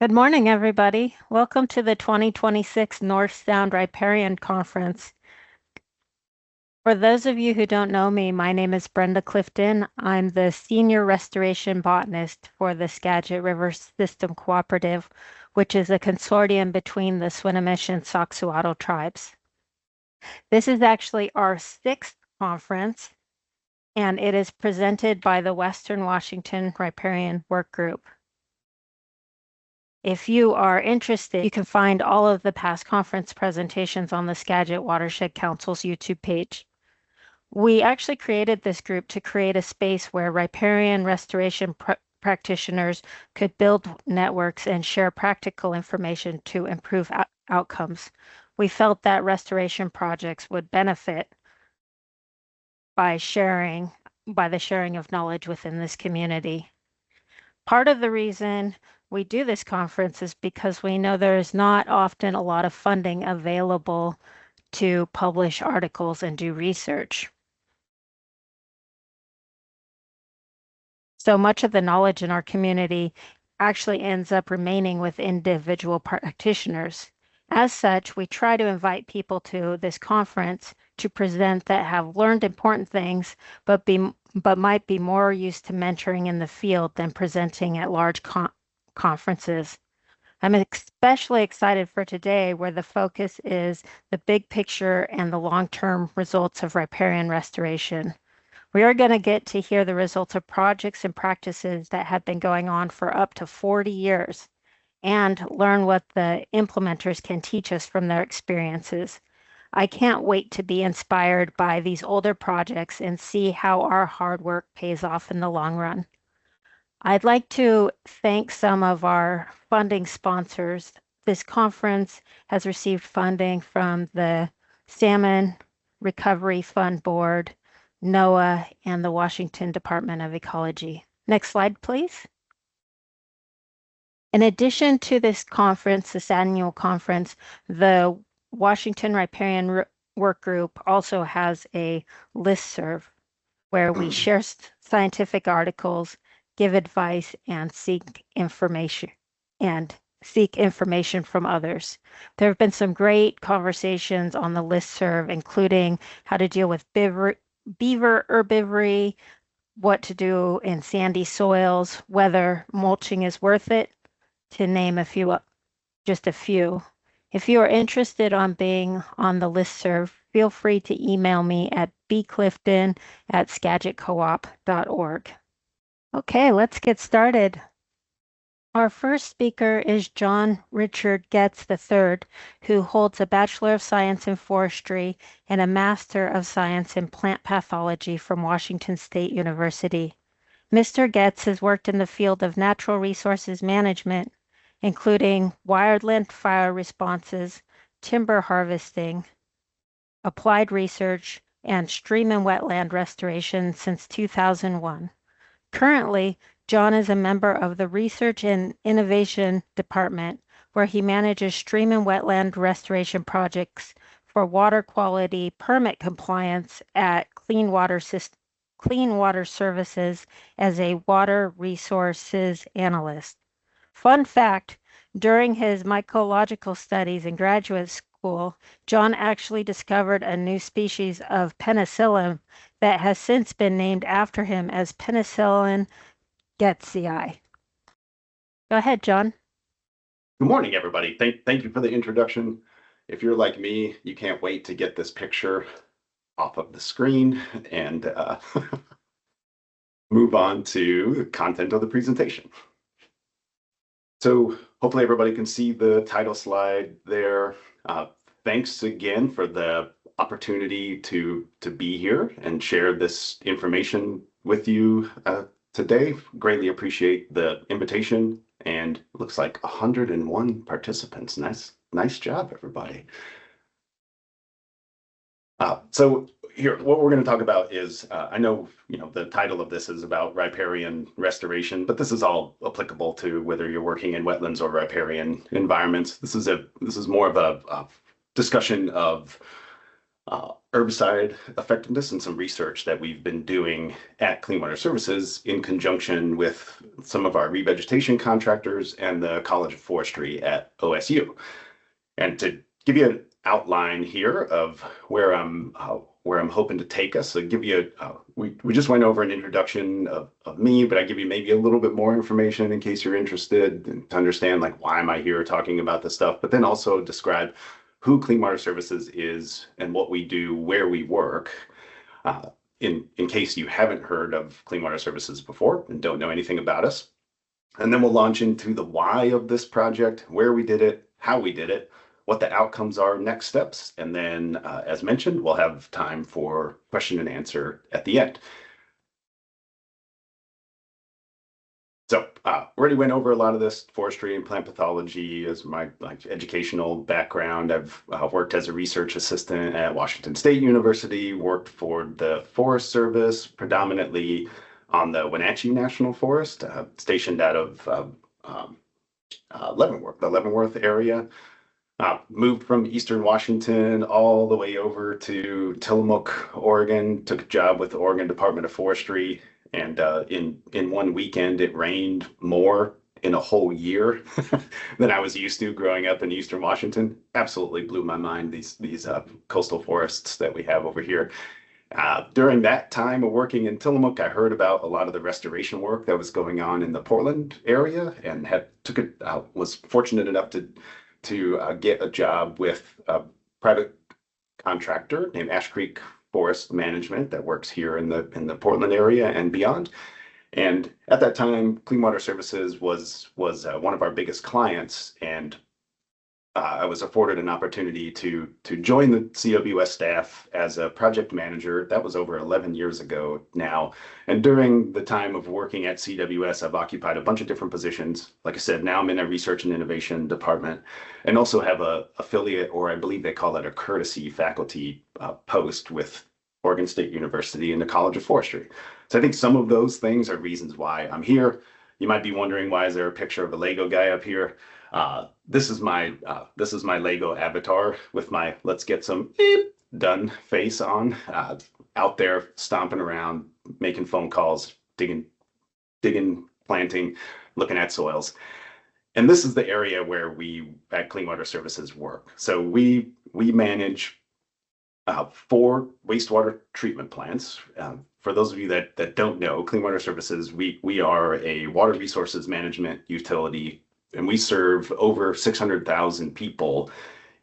Good morning, everybody. Welcome to the 2026 North Sound Riparian Conference. For those of you who don't know me, my name is Brenda Clifton. I'm the Senior Restoration Botanist for the Skagit River Systems Cooperative, which is a consortium between the Swinomish and Saxuatl tribes. This is actually our sixth conference, and it is presented by the Western Washington Riparian Workgroup. If you are interested, you can find all of the past conference presentations on the Skagit Watershed Council's YouTube page. We actually created this group to create a space where riparian restoration practitioners could build networks and share practical information to improve outcomes. We felt that restoration projects would benefit by the sharing of knowledge within this community. Part of the reason we do this conference is because we know there is not often a lot of funding available to publish articles and do research. So much of the knowledge in our community actually ends up remaining with individual practitioners. As such, we try to invite people to this conference to present that have learned important things, but might be more used to mentoring in the field than presenting at large conferences. I'm especially excited for today, where the focus is the big picture and the long-term results of riparian restoration. We are going to get to hear the results of projects and practices that have been going on for up to 40 years and learn what the implementers can teach us from their experiences. I can't wait to be inspired by these older projects and see how our hard work pays off in the long run. I'd like to thank some of our funding sponsors. This conference has received funding from the Salmon Recovery Fund Board, NOAA, and the Washington Department of Ecology. Next slide, please. In addition to this conference, this annual conference, the Washington Riparian Workgroup also has a listserv where we share scientific articles, give advice, and seek information from others. There have been some great conversations on the listserv, including how to deal with beaver herbivory, what to do in sandy soils, whether mulching is worth it, to name just a few. If you are interested on being on the listserv, feel free to email me at bclifton@skagitcoop.org. Okay, let's get started. Our first speaker is John Richard Goetz III, who holds a Bachelor of Science in Forestry and a Master of Science in Plant Pathology from Washington State University. Mr. Goetz has worked in the field of natural resources management, including wildland fire responses, timber harvesting, applied research, and stream and wetland restoration since 2001. Currently, John is a member of the Research and Innovation Department, where he manages stream and wetland restoration projects for water quality permit compliance at Clean Water Services as a water resources analyst. Fun fact, during his mycological studies in graduate school, John actually discovered a new species of penicillium that has since been named after him as Penicillium goetzii. Go ahead, John. Good morning, everybody. Thank you for the introduction. If you're like me, you can't wait to get this picture off of the screen and move on to the content of the presentation. So hopefully everybody can see the title slide there. Thanks again for the opportunity to be here and share this information with you today. Greatly appreciate the invitation, and it looks like 101 participants. Nice job, everybody. So here, what we're going to talk about is, I know the title of this is about riparian restoration, but this is all applicable to whether you're working in wetlands or riparian environments. This is more of a discussion of herbicide effectiveness and some research that we've been doing at Clean Water Services in conjunction with some of our revegetation contractors and the College of Forestry at OSU. And to give you an outline here of where I'm hoping to take us, so give you we just went over an introduction of me, but I give you maybe a little bit more information in case you're interested to understand like why am I here talking about this stuff, but then also describe who Clean Water Services is and what we do, where we work, in case you haven't heard of Clean Water Services before and don't know anything about us. And then we'll launch into the why of this project, where we did it, how we did it, what the outcomes are, next steps, and then, as mentioned, we'll have time for question and answer at the end. So already went over a lot of this. Forestry and plant pathology is my educational background. I've worked as a research assistant at Washington State University, worked for the Forest Service, predominantly on the Wenatchee National Forest, stationed out of Leavenworth, the Leavenworth area. Moved from Eastern Washington all the way over to Tillamook, Oregon, took a job with the Oregon Department of Forestry. And in one weekend, it rained more in a whole year than I was used to growing up in Eastern Washington. Absolutely blew my mind, these coastal forests that we have over here. During that time of working in Tillamook, I heard about a lot of the restoration work that was going on in the Portland area and was fortunate enough to get a job with a private contractor named Ash Creek Forest Management that works here in the Portland area and beyond. And at that time, Clean Water Services was one of our biggest clients, and I was afforded an opportunity to join the CWS staff as a project manager. That was over 11 years ago now. And during the time of working at CWS, I've occupied a bunch of different positions. Like I said, now I'm in a research and innovation department and also have a affiliate, or I believe they call it a courtesy faculty post with Oregon State University and the College of Forestry. So I think some of those things are reasons why I'm here. You might be wondering, why is there a picture of a Lego guy up here? This is my Lego avatar with my "let's get some done" face on, out there stomping around, making phone calls, digging, planting, looking at soils. And this is the area where we at Clean Water Services work. So we manage 4 wastewater treatment plants. For those of you that don't know, Clean Water Services, we are a water resources management utility, and we serve over 600,000 people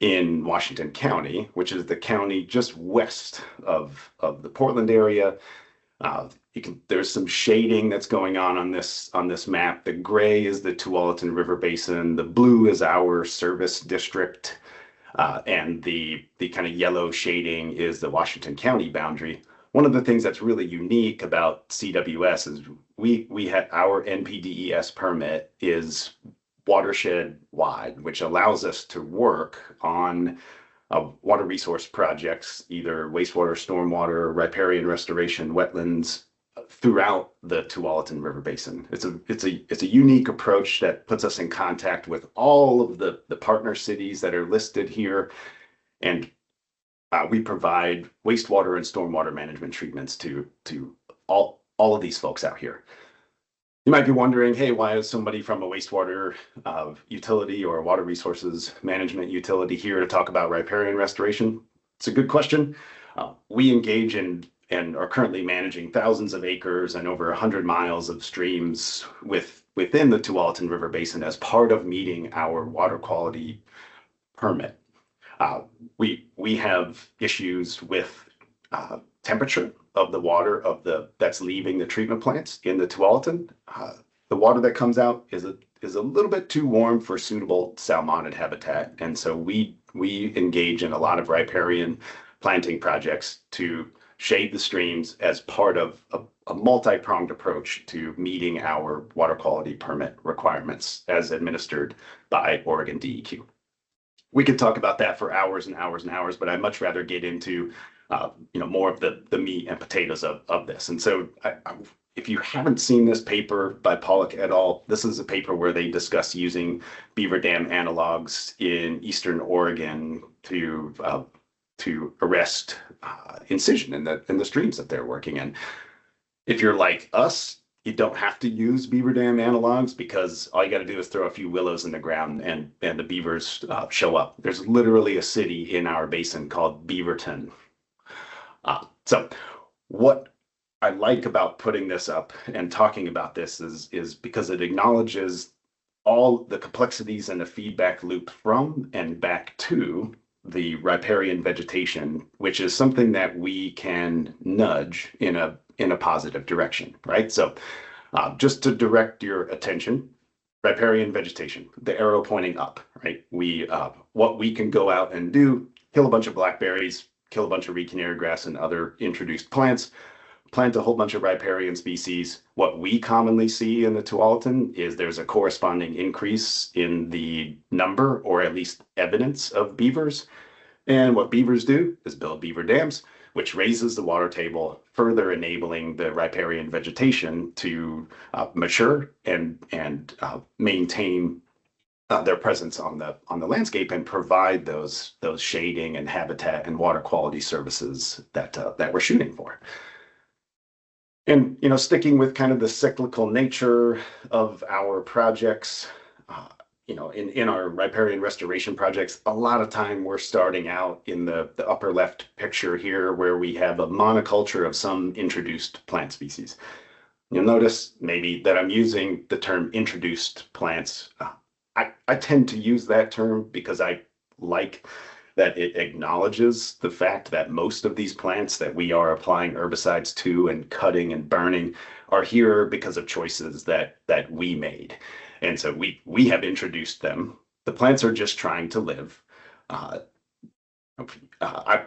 in Washington County, which is the county just west of the Portland area. There's some shading that's going on this map. The gray is the Tualatin River Basin. The blue is our service district. And the kind of yellow shading is the Washington County boundary. One of the things that's really unique about CWS is we have our NPDES permit is watershed wide, which allows us to work on water resource projects, either wastewater, stormwater, riparian restoration, wetlands, throughout the Tualatin River Basin. It's a unique approach that puts us in contact with all of the partner cities that are listed here, and we provide wastewater and stormwater management treatments to all of these folks out here. You might be wondering, hey, why is somebody from a wastewater utility or a water resources management utility here to talk about riparian restoration? It's a good question. We engage in and are currently managing thousands of acres and over 100 miles of streams within the Tualatin River Basin as part of meeting our water quality permit. We have issues with temperature of the water that's leaving the treatment plants in the Tualatin. The water that comes out is a little bit too warm for suitable salmonid habitat, and so we engage in a lot of riparian planting projects to shade the streams as part of a multi-pronged approach to meeting our water quality permit requirements as administered by Oregon DEQ. We could talk about that for hours and hours and hours, but I'd much rather get into more of the meat and potatoes of this. And so if you haven't seen this paper by Pollock et al., this is a paper where they discuss using beaver dam analogs in Eastern Oregon to to arrest incision in the streams that they're working in. If you're like us, you don't have to use beaver dam analogs because all you got to do is throw a few willows in the ground and the beavers show up. There's literally a city in our basin called Beaverton. So what I like about putting this up and talking about this is because it acknowledges all the complexities and the feedback loop from and back to the riparian vegetation, which is something that we can nudge in a positive direction, right? So just to direct your attention, riparian vegetation, the arrow pointing up, right? What we can go out and do, kill a bunch of blackberries, kill a bunch of reed canary grass and other introduced plants, plant a whole bunch of riparian species. What we commonly see in the Tualatin is there's a corresponding increase in the number or at least evidence of beavers. And what beavers do is build beaver dams, which raises the water table, further enabling the riparian vegetation to mature and maintain their presence on the landscape and provide those shading and habitat and water quality services that we're shooting for. And sticking with kind of the cyclical nature of our projects, in our riparian restoration projects, a lot of time we're starting out in the upper left picture here where we have a monoculture of some introduced plant species. You'll notice maybe that I'm using the term introduced plants. I tend to use that term because I like that it acknowledges the fact that most of these plants that we are applying herbicides to and cutting and burning are here because of choices that we made. And so we have introduced them. The plants are just trying to live.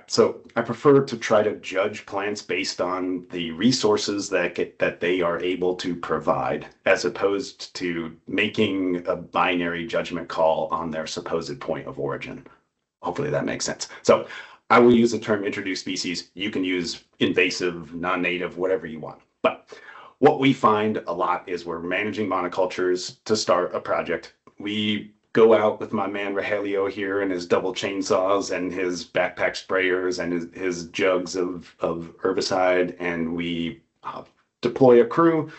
So I prefer to try to judge plants based on the resources that they are able to provide, as opposed to making a binary judgment call on their supposed point of origin. Hopefully that makes sense. So I will use the term introduced species. You can use invasive, non-native, whatever you want. But what we find a lot is we're managing monocultures to start a project. We go out with my man Rogelio here and his double chainsaws and his backpack sprayers and his jugs of herbicide, and we deploy a crew.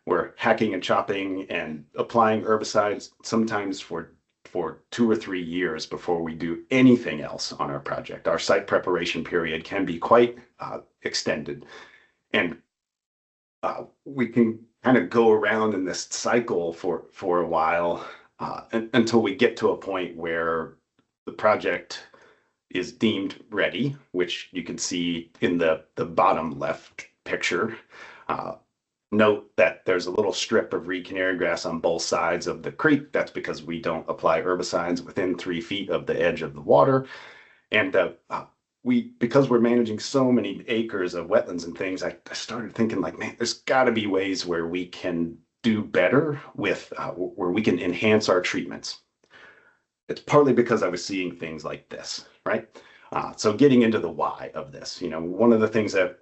We're hacking and chopping and applying herbicides, sometimes for 2 or 3 years before we do anything else on our project. Our site preparation period can be quite extended, and we can kind of go around in this cycle for a while until we get to a point where the project is deemed ready, which you can see in the bottom left picture. Note that there's a little strip of reed canary grass on both sides of the creek. That's because we don't apply herbicides within 3 feet of the edge of the water. And because we're managing so many acres of wetlands and things, I started thinking like, man, there's got to be ways where we can do better with, where we can enhance our treatments. It's partly because I was seeing things like this, right? So getting into the why of this, one of the things that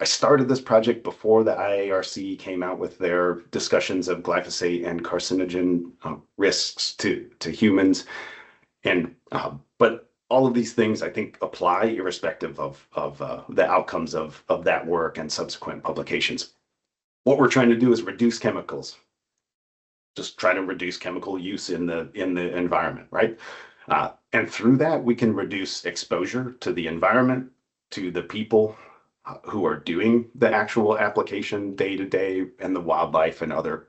I started this project before the IARC came out with their discussions of glyphosate and carcinogen risks to humans. And but all of these things I think apply irrespective of the outcomes of that work and subsequent publications. What we're trying to do is reduce chemicals. Just try to reduce chemical use in the environment, right? And through that, we can reduce exposure to the environment, to the people who are doing the actual application day to day, and the wildlife and other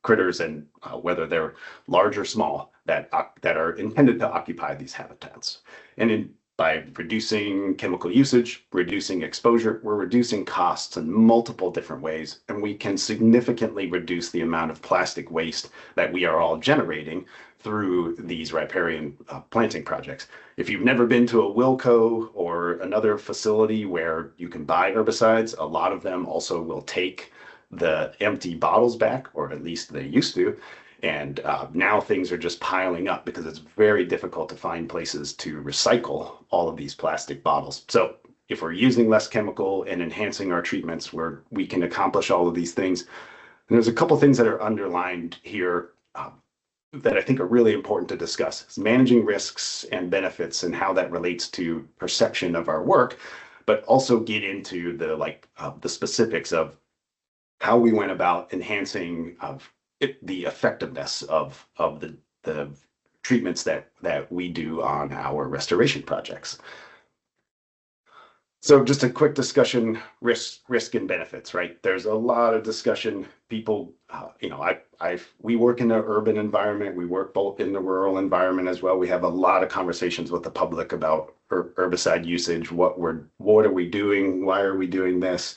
critters, and whether they're large or small, that are intended to occupy these habitats. And by reducing chemical usage, reducing exposure, we're reducing costs in multiple different ways, and we can significantly reduce the amount of plastic waste that we are all generating through these riparian planting projects. If you've never been to a Wilco or another facility where you can buy herbicides, a lot of them also will take the empty bottles back, or at least they used to. And now things are just piling up because it's very difficult to find places to recycle all of these plastic bottles. So if we're using less chemical and enhancing our treatments, we can accomplish all of these things. And there's a couple things that are underlined here. that I think are really important to discuss. It's managing risks and benefits and how that relates to perception of our work, but also get into the specifics of how we went about enhancing the effectiveness of the treatments that we do on our restoration projects. So just a quick discussion, risk and benefits, right? There's a lot of discussion. People, we work in an urban environment. We work both in the rural environment as well. We have a lot of conversations with the public about herbicide usage. What are we doing? Why are we doing this?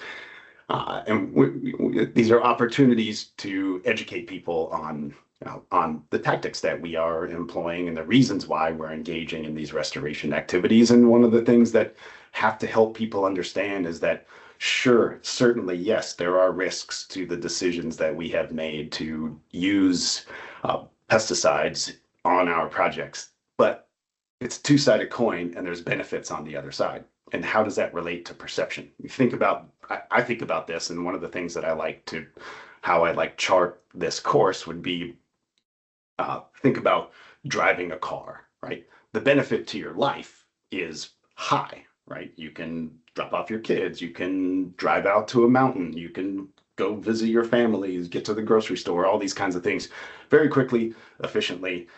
These are opportunities to educate people on the tactics that we are employing and the reasons why we're engaging in these restoration activities. And one of the things that have to help people understand is that, sure, certainly, yes, there are risks to the decisions that we have made to use pesticides on our projects, but it's a two-sided coin and there's benefits on the other side. And how does that relate to perception? You think about, I think about this, and one of the things that how I chart this course would be, think about driving a car, right? The benefit to your life is high, right? You can drop off your kids, you can drive out to a mountain, you can go visit your families, get to the grocery store, all these kinds of things very quickly, efficiently.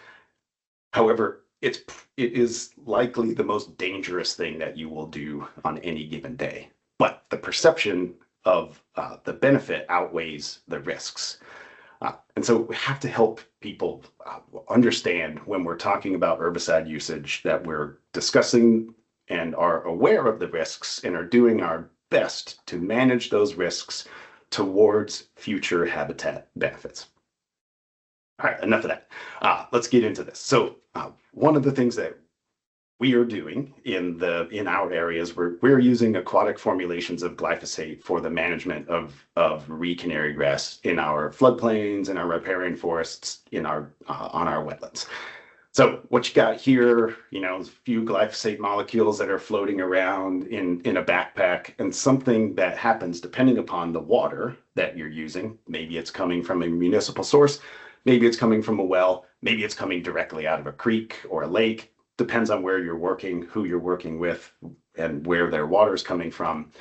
However, it is likely the most dangerous thing that you will do on any given day. But the perception of the benefit outweighs the risks. And so we have to help people understand when we're talking about herbicide usage that we're discussing and are aware of the risks and are doing our best to manage those risks towards future habitat benefits. All right, enough of that. Let's get into this. So one of the things that we are doing in our areas, we're using aquatic formulations of glyphosate for the management of canary grass in our floodplains, in our riparian forests, on our wetlands. So what you got here, a few glyphosate molecules that are floating around in a backpack, and something that happens depending upon the water that you're using. Maybe it's coming from a municipal source, maybe it's coming from a well, maybe it's coming directly out of a creek or a lake. Depends on where you're working, who you're working with, and where their water is coming from.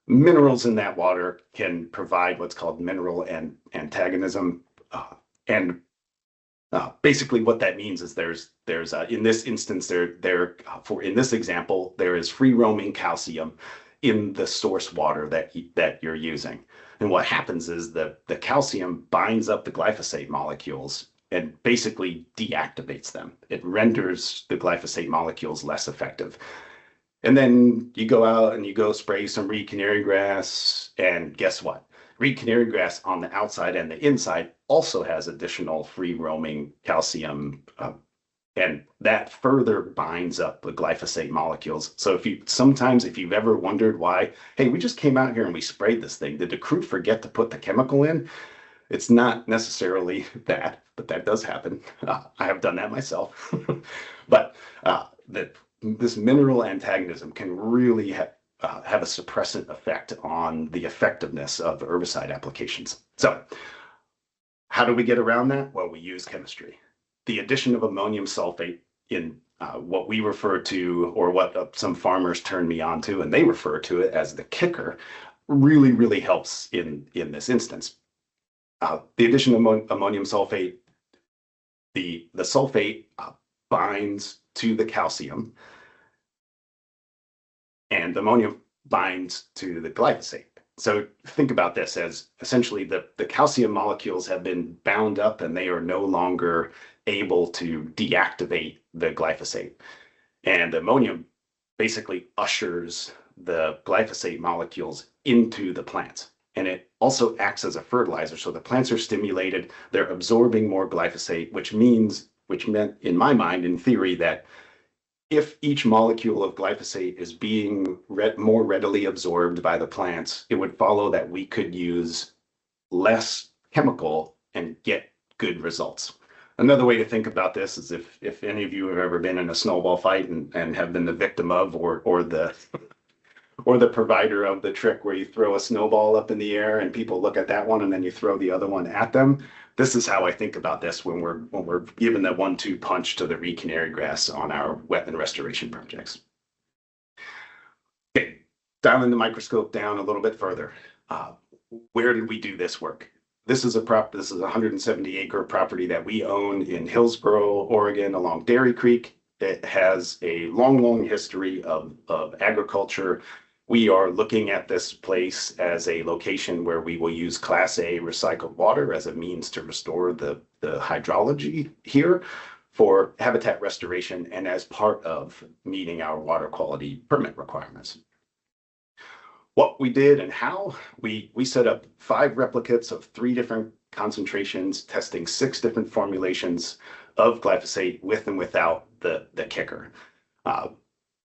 Minerals in that water can provide what's called mineral and antagonism. Basically what that means is there's in this instance, in this example, there is free roaming calcium in the source water that you're using. And what happens is the calcium binds up the glyphosate molecules and basically deactivates them. It renders the glyphosate molecules less effective. And then you go out and you go spray some reed canary grass, and guess what? Reed canary grass on the outside and the inside also has additional free roaming calcium, and that further binds up the glyphosate molecules. So if you've ever wondered why, hey, we just came out here and we sprayed this thing, did the crew forget to put the chemical in? It's not necessarily that, but that does happen. I have done that myself. But this mineral antagonism can really have a suppressant effect on the effectiveness of herbicide applications. So how do we get around that? Well, we use chemistry. The addition of ammonium sulfate in what we refer to, or what some farmers turn me on to, and they refer to it as the kicker, really, really helps in this instance. The addition of ammonium sulfate, the sulfate binds to the calcium, and the ammonium binds to the glyphosate. So think about this as essentially the calcium molecules have been bound up and they are no longer able to deactivate the glyphosate. And ammonium basically ushers the glyphosate molecules into the plants. And it also acts as a fertilizer. So the plants are stimulated, they're absorbing more glyphosate, which meant in my mind, in theory, that if each molecule of glyphosate is being more readily absorbed by the plants, it would follow that we could use less chemical and get good results. Another way to think about this is if any of you have ever been in a snowball fight and have been the victim of or the provider of the trick where you throw a snowball up in the air and people look at that one and then you throw the other one at them. this is how I think about this when we're giving that 1-2 punch to the re-canary grass on our wetland restoration projects. Okay, dialing the microscope down a little bit further. Where did we do this work? This is a 170-acre property that we own in Hillsboro, Oregon, along Dairy Creek. It has a long history of agriculture. We are looking at this place as a location where we will use Class A recycled water as a means to restore the hydrology here for habitat restoration and as part of meeting our water quality permit requirements. What we did and how, we set up 5 replicates of 3 different concentrations, testing 6 different formulations of glyphosate with and without the kicker.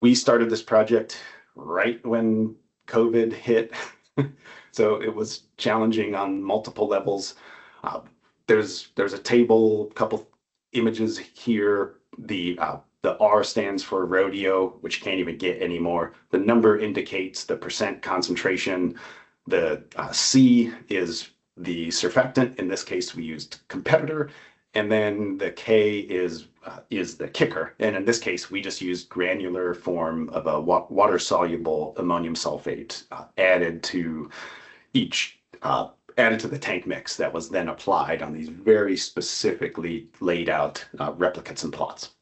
We started this project right when COVID hit, so it was challenging on multiple levels. There's a table, a couple images here. The R stands for rodeo, which can't even get anymore. The number indicates the percent concentration. The C is the surfactant. In this case, we used competitor. And then the K is the kicker. And in this case, we just used granular form of a water-soluble ammonium sulfate added to the tank mix that was then applied on these very specifically laid out replicates and plots.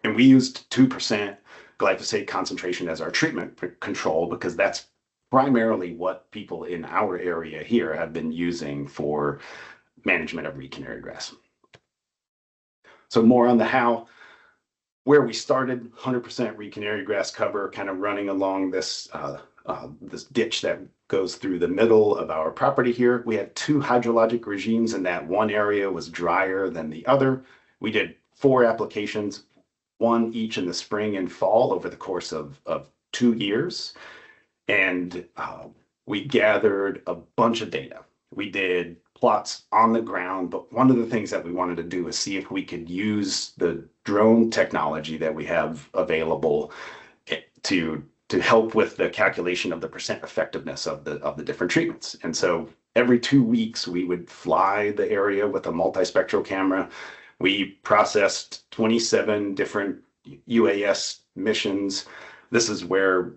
And we used 2% glyphosate concentration as our treatment control because that's primarily what people in our area here have been using for management of re-canary grass. So more on the how. Where we started, 100% re-canary grass cover, kind of running along this this ditch that goes through the middle of our property here. We had 2 hydrologic regimes in that one area was drier than the other. We did 4 applications, 1 each in the spring and fall over the course of 2 years. And we gathered a bunch of data. We did plots on the ground, but one of the things that we wanted to do is see if we could use the drone technology that we have available to help with the calculation of the percent effectiveness of the different treatments. And so every 2 weeks, we would fly the area with a multispectral camera. We processed 27 different UAS missions. This is where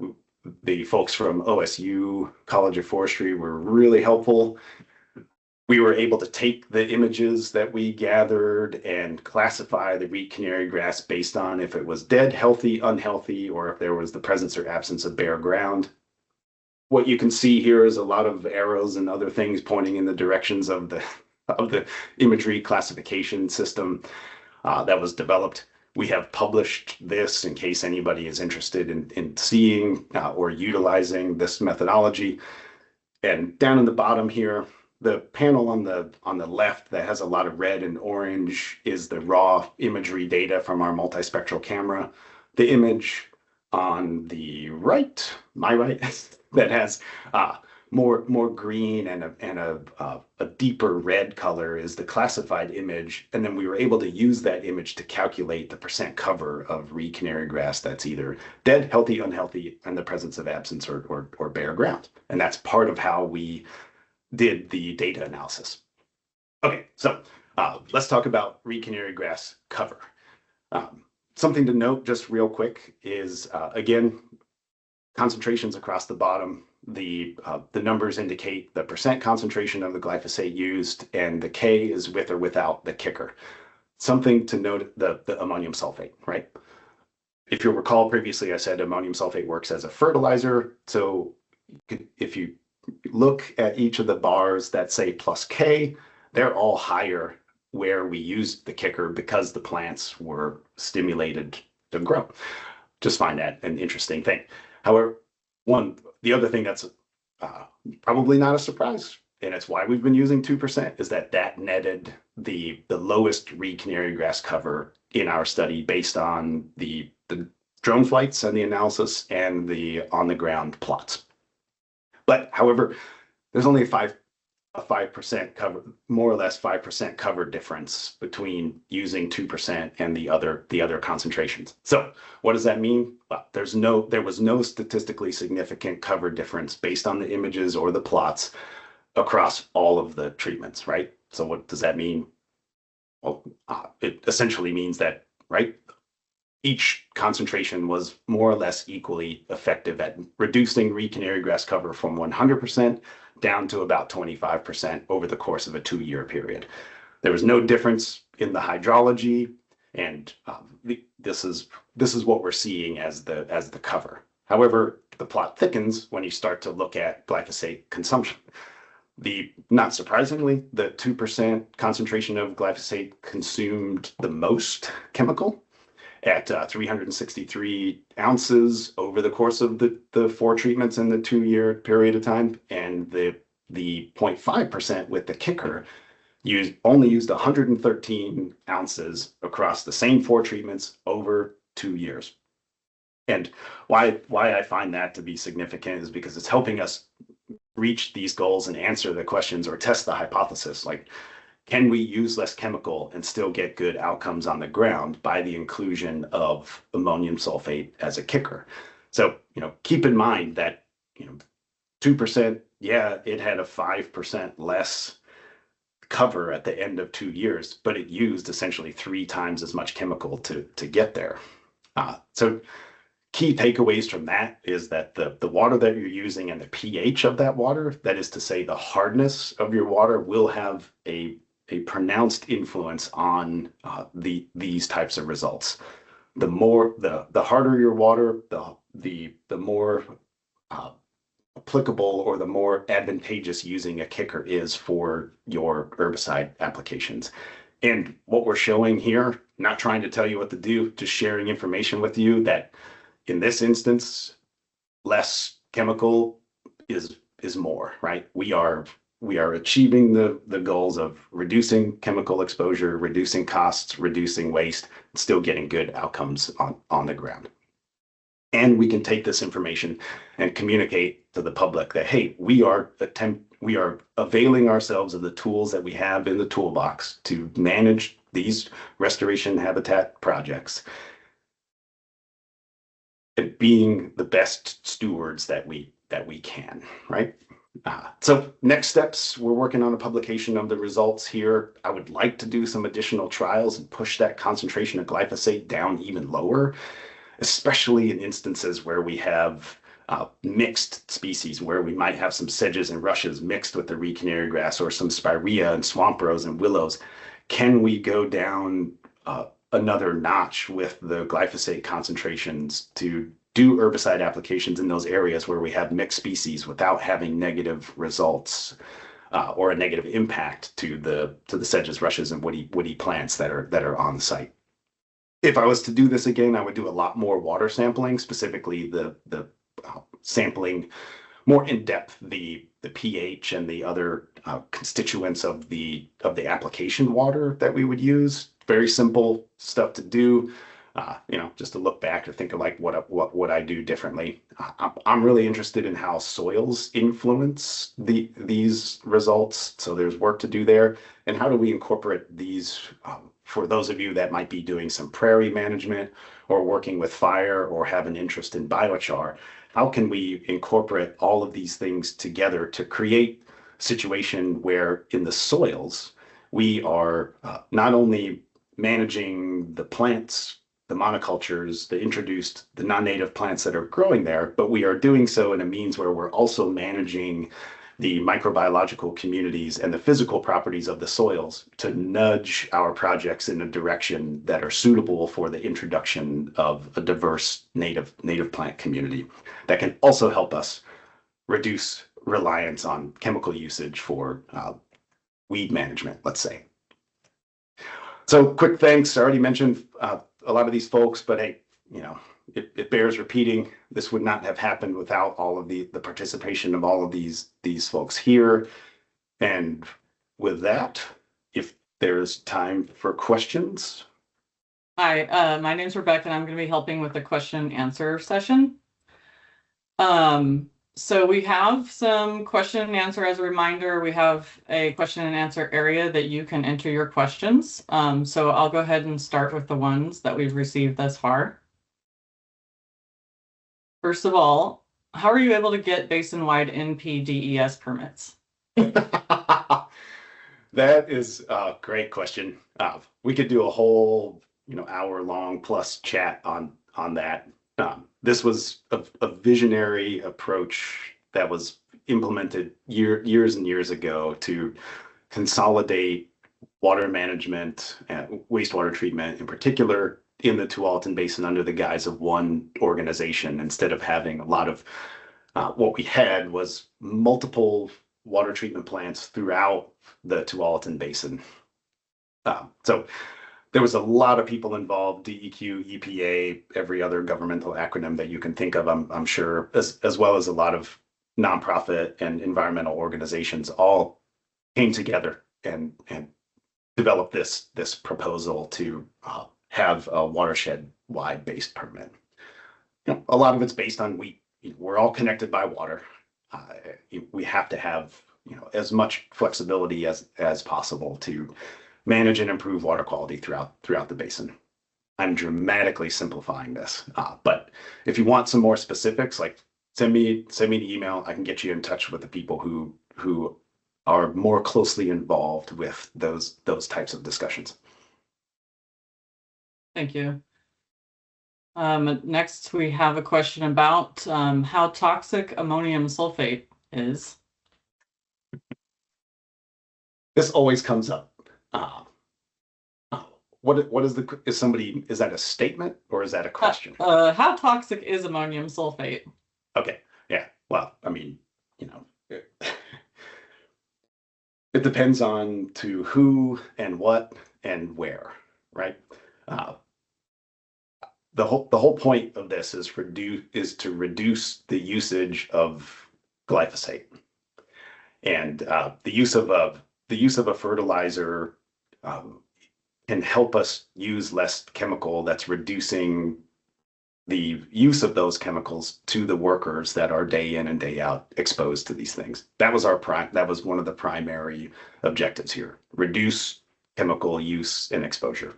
the folks from OSU College of Forestry were really helpful. We were able to take the images that we gathered and classify the re-canary grass based on if it was dead, healthy, unhealthy, or if there was the presence or absence of bare ground. What you can see here is a lot of arrows and other things pointing in the directions of the imagery classification system that was developed. We have published this in case anybody is interested in seeing or utilizing this methodology. And down in the bottom here, the panel on the left that has a lot of red and orange is the raw imagery data from our multispectral camera. The image on the right, my right, that has more green and a deeper red color is the classified image. And then we were able to use that image to calculate the percent cover of re-canary grass that's either dead, healthy, unhealthy, and the presence of absence or bare ground. And that's part of how we did the data analysis. Okay, so let's talk about re-canary grass cover. Something to note just real quick is, again, concentrations across the bottom. The numbers indicate the percent concentration of the glyphosate used, and the K is with or without the kicker. Something to note, the ammonium sulfate, right? If you'll recall previously, I said ammonium sulfate works as a fertilizer. So if you look at each of the bars that say plus K, they're all higher where we used the kicker because the plants were stimulated to grow. Just find that an interesting thing. However, the other thing that's probably not a surprise, and it's why we've been using 2%, is that netted the lowest re-canary grass cover in our study based on the drone flights and the analysis and the on-the-ground plots. But however, there's only a 5% cover, more or less 5% cover difference between using 2% and the other concentrations. So what does that mean? Well, there was no statistically significant cover difference based on the images or the plots across all of the treatments, right? So what does that mean? Well, it essentially means that, right, each concentration was more or less equally effective at reducing canary grass cover from 100% down to about 25% over the course of a 2-year period. There was no difference in the hydrology, and this is what we're seeing as the cover. However, the plot thickens when you start to look at glyphosate consumption. Not surprisingly, the 2% concentration of glyphosate consumed the most chemical at 363 ounces over the course of the 4 treatments in the 2-year period of time, and the 0.5% with the kicker only used 113 ounces across the same 4 treatments over 2 years. And why I find that to be significant is because it's helping us reach these goals and answer the questions or test the hypothesis. Like, can we use less chemical and still get good outcomes on the ground by the inclusion of ammonium sulfate as a kicker? So, keep in mind that, 2%, yeah, it had a 5% less cover at the end of 2 years, but it used essentially 3 times as much chemical to get there. So key takeaways from that is that the water that you're using and the pH of that water, that is to say the hardness of your water, will have a pronounced influence on these types of results. The harder your water, the more applicable or the more advantageous using a kicker is for your herbicide applications. And what we're showing here, not trying to tell you what to do, just sharing information with you that in this instance, less chemical is more, right? We are achieving the goals of reducing chemical exposure, reducing costs, reducing waste, and still getting good outcomes on the ground. And we can take this information and communicate to the public that, hey, we are availing ourselves of the tools that we have in the toolbox to manage these restoration habitat projects, and being the best stewards that we can, right? So next steps, we're working on a publication of the results here. I would like to do some additional trials and push that concentration of glyphosate down even lower, especially in instances where we have mixed species, where we might have some sedges and rushes mixed with the canary grass, or some spirea and swamp rose and willows. Can we go down another notch with the glyphosate concentrations to do herbicide applications in those areas where we have mixed species without having negative results or a negative impact to the sedges, rushes, and woody plants that are on the site? If I was to do this again, I would do a lot more water sampling, specifically the sampling more in depth the pH and the other constituents of the application water that we would use. Very simple stuff to do. Just to look back to think of like what would I do differently. I'm really interested in how soils influence these results. So there's work to do there. And how do we incorporate these for those of you that might be doing some prairie management or working with fire or have an interest in biochar? How can we incorporate all of these things together to create a situation where in the soils we are not only managing the plants, the monocultures, the non-native plants that are growing there, but we are doing so in a means where we're also managing the microbiological communities and the physical properties of the soils to nudge our projects in a direction that are suitable for the introduction of a diverse native plant community that can also help us reduce reliance on chemical usage for weed management, let's say. So quick thanks. I already mentioned a lot of these folks, but hey, it bears repeating. This would not have happened without all of the participation of all of these folks here. And with that, if there's time for questions. Hi, my name's Rebecca, and I'm going to be helping with the question and answer session. So we have some question and answer. As a reminder, we have a question and answer area that you can enter your questions. So I'll go ahead and start with the ones that we've received thus far. First of all, how are you able to get basin-wide NPDES permits? That is a great question. We could do a whole, hour-long plus chat on that. This was a visionary approach that was implemented years and years ago to consolidate water management and wastewater treatment, in particular in the Tualatin Basin, under the guise of one organization, instead of having a lot of what we had was multiple water treatment plants throughout the Tualatin Basin. So there was a lot of people involved: DEQ, EPA, every other governmental acronym that you can think of, I'm sure, as well as a lot of nonprofit and environmental organizations, all came together and developed this proposal to have a watershed-wide based permit. A lot of it's based on we're all connected by water. We have to have as much flexibility as possible to manage and improve water quality throughout the basin. I'm dramatically simplifying this, but if you want some more specifics, like send me an email. I can get you in touch with the people who are more closely involved with those types of discussions. Thank you. Next, we have a question about how toxic ammonium sulfate is. This always comes up. What is is that a statement or is that a question? How toxic is ammonium sulfate? Okay, yeah. Well, I mean, it depends on to who and what and where, right? The whole point of this is to reduce the usage of glyphosate, and the use of a fertilizer can help us use less chemical. That's reducing the use of those chemicals to the workers that are day in and day out exposed to these things. That was one of the primary objectives here: reduce chemical use and exposure.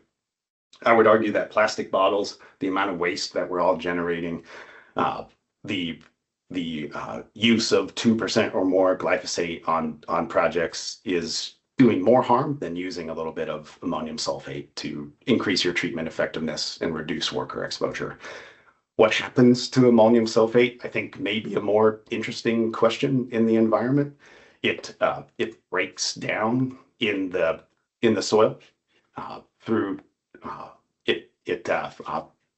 I would argue that plastic bottles, the amount of waste that we're all generating, the use of 2% or more glyphosate on projects is doing more harm than using a little bit of ammonium sulfate to increase your treatment effectiveness and reduce worker exposure. What happens to ammonium sulfate, I think, may be a more interesting question in the environment. It breaks down in the soil through it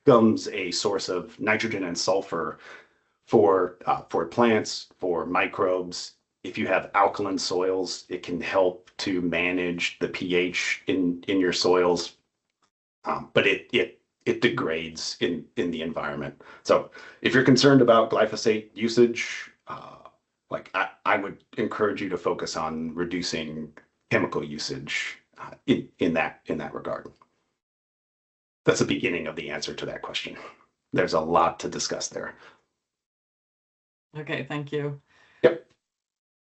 becomes a source of nitrogen and sulfur for plants, for microbes. If you have alkaline soils, it can help to manage the pH in your soils, but it degrades in the environment. So if you're concerned about glyphosate usage, I would encourage you to focus on reducing chemical usage in that regard. That's the beginning of the answer to that question. There's a lot to discuss there. Okay, thank you. Yep.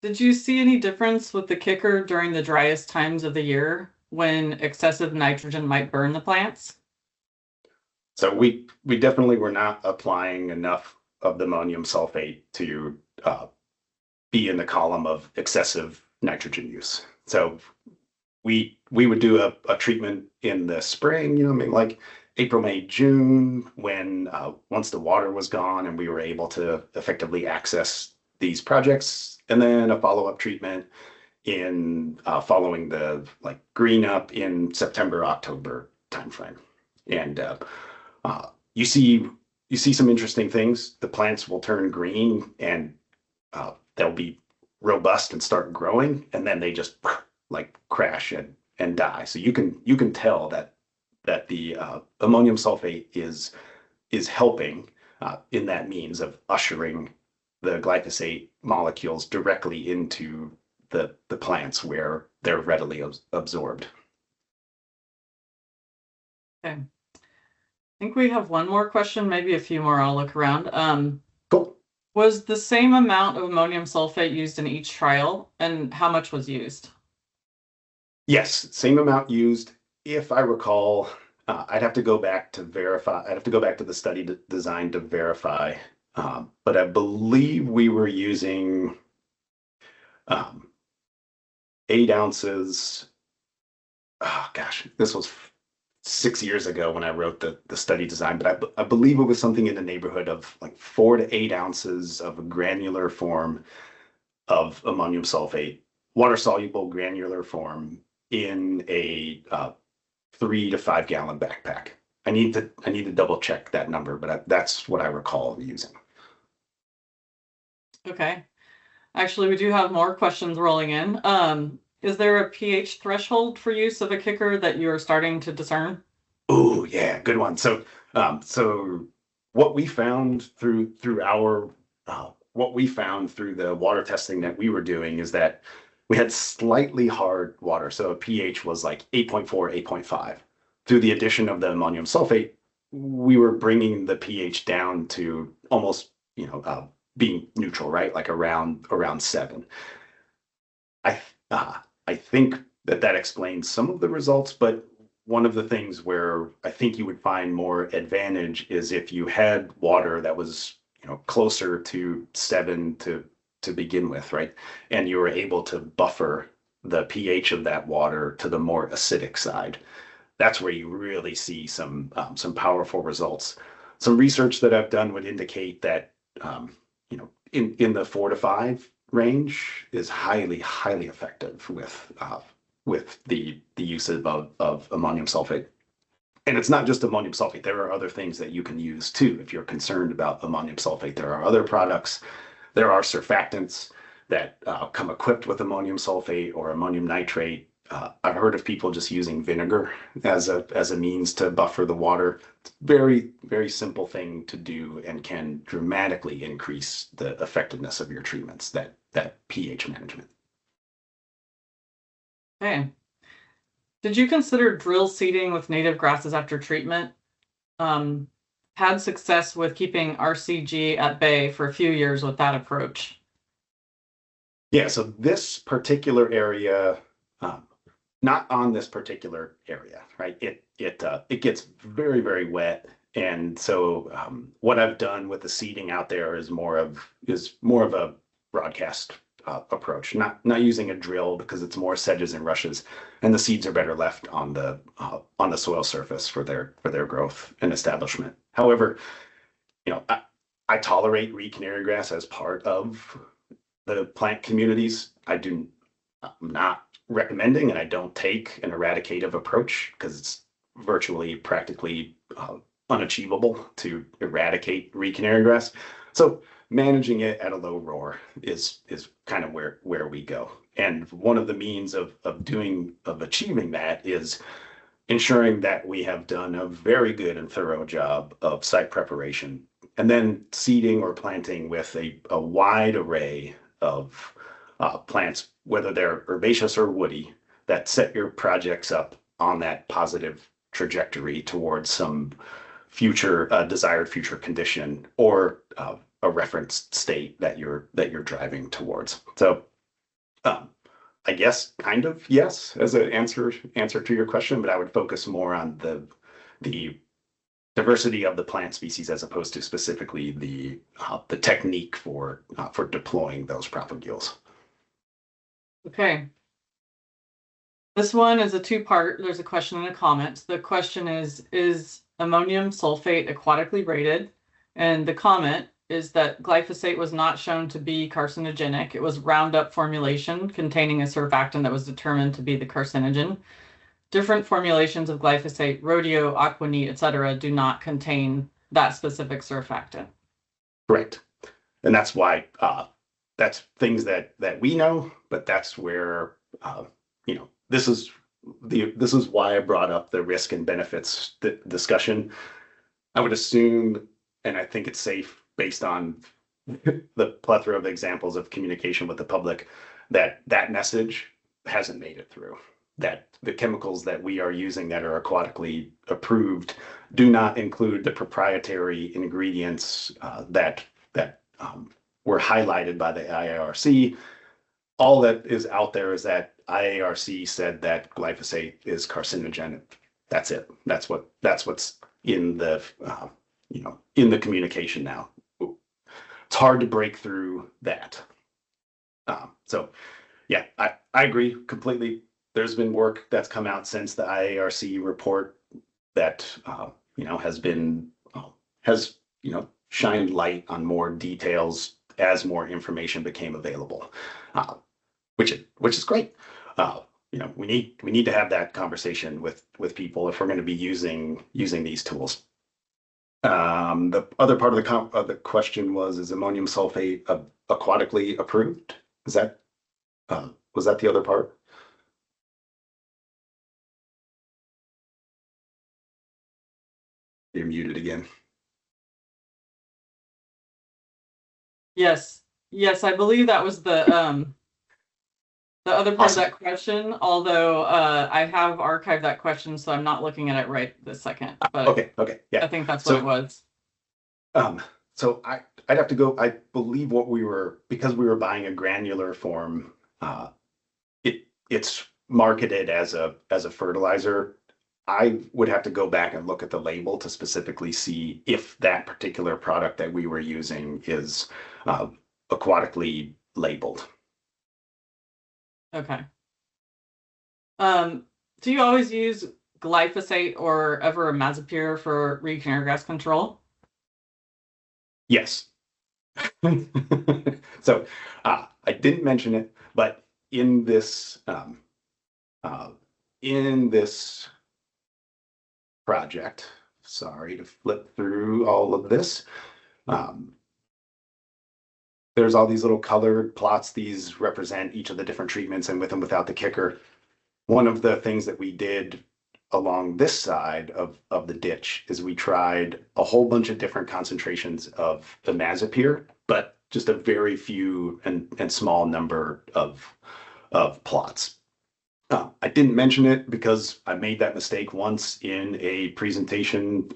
Did you see any difference with the kicker during the driest times of the year when excessive nitrogen might burn the plants? So we definitely were not applying enough of the ammonium sulfate to be in the column of excessive nitrogen use. So we would do a treatment in the spring, like April, May, June, when once the water was gone and we were able to effectively access these projects, and then a follow-up treatment in following the green up in September, October timeframe. And you see some interesting things. The plants will turn green and they'll be robust and start growing, and then they just crash and die. So you can tell that the ammonium sulfate is helping in that means of ushering the glyphosate molecules directly into the plants where they're readily absorbed. Okay. I think we have one more question, maybe a few more. I'll look around. Cool. Was the same amount of ammonium sulfate used in each trial, and how much was used? Yes, same amount used. If I recall, I'd have to go back to verify. I'd have to go back to the study design to verify. But I believe we were using 8 ounces. Oh gosh, this was 6 years ago when I wrote the study design, but I believe it was something in the neighborhood of like 4 to 8 ounces of a granular form of ammonium sulfate, water soluble granular form in a 3 to 5 gallon backpack. I need to double check that number, but that's what I recall using. Okay. Actually, we do have more questions rolling in. Is there a pH threshold for use of a kicker that you're starting to discern? Oh yeah, good one. So what we found through the water testing that we were doing is that we had slightly hard water. So a pH was like 8.4, 8.5. Through the addition of the ammonium sulfate, we were bringing the pH down to almost, being neutral, right? Like around 7. I think that explains some of the results, but one of the things where I think you would find more advantage is if you had water that was, closer to 7 to begin with, right? And you were able to buffer the pH of that water to the more acidic side. That's where you really see some powerful results. Some research that I've done would indicate that, in the 4 to 5 range is highly effective with the use of ammonium sulfate. And it's not just ammonium sulfate. There are other things that you can use too if you're concerned about ammonium sulfate. There are other products. There are surfactants that come equipped with ammonium sulfate or ammonium nitrate. I've heard of people just using vinegar as a means to buffer the water. It's very, very simple thing to do and can dramatically increase the effectiveness of your treatments, that pH management. Okay. Did you consider drill seeding with native grasses after treatment? Had success with keeping RCG at bay for a few years with that approach. Yeah, so this particular area, not on this particular area, right? It gets very, very wet. And so what I've done with the seeding out there is more of a broadcast approach, not using a drill because it's more sedges and rushes, and the seeds are better left on the soil surface for their growth and establishment. However, I tolerate reed canary grass as part of the plant communities. I'm not recommending, and I don't take an eradicative approach because it's virtually practically unachievable to eradicate reed canary grass. So managing it at a low roar is kind of where we go. And one of the means of achieving that is ensuring that we have done a very good and thorough job of site preparation, and then seeding or planting with a wide array of plants, whether they're herbaceous or woody, that set your projects up on that positive trajectory towards some future desired future condition or a reference state that you're driving towards. So I guess kind of yes as an answer to your question, but I would focus more on the diversity of the plant species as opposed to specifically the technique for deploying those propagules. Okay. This one is a two-part. There's a question and a comment. The question is ammonium sulfate aquatically rated? And the comment is that glyphosate was not shown to be carcinogenic. It was Roundup formulation containing a surfactant that was determined to be the carcinogen. Different formulations of glyphosate, rodeo, aquanite, etc., do not contain that specific surfactant. Correct. And that's why that's things that we know, but that's where this is why I brought up the risk and benefits discussion. I would assume, and I think it's safe based on the plethora of examples of communication with the public, that message hasn't made it through. That the chemicals that we are using that are aquatically approved do not include the proprietary ingredients that were highlighted by the IARC. All that is out there is that IARC said that glyphosate is carcinogenic. That's it. That's what's in the in the communication now. It's hard to break through that. So Yeah, I agree completely. There's been work that's come out since the IARC report that has been has shined light on more details as more information became available, uh, which is great. We need to have that conversation with people if we're going to be using these tools. The other part of the question is ammonium sulfate aquatically approved? Is that was that the other part? You're muted again. Yes, yes, I believe that was the other part Awesome. of that question, although I have archived that question, so I'm not looking at it right this second. But Okay, yeah. I think that's what it was. So I'd have to go. I believe because we were buying a granular form, it's marketed as a fertilizer. I would have to go back and look at the label to specifically see if that particular product that we were using is aquatically labeled. Okay. Do you always use glyphosate or ever imazapyr for reed canary grass control? Yes. So I didn't mention it, but in this project, sorry to flip through all of this. There's all these little colored plots. These represent each of the different treatments, and with and without the kicker. One of the things that we did along this side of the ditch is we tried a whole bunch of different concentrations of imazapyr, but just a very few and small number of plots. I didn't mention it because I made that mistake once in a presentation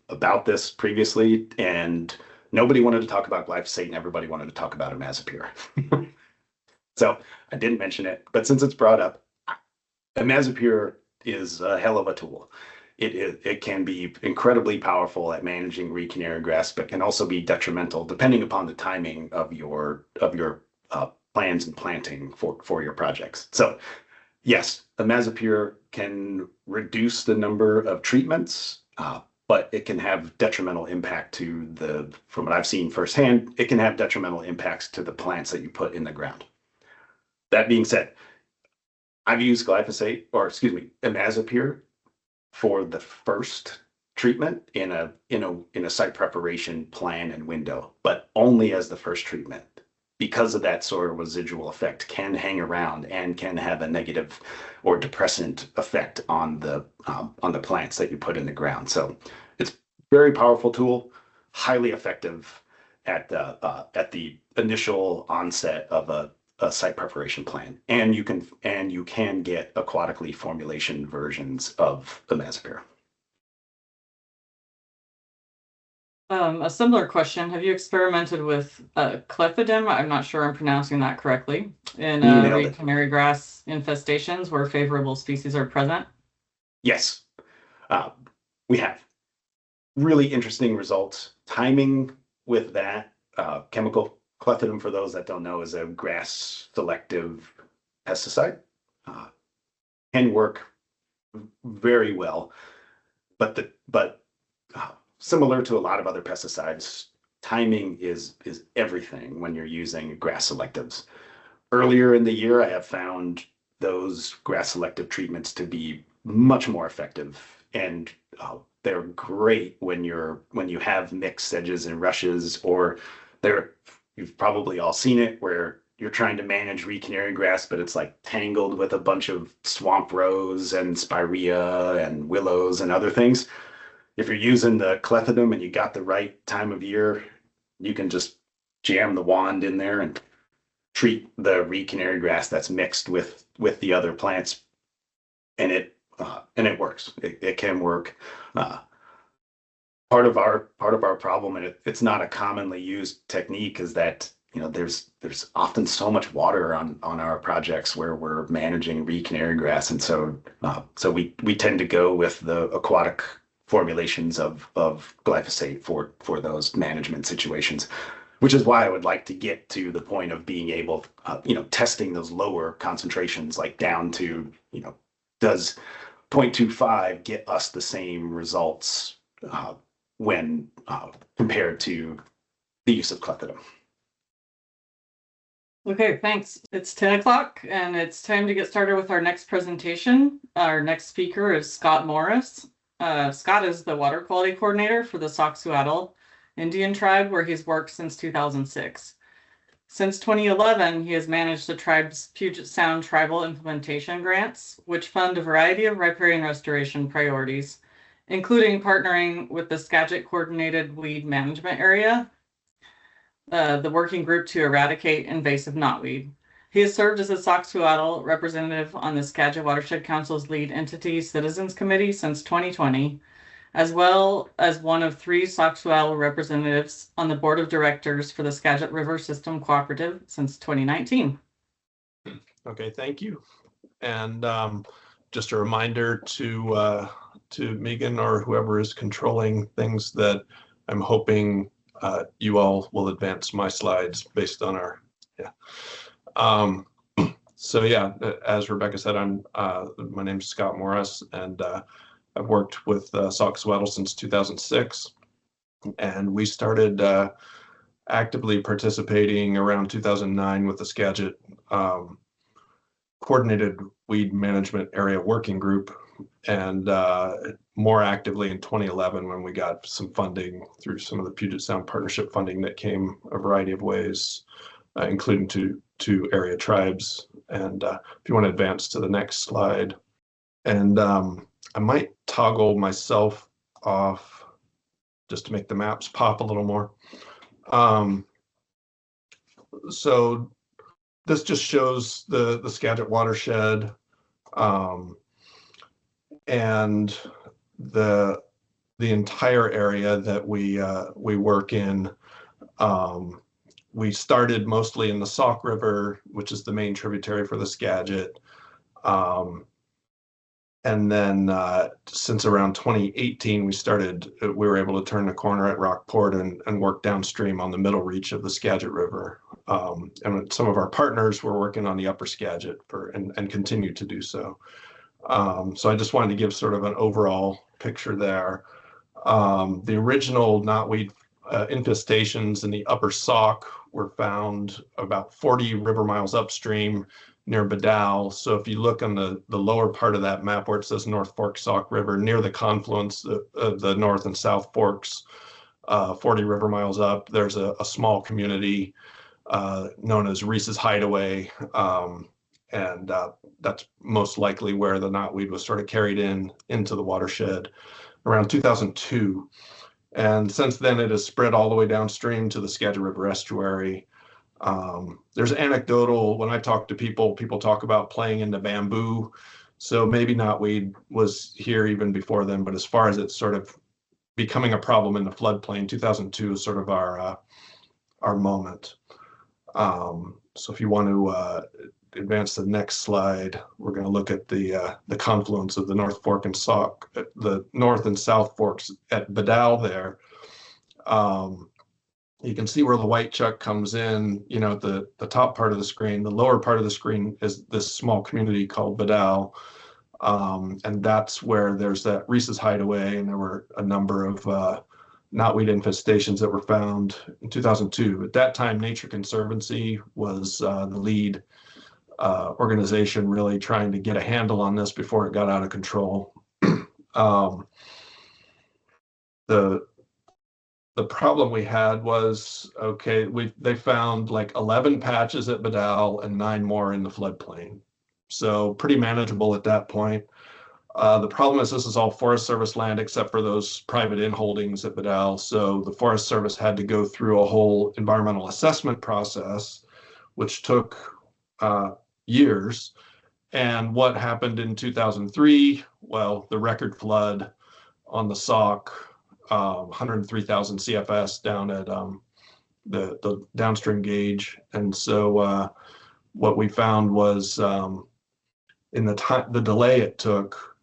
about this previously, and nobody wanted to talk about glyphosate and everybody wanted to talk about imazapyr. So I didn't mention it, but since it's brought up, imazapyr is a hell of a tool. It can be incredibly powerful at managing reed canary grass, but can also be detrimental depending upon the timing of your plans and planting for your projects. So yes, imazapyr can reduce the number of treatments, but it can have detrimental impact from what I've seen firsthand, it can have detrimental impacts to the plants that you put in the ground. That being said, I've used imazapyr for the first treatment in a site preparation plan and window, but only as the first treatment, because of that sort of residual effect can hang around and can have a negative or depressant effect on the plants that you put in the ground. So it's a very powerful tool, highly effective at the initial onset of a site preparation plan, and you can get aquatically formulation versions of imazapyr. A similar question: have you experimented with clethodim? I'm not sure I'm pronouncing that correctly. In reed canary grass infestations where favorable species are present. Yes, we have really interesting results. Timing with that chemical. Clethodim, for those that don't know, is a grass selective pesticide. Can work very well, but similar to a lot of other pesticides, timing is everything when you're using grass selectives. Earlier in the year, I have found those grass selective treatments to be much more effective, and they're great when you have mixed sedges and rushes, or you've probably all seen it where you're trying to manage reed canary grass, but it's like tangled with a bunch of swamp rose and spirea and willows and other things. If you're using the clethodim and you got the right time of year, you can just jam the wand in there and treat the reed canary grass that's mixed with the other plants, and it works. It can work. Part of our problem, and it's not a commonly used technique, is that there's often so much water on our projects where we're managing reed canary grass, and so we tend to go with the aquatic formulations of glyphosate for those management situations. which is why I would like to get to the point of being able, testing those lower concentrations, like down to, does 0.25 get us the same results when compared to the use of clethodim? Okay, thanks. It's 10 o'clock and it's time to get started with our next presentation. Our next speaker is Scott Morris. Scott is the water quality coordinator for the Soxhuatl Indian tribe, where he's worked since 2006. Since 2011, he has managed the tribe's Puget Sound Tribal Implementation Grants, which fund a variety of riparian restoration priorities, including partnering with the Skagit Coordinated Weed Management Area, the working group to eradicate invasive knotweed. He has served as a Soxhuatl representative on the Skagit Watershed Council's lead entity Citizens Committee since 2020, as well as one of 3 Soxhuatl representatives on the board of directors for the Skagit River Systems Cooperative since 2019. Okay, thank you. And just a reminder to Megan or whoever is controlling things that I'm hoping you all will advance my slides based on our, so yeah, as Rebecca said, my name's Scott Morris, and I've worked with Soxhuatl since 2006, and we started actively participating around 2009 with the Skagit Coordinated Weed Management Area Working Group, and more actively in 2011 when we got some funding through some of the Puget Sound Partnership funding that came a variety of ways, including to area tribes. And if you want to advance to the next slide, and I might toggle myself off just to make the maps pop a little more. So this just shows the Skagit watershed and the entire area that we work in. We started mostly in the Sauk River, which is the main tributary for the Skagit. And then since around 2018, we were able to turn the corner at Rockport and work downstream on the middle reach of the Skagit River. And some of our partners were working on the upper Skagit and continue to do so. So I just wanted to give sort of an overall picture there. The original knotweed infestations in the upper Sauk were found about 40 river miles upstream near Bedell. So if you look on the lower part of that map where it says North Fork Sauk River, near the confluence of the North and South Forks, 40 river miles up, there's a small community known as Reese's Hideaway. And that's most likely where the knotweed was sort of carried into the watershed around 2002. And since then, it has spread all the way downstream to the Skagit River estuary. There's anecdotal, when I talk to people talk about playing in the bamboo. So maybe knotweed was here even before then, but as far as it's sort of becoming a problem in the floodplain, 2002 is sort of our moment. So if you want to advance to the next slide, we're going to look at the confluence of the North Fork and Sauk, the North and South Forks at Bedell there. You can see where the white chuck comes in, at the top part of the screen. The lower part of the screen is this small community called Bedell. And that's where there's that Reese's Hideaway, and there were a number of knotweed infestations that were found in 2002. At that time, Nature Conservancy was the lead organization really trying to get a handle on this before it got out of control. The problem we had was, they found like 11 patches at Bedell and 9 more in the floodplain. So pretty manageable at that point. The problem is this is all Forest Service land except for those private inholdings at Bedell. So the Forest Service had to go through a whole environmental assessment process, which took years. And what happened in 2003? Well, the record flood on the Sauk, 103,000 CFS down at the downstream gauge. And so what we found was in the delay it took,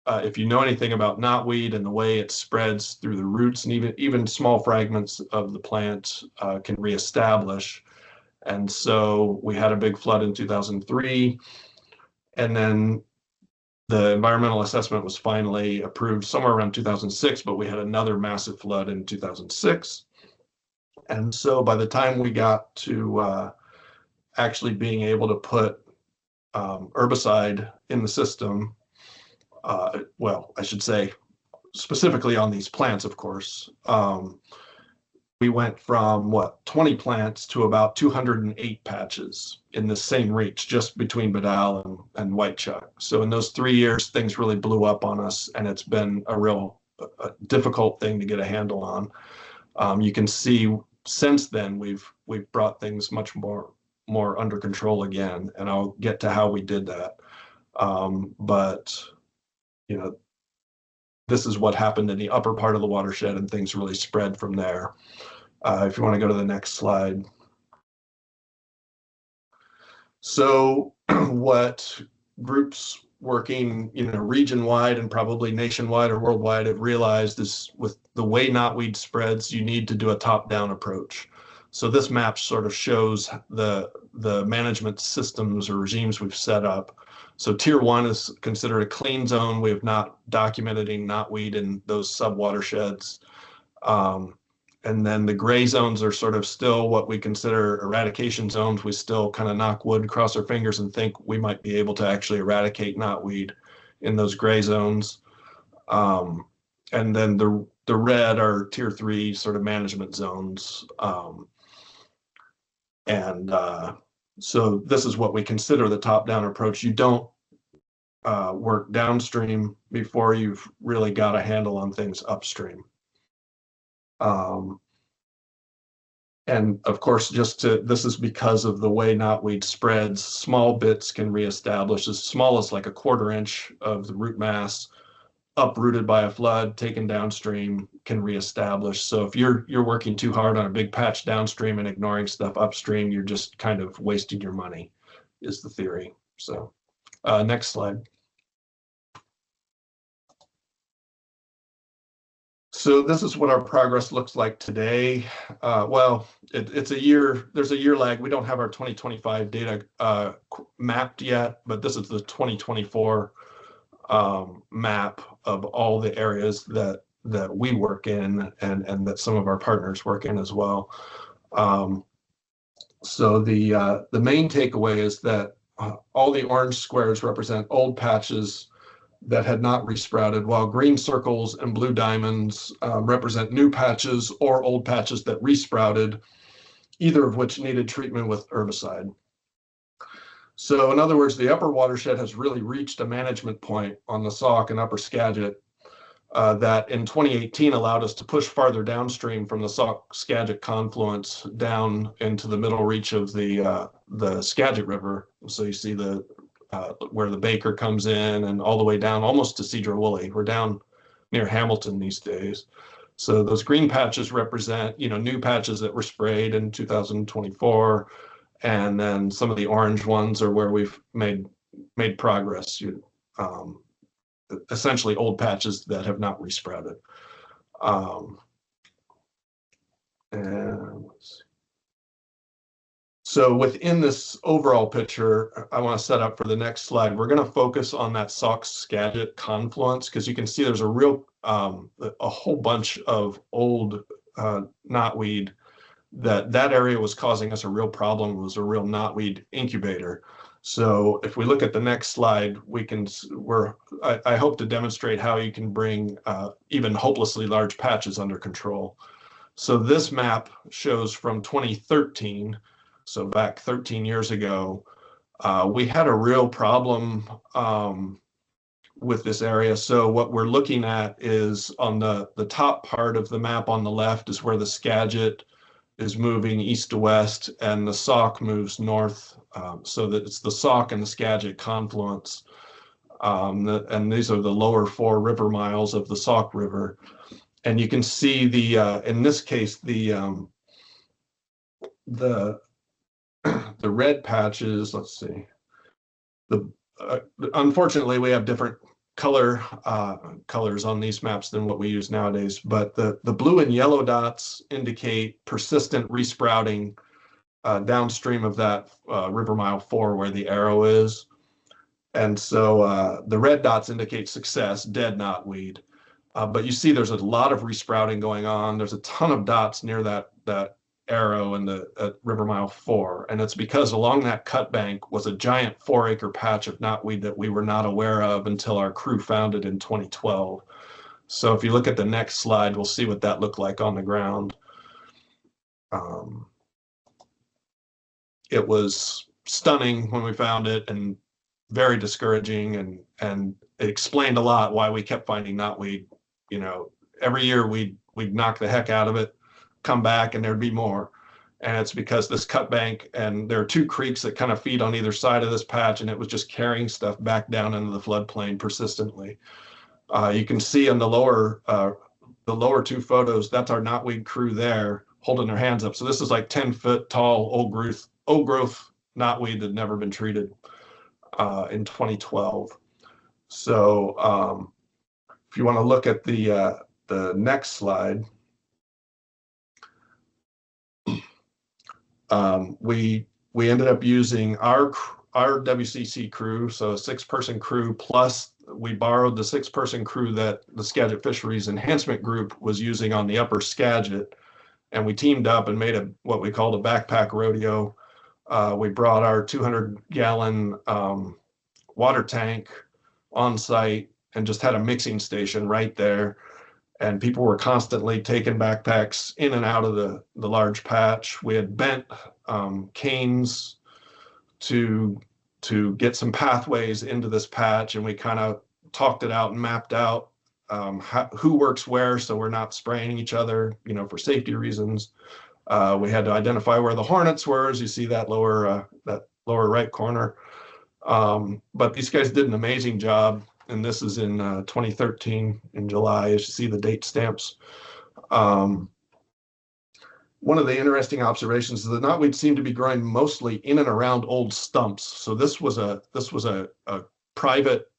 if you know anything about knotweed and the way it spreads through the roots, and even small fragments of the plant can reestablish. And so we had a big flood in 2003, and then the environmental assessment was finally approved somewhere around 2006, but we had another massive flood in 2006. And so by the time we got to actually being able to put herbicide in the system, well, I should say specifically on these plants, of course, we went from 20 plants to about 208 patches in the same reach, just between Bedell and Whitechuck. So in those 3 years, things really blew up on us, and it's been a real difficult thing to get a handle on. You can see since then we've brought things much more under control again, and I'll get to how we did that. But you know, this is what happened in the upper part of the watershed, and things really spread from there. If you want to go to the next slide. So what groups working, region-wide and probably nationwide or worldwide have realized is with the way knotweed spreads, you need to do a top-down approach. So this map sort of shows the management systems or regimes we've set up. So tier 1 is considered a clean zone. We have not documented any knotweed in those sub-watersheds. And then the gray zones are sort of still what we consider eradication zones. We still kind of knock wood, cross our fingers, and think we might be able to actually eradicate knotweed in those gray zones. And then the red are tier 3 sort of management zones. So this is what we consider the top-down approach. You don't work downstream before you've really got a handle on things upstream. And of course, this is because of the way knotweed spreads. Small bits can reestablish as small as like a 1/4 inch of the root mass, uprooted by a flood, taken downstream, can reestablish. So if you're working too hard on a big patch downstream and ignoring stuff upstream, you're just kind of wasting your money, is the theory. So next slide. So this is what our progress looks like today. Well, it's a year, there's a year lag. We don't have our 2025 data mapped yet, but this is the 2024 map of all the areas that we work in and that some of our partners work in as well. So the main takeaway is that all the orange squares represent old patches that had not resprouted, while green circles and blue diamonds represent new patches or old patches that resprouted, either of which needed treatment with herbicide. So in other words, the upper watershed has really reached a management point on the Sauk and upper Skagit that in 2018 allowed us to push farther downstream from the Sauk-Skagit confluence down into the middle reach of the Skagit River. So you see where the Baker comes in and all the way down almost to Cedar-Woolley. We're down near Hamilton these days. So those green patches represent, new patches that were sprayed in 2024. And then some of the orange ones are where we've made progress, essentially old patches that have not resprouted. And let's see. So within this overall picture, I want to set up for the next slide. We're going to focus on that Sauk-Skagit confluence because you can see there's a whole bunch of old knotweed that area was causing us a real problem. It was a real knotweed incubator. So if we look at the next slide, I hope to demonstrate how you can bring even hopelessly large patches under control. So this map shows from 2013. So back 13 years ago, we had a real problem with this area. So what we're looking at is on the top part of the map on the left is where the Skagit is moving east to west and the Sauk moves north. So that it's the Sauk and the Skagit confluence. And these are the lower 4 river miles of the Sauk River. And you can see in this case, the red patches, let's see. Unfortunately, we have different colors on these maps than what we use nowadays. But the blue and yellow dots indicate persistent resprouting downstream of that River Mile 4 where the arrow is. And so the red dots indicate success, dead knotweed. But you see there's a lot of resprouting going on. There's a ton of dots near that arrow in the River Mile 4. And it's because along that cut bank was a giant 4-acre patch of knotweed that we were not aware of until our crew found it in 2012. So if you look at the next slide, we'll see what that looked like on the ground. It was stunning when we found it and very discouraging, and it explained a lot why we kept finding knotweed. You know, every year we'd knock the heck out of it, come back, and there'd be more. And it's because this cut bank, and there are 2 creeks that kind of feed on either side of this patch, and it was just carrying stuff back down into the floodplain persistently. You can see in the lower 2 photos, that's our knotweed crew there holding their hands up. So this is like 10-foot tall old growth knotweed that had never been treated in 2012. So if you want to look at the next slide, we ended up using our WCC crew, so a 6-person crew, plus we borrowed the 6-person crew that the Skagit Fisheries Enhancement Group was using on the upper Skagit, and we teamed up and made what we called a backpack rodeo. We brought our 200-gallon water tank on site and just had a mixing station right there. And people were constantly taking backpacks in and out of the large patch. We had bent canes to get some pathways into this patch, and we kind of talked it out and mapped out who works where, so we're not spraying each other, you know, for safety reasons. We had to identify where the hornets were, as you see that lower right corner. But these guys did an amazing job, and this is in 2013 in July, as you see the date stamps. One of the interesting observations is that knotweed seemed to be growing mostly in and around old stumps. So this was a private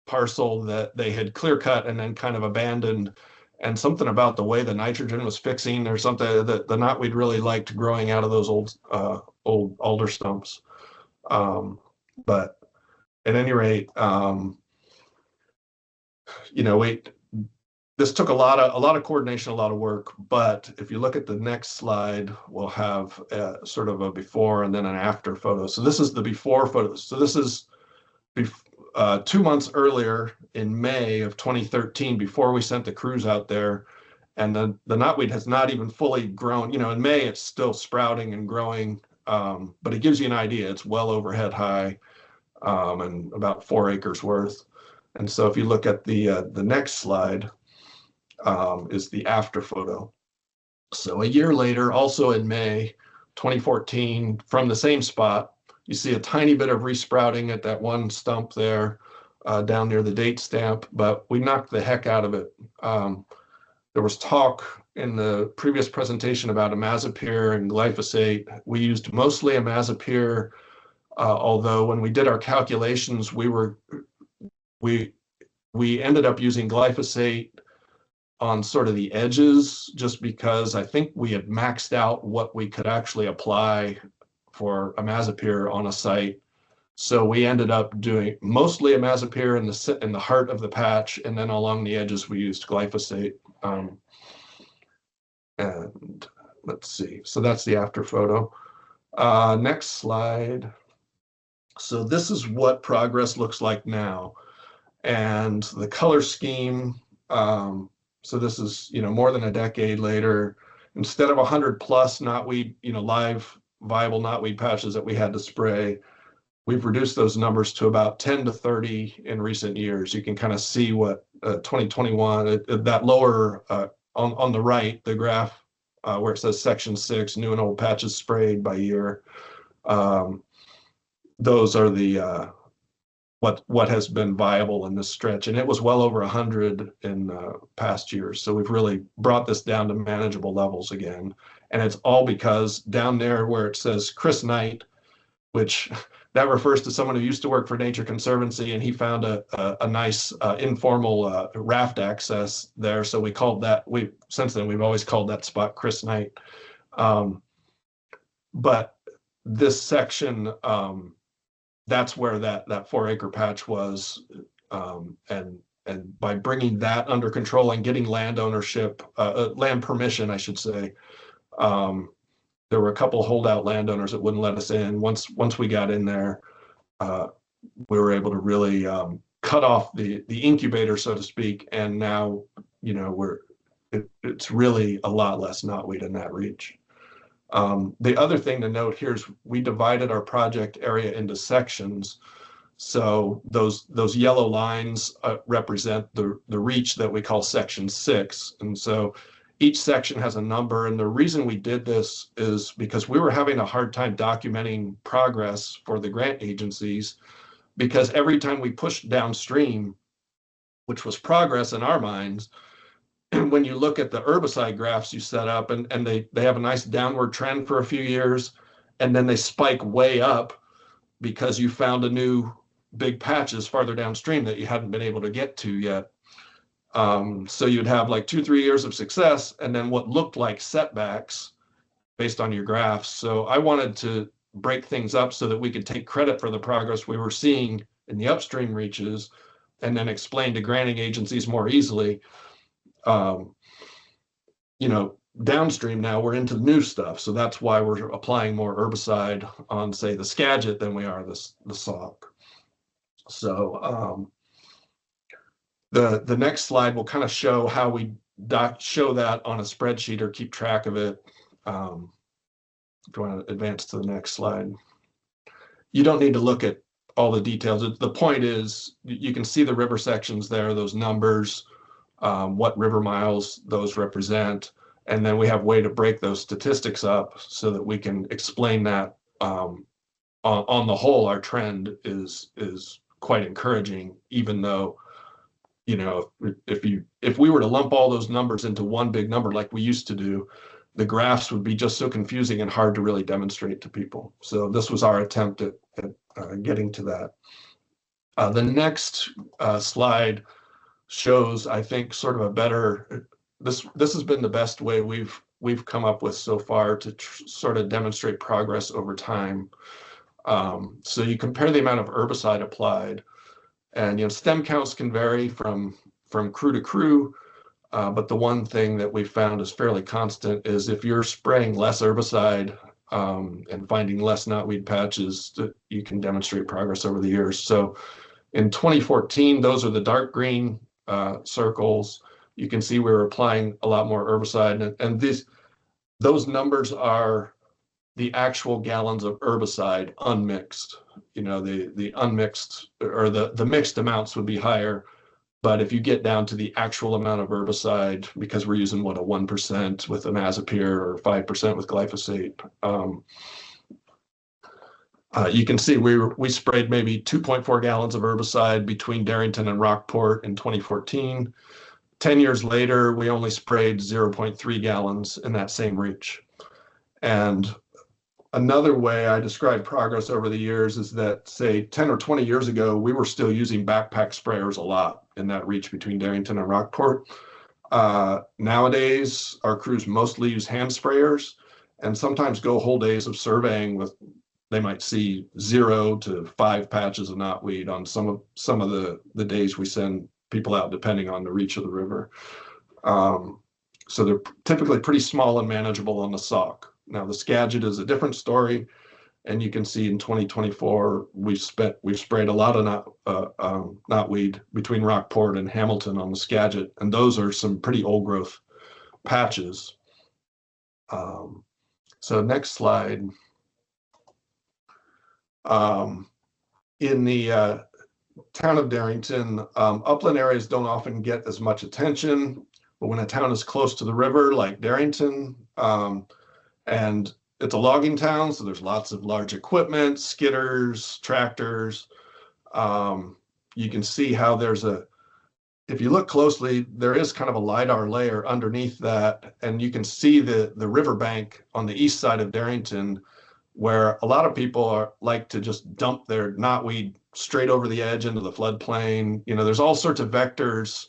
parcel that they had clear cut and then kind of abandoned, and something about the way the nitrogen was fixing or something that the knotweed really liked growing out of those old alder stumps. But at any rate, you know, this took a lot of coordination, a lot of work. But if you look at the next slide, we'll have sort of a before and then an after photo. So this is the before photo. So this is 2 months earlier in May of 2013, before we sent the crews out there, and the knotweed has not even fully grown. You know, in May it's still sprouting and growing, but it gives you an idea. It's well over head high, and about 4 acres worth. And so if you look at the next slide, is the after photo. So a year later, also in May 2014, from the same spot, you see a tiny bit of resprouting at that one stump there down near the date stamp, but we knocked the heck out of it. There was talk in the previous presentation about imazapyr and glyphosate. We used mostly imazapyr, although when we did our calculations, we ended up using glyphosate on sort of the edges, just because I think we had maxed out what we could actually apply for imazapyr on a site. So we ended up doing mostly imazapyr in the heart of the patch, and then along the edges we used glyphosate. And let's see, so that's the after photo. Next slide. So this is what progress looks like now, and the color scheme. So this is, you know, more than a decade later. Instead of 100+ knotweed, you know, live viable knotweed patches that we had to spray, we've reduced those numbers to about 10 to 30 in recent years. You can kind of see what 2021, that lower on the right, the graph where it says section 6, new and old patches sprayed by year. Those are the what has been viable in this stretch, and it was well over 100 in past years. So we've really brought this down to manageable levels again, and it's all because down there where it says Chris Knight, which that refers to someone who used to work for Nature Conservancy, and he found a nice informal raft access there. So we called that, since then we've always called that spot Chris Knight. But this section, that's where that 4-acre patch was, and by bringing that under control and getting land ownership, land permission, I should say, there were a couple of holdout landowners that wouldn't let us in. Once we got in there, we were able to really cut off the incubator, so to speak, and now, you know, it's really a lot less knotweed in that reach. The other thing to note here is we divided our project area into sections. So those yellow lines represent the reach that we call section 6. And so each section has a number. And the reason we did this is because we were having a hard time documenting progress for the grant agencies, because every time we pushed downstream, which was progress in our minds, when you look at the herbicide graphs you set up, and they have a nice downward trend for a few years, and then they spike way up because you found a new big patches farther downstream that you hadn't been able to get to yet. So you'd have like 2-3 years of success, and then what looked like setbacks based on your graphs. So I wanted to break things up so that we could take credit for the progress we were seeing in the upstream reaches, and then explain to granting agencies more easily. You know, downstream now we're into the new stuff, so that's why we're applying more herbicide on, say, the Skagit than we are the Sauk. So the next slide will kind of show how we show that on a spreadsheet or keep track of it. If you want to advance to the next slide, you don't need to look at all the details. The point is, you can see the river sections there, those numbers, what river miles those represent, and then we have a way to break those statistics up so that we can explain that on the whole, our trend is quite encouraging, even though, you know, if we were to lump all those numbers into one big number like we used to do, the graphs would be just so confusing and hard to really demonstrate to people. So this was our attempt at getting to that. The next slide shows, I think, sort of a better, this has been the best way we've come up with so far to sort of demonstrate progress over time. So you compare the amount of herbicide applied, and, you know, stem counts can vary from crew to crew, but the one thing that we found is fairly constant is if you're spraying less herbicide and finding less knotweed patches, that you can demonstrate progress over the years. So in 2014, those are the dark green circles. You can see we were applying a lot more herbicide, and those numbers are the actual gallons of herbicide unmixed. You know, the unmixed or the mixed amounts would be higher, but if you get down to the actual amount of herbicide, because we're using what, a 1% with imazapyr or 5% with glyphosate, you can see we sprayed maybe 2.4 gallons of herbicide between Darrington and Rockport in 2014. 10 years later, we only sprayed 0.3 gallons in that same reach. And another way I describe progress over the years is that, say, 10 or 20 years ago, we were still using backpack sprayers a lot in that reach between Darrington and Rockport. Nowadays, our crews mostly use hand sprayers and sometimes go whole days of surveying with, they might see 0 to 5 patches of knotweed on some of the days we send people out, depending on the reach of the river. So they're typically pretty small and manageable on the Sauk. Now the Skagit is a different story, and you can see in 2024 we've sprayed a lot of knotweed between Rockport and Hamilton on the Skagit, and those are some pretty old growth patches. So next slide. In the town of Darrington, upland areas don't often get as much attention, but when a town is close to the river, like Darrington, and it's a logging town, so there's lots of large equipment, skidders, tractors. You can see how if you look closely, there is kind of a LiDAR layer underneath that, and you can see the riverbank on the east side of Darrington where a lot of people like to just dump their knotweed straight over the edge into the floodplain. You know, there's all sorts of vectors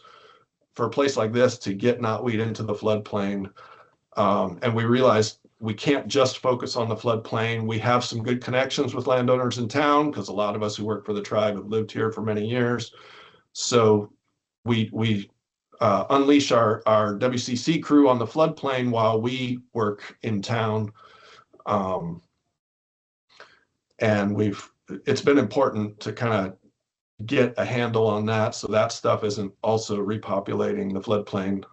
for a place like this to get knotweed into the floodplain. And we realized we can't just focus on the floodplain. We have some good connections with landowners in town because a lot of us who work for the tribe have lived here for many years. So we unleash our WCC crew on the floodplain while we work in town. And it's been important to kind of get a handle on that, so that stuff isn't also repopulating the floodplain.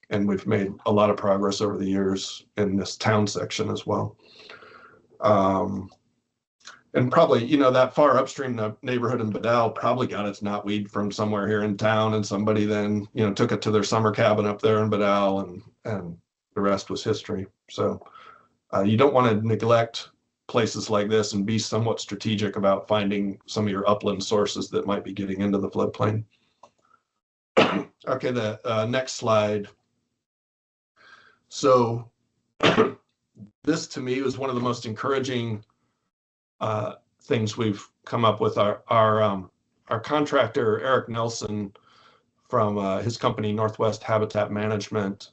And we've made a lot of progress over the years in this town section as well. And probably, you know, that far upstream neighborhood in Bedell probably got its knotweed from somewhere here in town, and somebody then, you know, took it to their summer cabin up there in Bedell, and the rest was history. So you don't want to neglect places like this and be somewhat strategic about finding some of your upland sources that might be getting into the floodplain. Okay, the next slide. So this to me was one of the most encouraging things we've come up with. Our contractor, Eric Nelson, from his company, Northwest Habitat Management.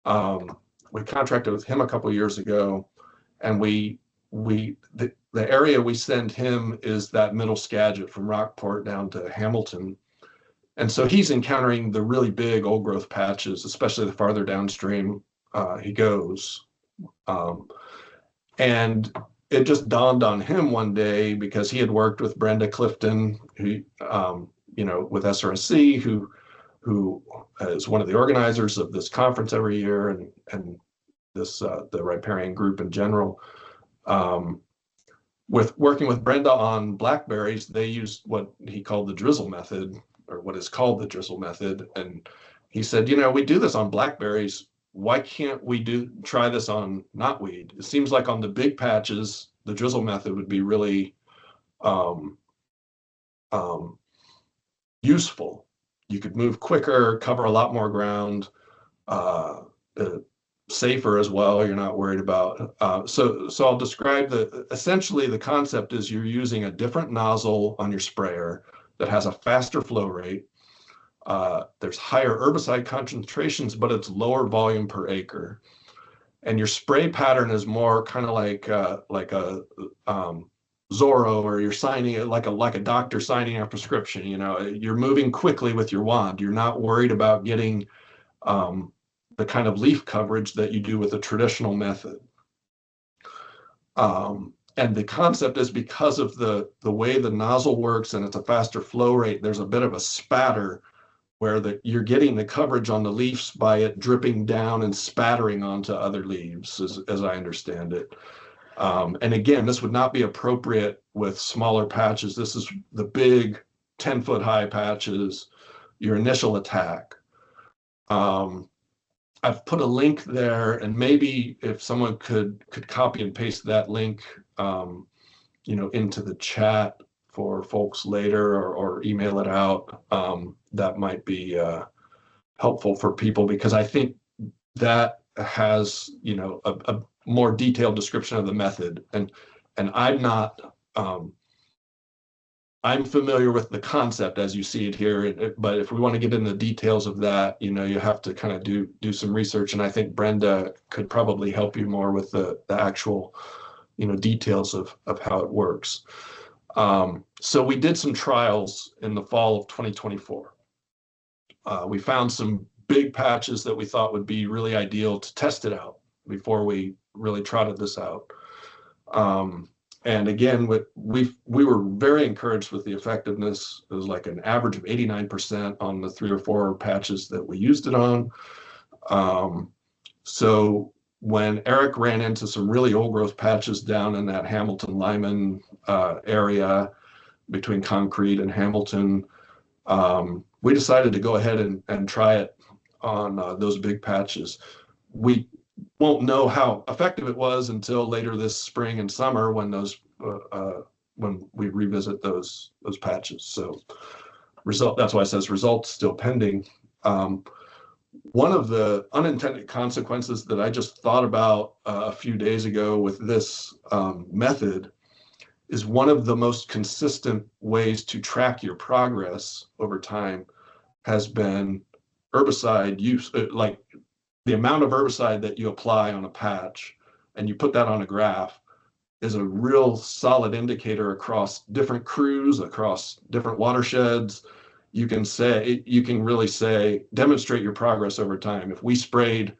We contracted with him a couple of years ago, and the area we send him is that middle Skagit from Rockport down to Hamilton. And so he's encountering the really big old growth patches, especially the farther downstream he goes. And it just dawned on him one day, because he had worked with Brenda Clifton, who, you know, with SRSC, who is one of the organizers of this conference every year, and this the riparian group in general. With working with Brenda on blackberries, they used what he called the drizzle method, or what is called the drizzle method. And he said, you know, we do this on blackberries. Why can't we try this on knotweed? It seems like on the big patches, the drizzle method would be really useful. You could move quicker, cover a lot more ground, safer as well. You're not worried about. So I'll describe essentially the concept is you're using a different nozzle on your sprayer that has a faster flow rate. There's higher herbicide concentrations, but it's lower volume per acre. And your spray pattern is more kind of like a Zorro, or you're signing it like a doctor signing a prescription. You know, you're moving quickly with your wand. You're not worried about getting the kind of leaf coverage that you do with a traditional method. And the concept is, because of the way the nozzle works and it's a faster flow rate, there's a bit of a spatter where you're getting the coverage on the leaves by it dripping down and spattering onto other leaves, as I understand it. And again, this would not be appropriate with smaller patches. This is the big 10-foot high patches, your initial attack. I've put a link there, and maybe if someone could copy and paste that link, you know, into the chat for folks later, or email it out, that might be helpful for people, because I think that has, you know, a more detailed description of the method. And I'm not, I'm familiar with the concept as you see it here, but if we want to get into the details of that, you know, you have to kind of do some research. And I think Brenda could probably help you more with the actual, you know, details of how it works. So we did some trials in the fall of 2024. We found some big patches that we thought would be really ideal to test it out before we really trotted this out. And again, we were very encouraged with the effectiveness. It was like an average of 89% on the 3 or 4 patches that we used it on. So when Eric ran into some really old growth patches down in that Hamilton-Lyman area between Concrete and Hamilton, we decided to go ahead and try it on those big patches. We won't know how effective it was until later this spring and summer, when when we revisit those patches. So that's why it says results still pending. one of the unintended consequences that I just thought about a few days ago with this method is one of the most consistent ways to track your progress over time has been herbicide use, like the amount of herbicide that you apply on a patch, and you put that on a graph is a real solid indicator across different crews, across different watersheds. You can really say, demonstrate your progress over time. If we sprayed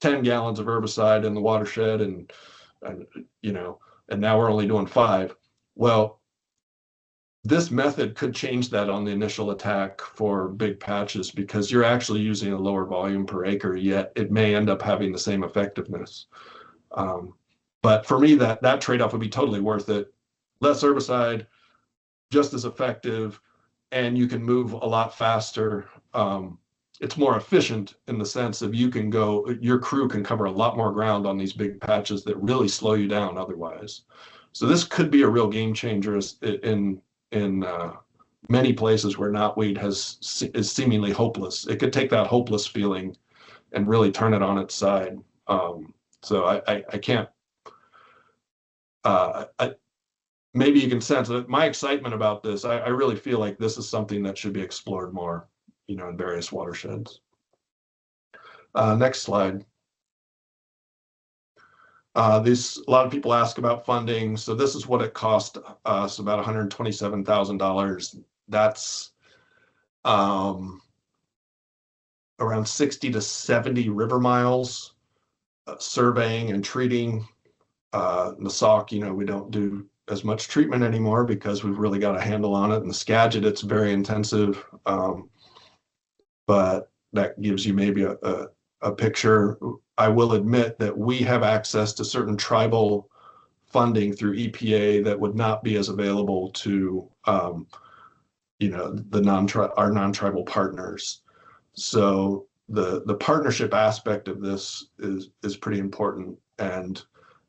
10 gallons of herbicide in the watershed and now we're only doing 5, well, this method could change that on the initial attack for big patches because you're actually using a lower volume per acre, yet it may end up having the same effectiveness. But for me, that trade-off would be totally worth it. Less herbicide, just as effective, and you can move a lot faster. It's more efficient in the sense of your crew can cover a lot more ground on these big patches that really slow you down otherwise. So this could be a real game changer in many places where knotweed is seemingly hopeless. It could take that hopeless feeling and really turn it on its side. So I can't. Maybe you can sense that my excitement about this. I really feel like this is something that should be explored more, in various watersheds. Next slide. A lot of people ask about funding. So this is what it cost us, about $127,000. That's around 60 to 70 river miles, surveying and treating. The Sauk, we don't do as much treatment anymore because we've really got a handle on it. In the Skagit, it's very intensive, but that gives you maybe a picture. I will admit that we have access to certain tribal funding through EPA that would not be as available to our non-tribal partners. So the partnership aspect of this is pretty important, and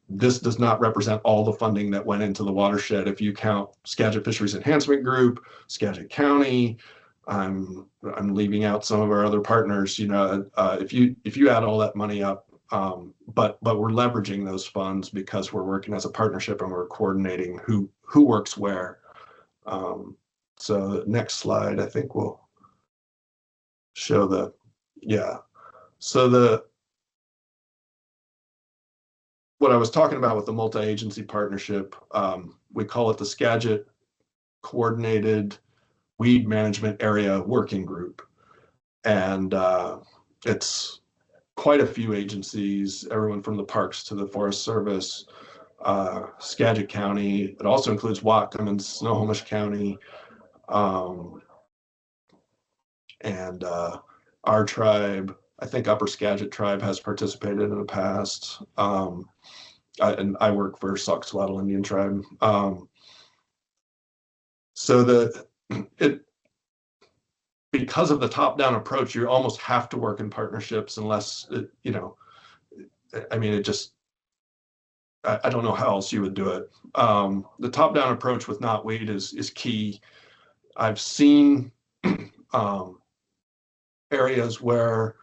this does not represent all the funding that went into the watershed. If you count Skagit Fisheries Enhancement Group, Skagit County, I'm leaving out some of our other partners. If you add all that money up, but we're leveraging those funds because we're working as a partnership and we're coordinating who works where. So the next slide, I think, will show So what I was talking about with the multi-agency partnership, we call it the Skagit Coordinated Weed Management Area Working Group. And it's quite a few agencies, everyone from the parks to the Forest Service, Skagit County. It also includes Whatcom and Snohomish County. And our tribe, I think Upper Skagit Tribe has participated in the past. And I work for Sauk-Swaddle Indian Tribe. Because of the top-down approach, you almost have to work in partnerships unless, I don't know how else you would do it. The top-down approach with knotweed is key. I've seen areas where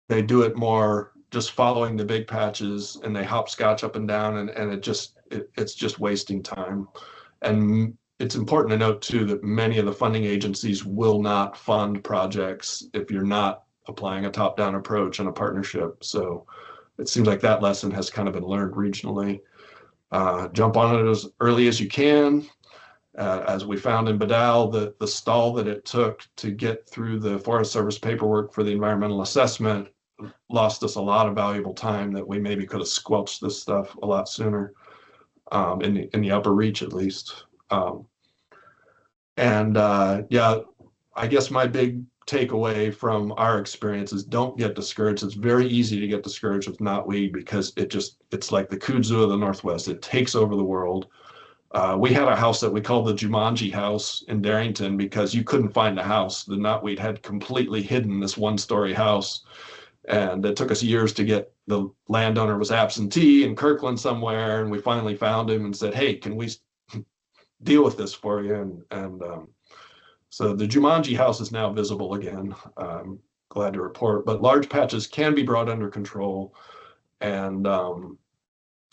they do it more just following the big patches and they hopscotch up and down, and it's just wasting time. And it's important to note too that many of the funding agencies will not fund projects if you're not applying a top-down approach and a partnership. So it seems like that lesson has kind of been learned regionally. Jump on it as early as you can. As we found in Badal, the stall that it took to get through the Forest Service paperwork for the environmental assessment lost us a lot of valuable time that we maybe could have squelched this stuff a lot sooner, in the upper reach at least. I guess my big takeaway from our experience is don't get discouraged. It's very easy to get discouraged with knotweed because it's like the kudzu of the Northwest. It takes over the world. We had a house that we called the Jumanji house in Darrington because you couldn't find a house. The knotweed had completely hidden this one-story house. And it took us years to get, the landowner was absentee in Kirkland somewhere, and we finally found him and said, hey, can we deal with this for you? And so the Jumanji house is now visible again. glad to report. But large patches can be brought under control, and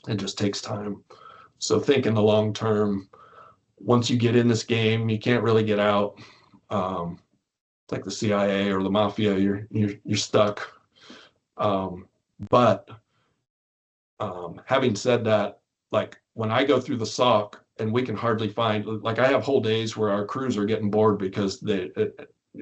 it just takes time. So think in the long term. Once you get in this game, you can't really get out. Like the CIA or the mafia, you're stuck. But having said that, like when I go through the sock and we can hardly find, like I have whole days where our crews are getting bored because they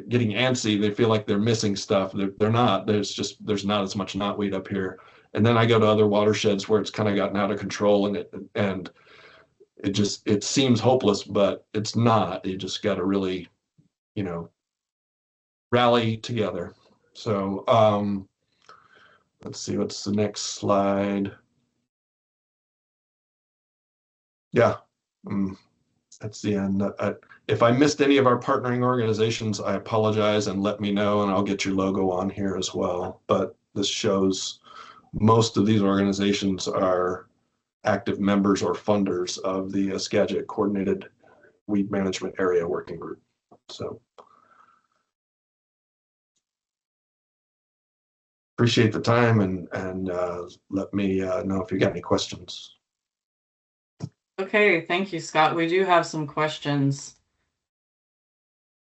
getting antsy. They feel like they're missing stuff. They're not. There's not as much knotweed up here. And then I go to other watersheds where it's kind of gotten out of control, and it seems hopeless, but it's not. You just got to really, rally together. So let's see, what's the next slide? Yeah, that's the end. If I missed any of our partnering organizations, I apologize, and let me know, and I'll get your logo on here as well. But this shows most of these organizations are active members or funders of the Skagit Coordinated Weed Management Area Working Group. So appreciate the time, and let me know if you got any questions. Okay, thank you, Scott. We do have some questions.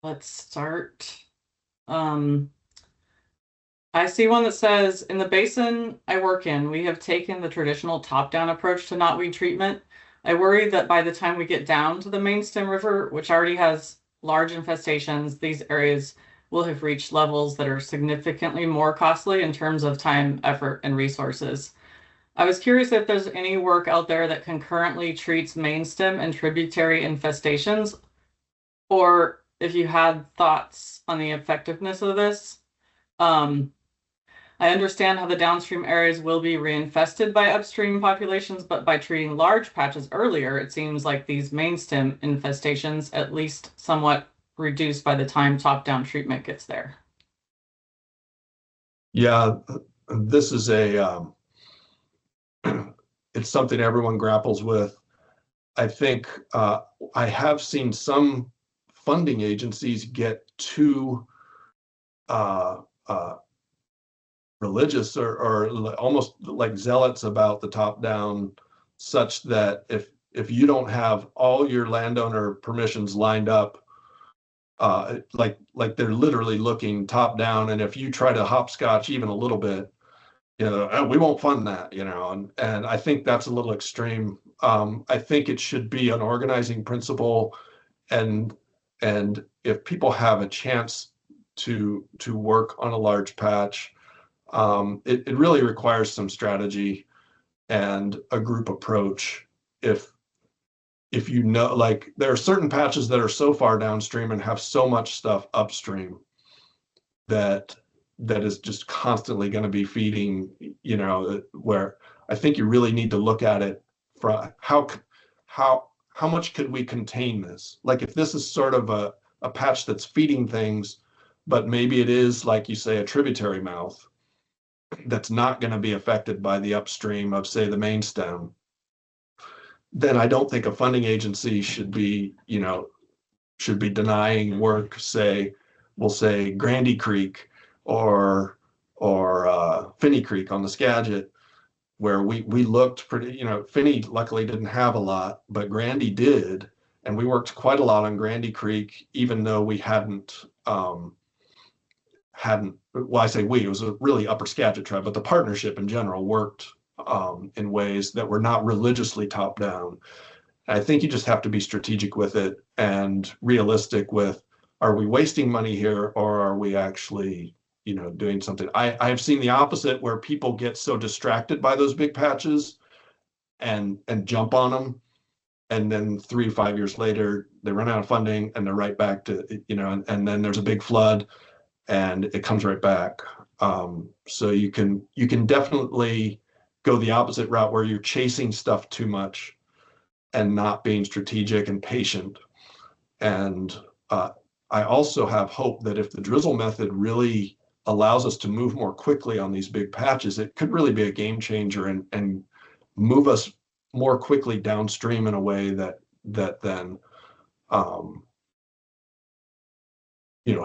Let's start. I see one that says, in the basin I work in, we have taken the traditional top-down approach to knotweed treatment. I worry that by the time we get down to the main stem river, which already has large infestations, these areas will have reached levels that are significantly more costly in terms of time, effort, and resources. I was curious if there's any work out there that concurrently treats main stem and tributary infestations, or if you had thoughts on the effectiveness of this. I understand how the downstream areas will be reinfested by upstream populations, but by treating large patches earlier, it seems like these main stem infestations at least somewhat reduced by the time top-down treatment gets there. Yeah, this is it's something everyone grapples with. I think I have seen some funding agencies get too religious or almost like zealots about the top down, such that if you don't have all your landowner permissions lined up, like they're literally looking top down, and if you try to hopscotch even a little bit, we won't fund that, and I think that's a little extreme. I think it should be an organizing principle, and if people have a chance to work on a large patch, it really requires some strategy and a group approach. If like there are certain patches that are so far downstream and have so much stuff upstream that is just constantly going to be feeding, where I think you really need to look at it from how much could we contain this? Like if this is sort of a patch that's feeding things, but maybe it is, like you say, a tributary mouth that's not going to be affected by the upstream of, say, the main stem, then I don't think a funding agency should be denying work, we'll say Grandy Creek or Finney Creek on the Skagit, where we looked pretty, Finney luckily didn't have a lot, but Grandy did, and we worked quite a lot on Grandy Creek, even though we hadn't, well, I say we, it was a really Upper Skagit tribe, but the partnership in general worked in ways that were not religiously top down. I think you just have to be strategic with it and realistic with, are we wasting money here, or are we actually, doing something? I have seen the opposite, where people get so distracted by those big patches and jump on them, and then 3 or 5 years later they run out of funding and they're right back to, and then there's a big flood and it comes right back. So you can definitely go the opposite route, where you're chasing stuff too much and not being strategic and patient. And I also have hope that if the drizzle method really allows us to move more quickly on these big patches, it could really be a game changer and move us more quickly downstream in a way that then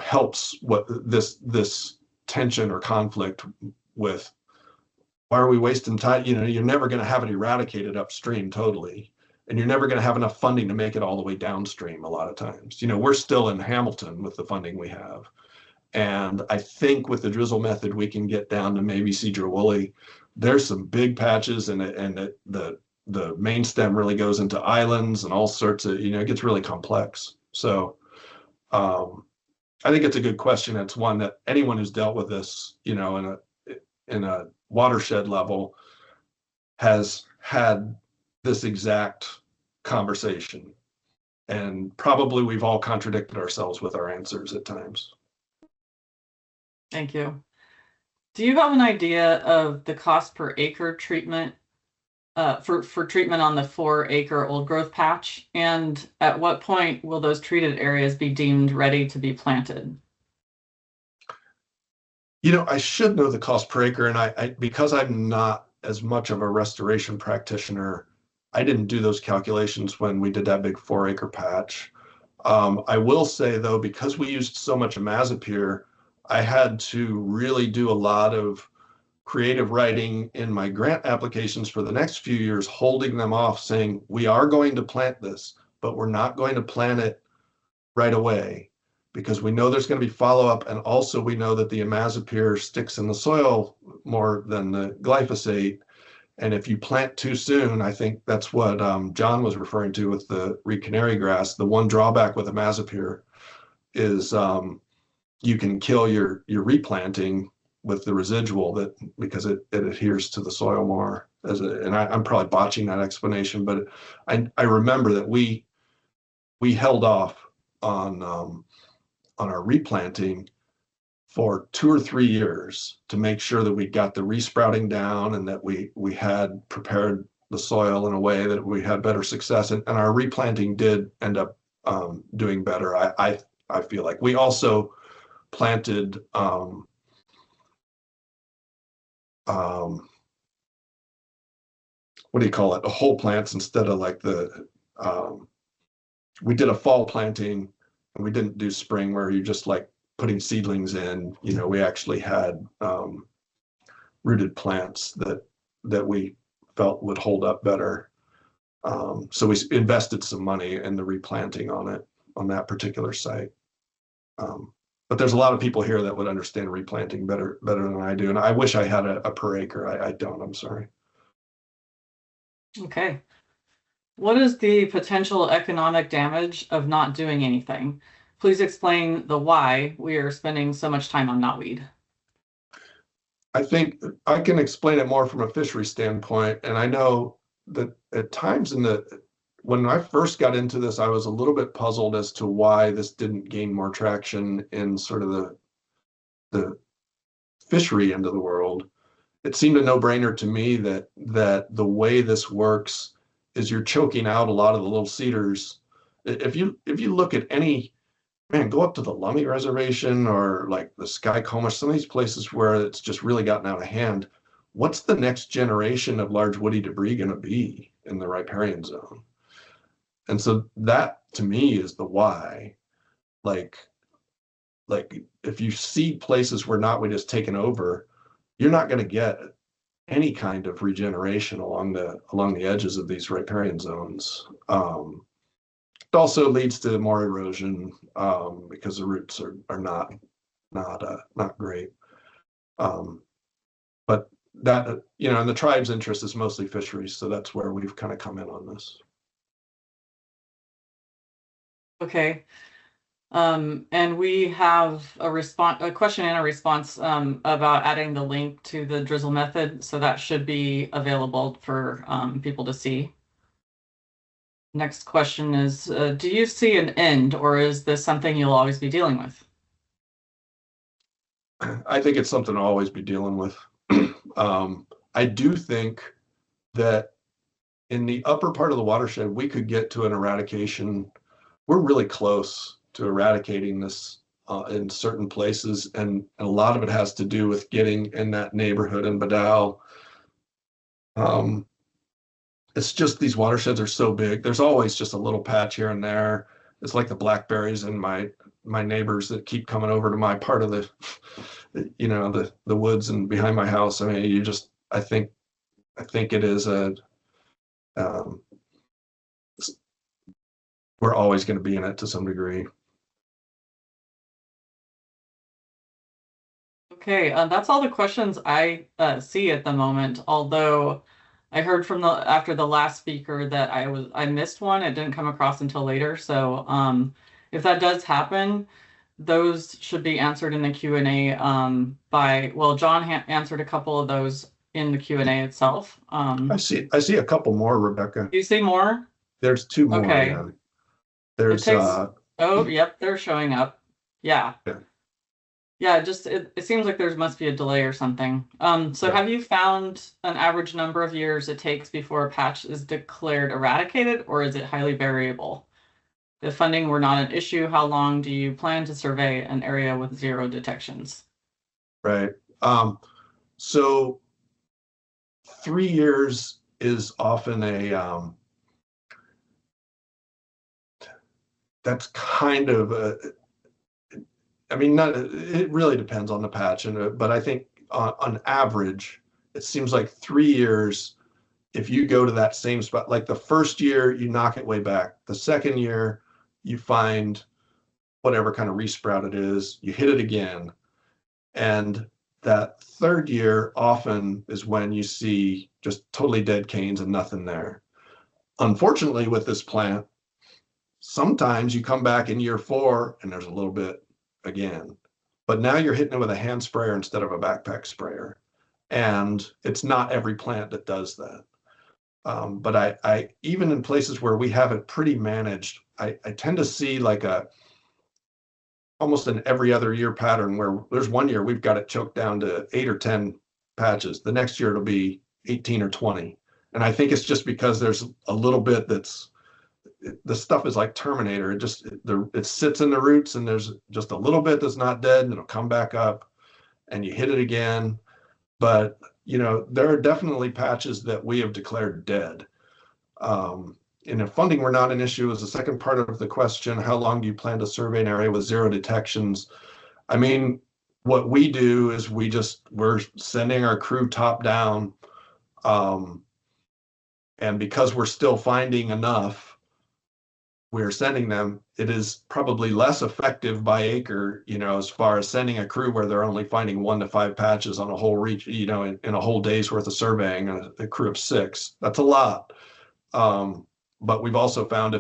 helps what this tension or conflict with, why are we wasting time? You know, you're never going to have it eradicated upstream totally, and you're never going to have enough funding to make it all the way downstream a lot of times. You know, we're still in Hamilton with the funding we have. And I think with the drizzle method, we can get down to maybe Cedar Woolley. There's some big patches, and the main stem really goes into islands and all sorts of, you know, it gets really complex. So I think it's a good question. It's one that anyone who's dealt with this, you know, in a watershed level has had this exact conversation. And probably we've all contradicted ourselves with our answers at times. Thank you. Do you have an idea of the cost per acre treatment for treatment on the 4-acre old growth patch? And at what point will those treated areas be deemed ready to be planted? You know, I should know the cost per acre, and I because I'm not as much of a restoration practitioner, I didn't do those calculations when we did that big 4-acre patch. I will say though, because we used so much imazapyr, I had to really do a lot of creative writing in my grant applications for the next few years, holding them off, saying, we are going to plant this, but we're not going to plant it right away, because we know there's going to be follow-up. And also we know that the imazapyr sticks in the soil more than the glyphosate. And if you plant too soon, I think that's what John was referring to with the Canary grass. The one drawback with imazapyr is you can kill your replanting with the residual, that because it adheres to the soil more. And I'm probably botching that explanation, but I remember that we held off on our replanting for 2 or 3 years to make sure that we got the resprouting down, and that we had prepared the soil in a way that we had better success. And our replanting did end up doing better. I feel like we also planted what do you call it? Whole plants instead of like we did a fall planting, and we didn't do spring where you just like putting seedlings in. You know, we actually had rooted plants that we felt would hold up better. So we invested some money in the replanting on that particular site. But there's a lot of people here that would understand replanting better than I do. And I wish I had a per acre. I don't, I'm sorry. Okay. What is the potential economic damage of not doing anything? Please explain the why we are spending so much time on knotweed. I think I can explain it more from a fishery standpoint. And I know that at times when I first got into this, I was a little bit puzzled as to why this didn't gain more traction in sort of the fishery end of the world. It seemed a no-brainer to me that the way this works is you're choking out a lot of the little cedars. If you look at any, man, go up to the Lummi Reservation or like the Skycoma, some of these places where it's just really gotten out of hand. What's the next generation of large woody debris going to be in the riparian zone? And so that to me is the why. Like if you see places where knotweed is taken over, you're not going to get any kind of regeneration along the edges of these riparian zones. It also leads to more erosion because the roots are not great. But that, you know, and the tribe's interest is mostly fisheries, so that's where we've kind of come in on this. Okay. And we have a question and a response about adding the link to the drizzle method, so that should be available for people to see. Next question is, do you see an end, or is this something you'll always be dealing with? I think it's something I'll always be dealing with. I do think that in the upper part of the watershed, we could get to an eradication. We're really close to eradicating this in certain places, and a lot of it has to do with getting in that neighborhood in Badal. It's just these watersheds are so big. There's always just a little patch here and there. It's like the blackberries in my my neighbors that keep coming over to my part of the, you know, the woods and behind my house. I mean, I think it is we're always going to be in it to some degree. Okay, that's all the questions I see at the moment. Although I heard from after the last speaker that I missed one. It didn't come across until later. So if that does happen, those should be answered in the Q&A John answered a couple of those in the Q&A itself. I see a couple more, Rebecca. You see more? There's two more. Okay. Yeah. There's oh, yep, they're showing up. Yeah. Yeah. Yeah, it seems like there must be a delay or something. So have you found an average number of years it takes before a patch is declared eradicated, or is it highly variable? If funding were not an issue, how long do you plan to survey an area with 0 detections? Right. So 3 years is often that's kind of I mean, it really depends on the patch, but I think on average, it seems like 3 years, if you go to that same spot, like the first year, you knock it way back. The second year, you find whatever kind of resprout it is, you hit it again. And that third year often is when you see just totally dead canes and nothing there. Unfortunately, with this plant, sometimes you come back in year 4 and there's a little bit again, but now you're hitting it with a hand sprayer instead of a backpack sprayer, and it's not every plant that does that. But I even in places where we have it pretty managed, I tend to see like almost an every other year pattern where there's 1 year we've got it choked down to 8 or 10 patches. The next year it'll be 18 or 20, and I think it's just because there's a little bit the stuff is like Terminator. It sits in the roots, and there's just a little bit that's not dead, and it'll come back up, and you hit it again. But you know, there are definitely patches that we have declared dead. And if funding were not an issue, is the second part of the question. How long do you plan to survey an area with 0 detections? I mean, what we do is we're sending our crew top down, and because we're still finding enough, we're sending them. It is probably less effective by acre, you know, as far as sending a crew where they're only finding 1 to 5 patches on a whole reach, you know, in a whole day's worth of surveying, a crew of 6. That's a lot. But we've also found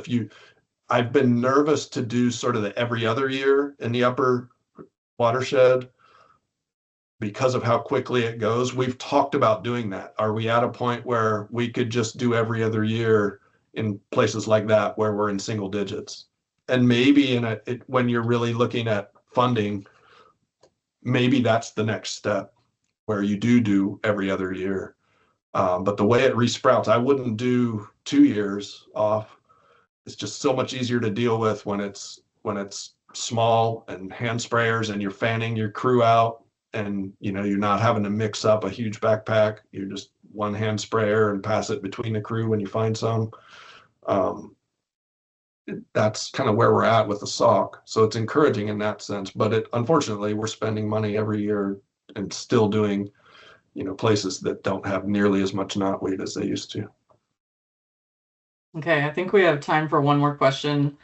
I've been nervous to do sort of the every other year in the upper watershed because of how quickly it goes. We've talked about doing that. Are we at a point where we could just do every other year in places like that where we're in single digits? And maybe when you're really looking at funding, maybe that's the next step where you do every other year. But the way it resprouts, I wouldn't do 2 years off. It's just so much easier to deal with when it's small and hand sprayers, and you're fanning your crew out, and you know, you're not having to mix up a huge backpack. You're just one hand sprayer and pass it between the crew when you find some. That's kind of where we're at with the SOC. So it's encouraging in that sense, but unfortunately we're spending money every year and still doing, you know, places that don't have nearly as much knotweed as they used to. Okay, I think we have time for one more question.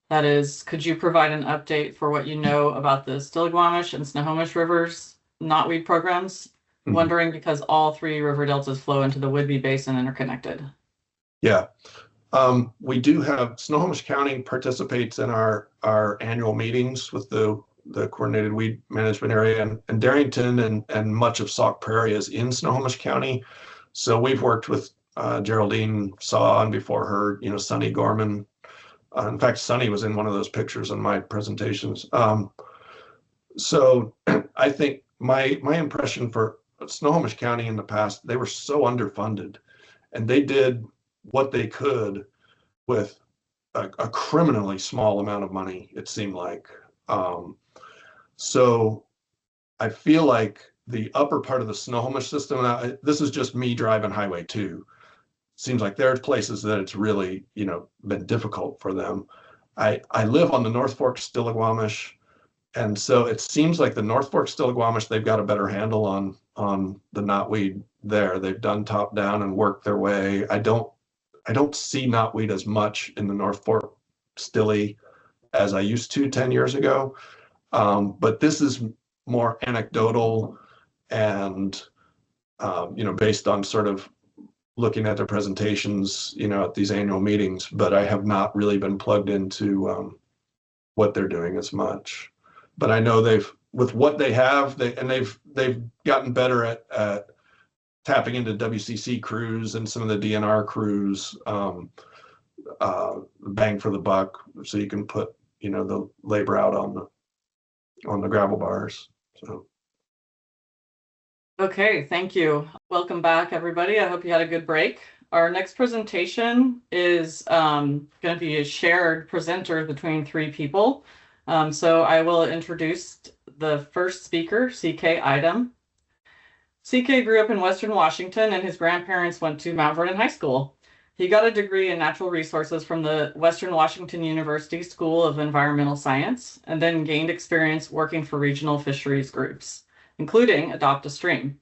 That is, could you provide an update for what you know about the Stillaguamish and Snohomish rivers knotweed programs? Mm-hmm. Wondering because all 3 river deltas flow into the Whidbey Basin and are connected. Yeah. We do have Snohomish County participates in our annual meetings with the coordinated weed management area, and Darrington and much of Sauk Prairie is in Snohomish County. So we've worked with Geraldine Saw, and before her, you know, Sonny Gorman. In fact, Sonny was in one of those pictures in my presentations. So I think my impression for Snohomish County in the past, they were so underfunded, and they did what they could with a criminally small amount of money, it seemed like. So I feel like the upper part of the Snohomish system, this is just me driving Highway 2. Seems like there's places that it's really, you know, been difficult for them. I live on the North Fork Stillaguamish, and so it seems like the North Fork Stillaguamish, they've got a better handle on the knotweed there. They've done top down and worked their way. I don't see knotweed as much in the North Fork Stilly as I used to 10 years ago. But this is more anecdotal and, based on sort of looking at their presentations, at these annual meetings, but I have not really been plugged into what they're doing as much. But I know with what they have, they've gotten better at tapping into WCC crews and some of the DNR crews, bang for the buck, so you can put the labor out on the gravel bars. So. Okay, thank you. Welcome back, everybody. I hope you had a good break. Our next presentation is going to be a shared presenter between 3 people. So I will introduce the first speaker, CK Idem. CK grew up in Western Washington, and his grandparents went to Mount Vernon High School. He got a degree in natural resources from the Western Washington University School of Environmental Science, and then gained experience working for regional fisheries groups, including Adopt a Stream.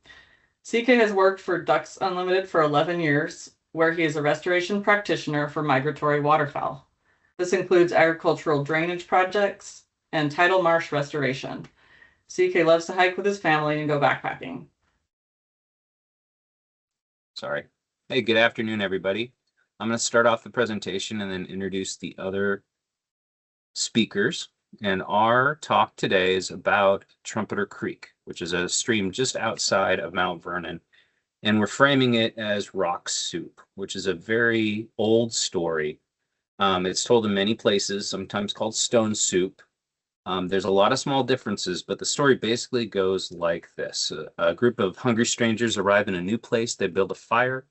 CK has worked for Ducks Unlimited for 11 years, where he is a restoration practitioner for migratory waterfowl. This includes agricultural drainage projects and tidal marsh restoration. CK loves to hike with his family and go backpacking. Sorry. Hey, good afternoon, everybody. I'm going to start off the presentation and then introduce the other speakers. And our talk today is about Trumpeter Creek, which is a stream just outside of Mount Vernon. And we're framing it as rock soup, which is a very old story. It's told in many places, sometimes called stone soup. There's a lot of small differences, but the story basically goes like this. A group of hungry strangers arrive in a new place. They build a fire,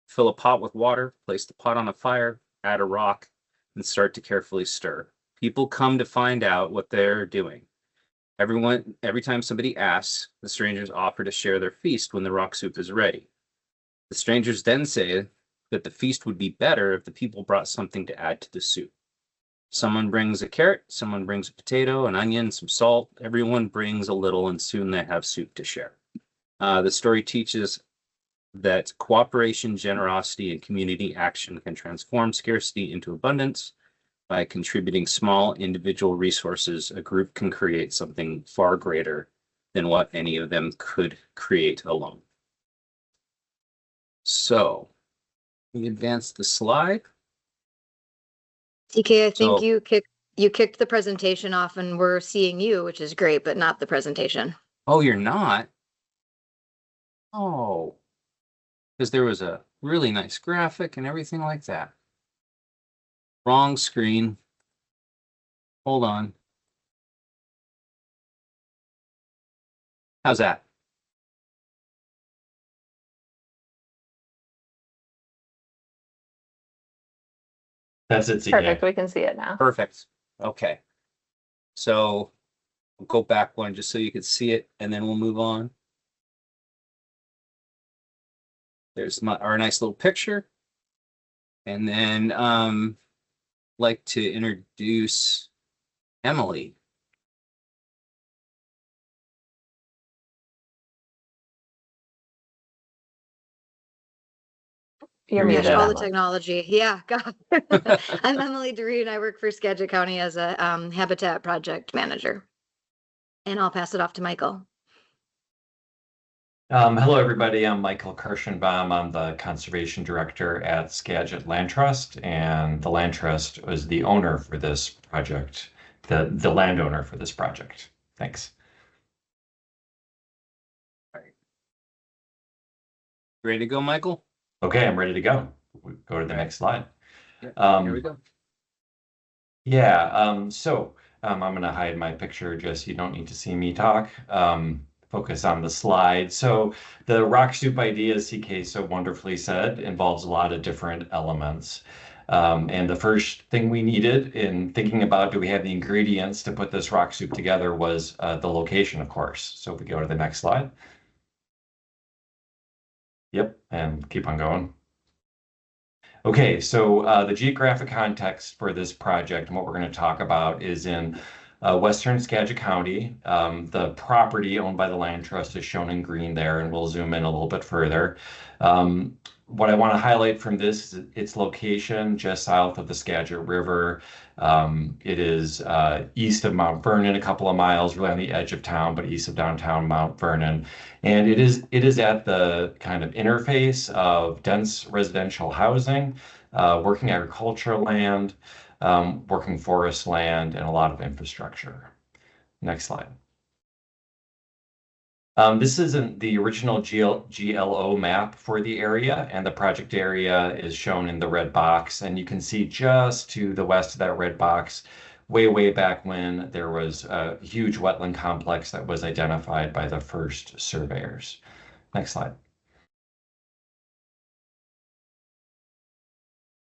fill a pot with water, place the pot on a fire, add a rock, and start to carefully stir. People come to find out what they're doing. Every time somebody asks, the strangers offer to share their feast when the rock soup is ready. The strangers then say that the feast would be better if the people brought something to add to the soup. Someone brings a carrot, someone brings a potato, an onion, some salt. Everyone brings a little, and soon they have soup to share. The story teaches that cooperation, generosity, and community action can transform scarcity into abundance. By contributing small individual resources, a group can create something far greater than what any of them could create alone. So, we advance the slide. CK, I think you kicked the presentation off, and we're seeing you, which is great, but not the presentation. Oh, you're not? Oh, because there was a really nice graphic and everything like that. Wrong screen. Hold on. How's that? That's it, CK. Perfect. We can see it now. Perfect. Okay. So we'll go back one just so you can see it, and then we'll move on. There's our nice little picture. And then like to introduce Emily. You're muted, All the Emily. technology. Yeah, God. I'm Emily DeRee, and I work for Skagit County as a habitat project manager. And I'll pass it off to Michael. Hello, everybody. I'm Michael Kirschenbaum. I'm the conservation director at Skagit Land Trust, and the Land Trust is the owner for this project, the landowner for this project. Thanks. All right. Ready to go, Michael? Okay, I'm ready to go. We'll go to the next slide. Yeah, here we go. Yeah, so I'm going to hide my picture just so you don't need to see me talk. Focus on the slide. So the rock soup idea, as CK so wonderfully said, involves a lot of different elements. And the first thing we needed in thinking about do we have the ingredients to put this rock soup together was the location, of course. So if we go to the next slide. Yep, and keep on going. Okay, so the geographic context for this project and what we're going to talk about is in Western Skagit County. The property owned by the Land Trust is shown in green there, and we'll zoom in a little bit further. What I want to highlight from this is its location just south of the Skagit River. It is east of Mount Vernon, a couple of miles, really on the edge of town, but east of downtown Mount Vernon. And it is at the kind of interface of dense residential housing, working agricultural land, working forest land, and a lot of infrastructure. Next slide. This isn't the original GLO map for the area, and the project area is shown in the red box. And you can see just to the west of that red box, way back when, there was a huge wetland complex that was identified by the first surveyors. Next slide.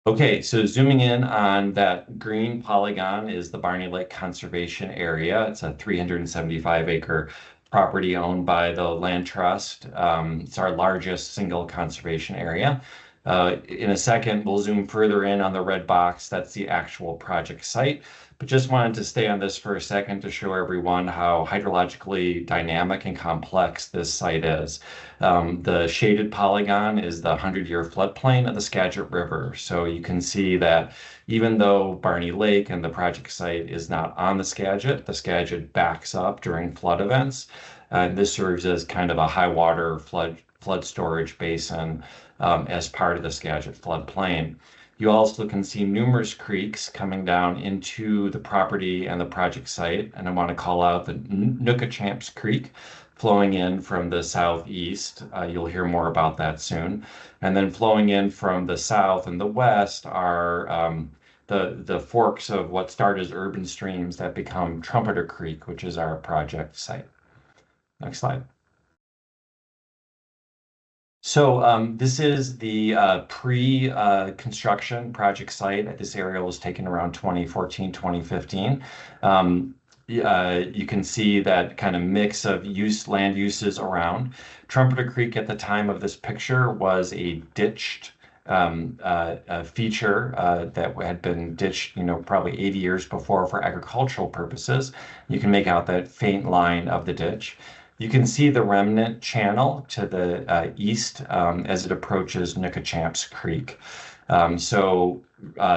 Okay, so zooming in on that green polygon is the Barney Lake Conservation Area. It's a 375-acre property owned by the Land Trust. It's our largest single conservation area. In a second, we'll zoom further in on the red box. That's the actual project site. But just wanted to stay on this for a second to show everyone how hydrologically dynamic and complex this site is. The shaded polygon is the 100-year floodplain of the Skagit River. So you can see that even though Barney Lake and the project site is not on the Skagit backs up during flood events. And this serves as kind of a high water flood storage basin as part of the Skagit floodplain. You also can see numerous creeks coming down into the property and the project site. And I want to call out the Nookachamps Creek flowing in from the southeast. You'll hear more about that soon. And then flowing in from the south and the west are the forks of what start as urban streams that become Trumpeter Creek, which is our project site. Next slide. So this is the pre-construction project site. This area was taken around 2014, 2015. You can see that kind of mix of land uses around. Trumpeter Creek at the time of this picture was a ditched feature that had been ditched, probably 80 years before for agricultural purposes. You can make out that faint line of the ditch. You can see the remnant channel to the east as it approaches Nookachamps Creek.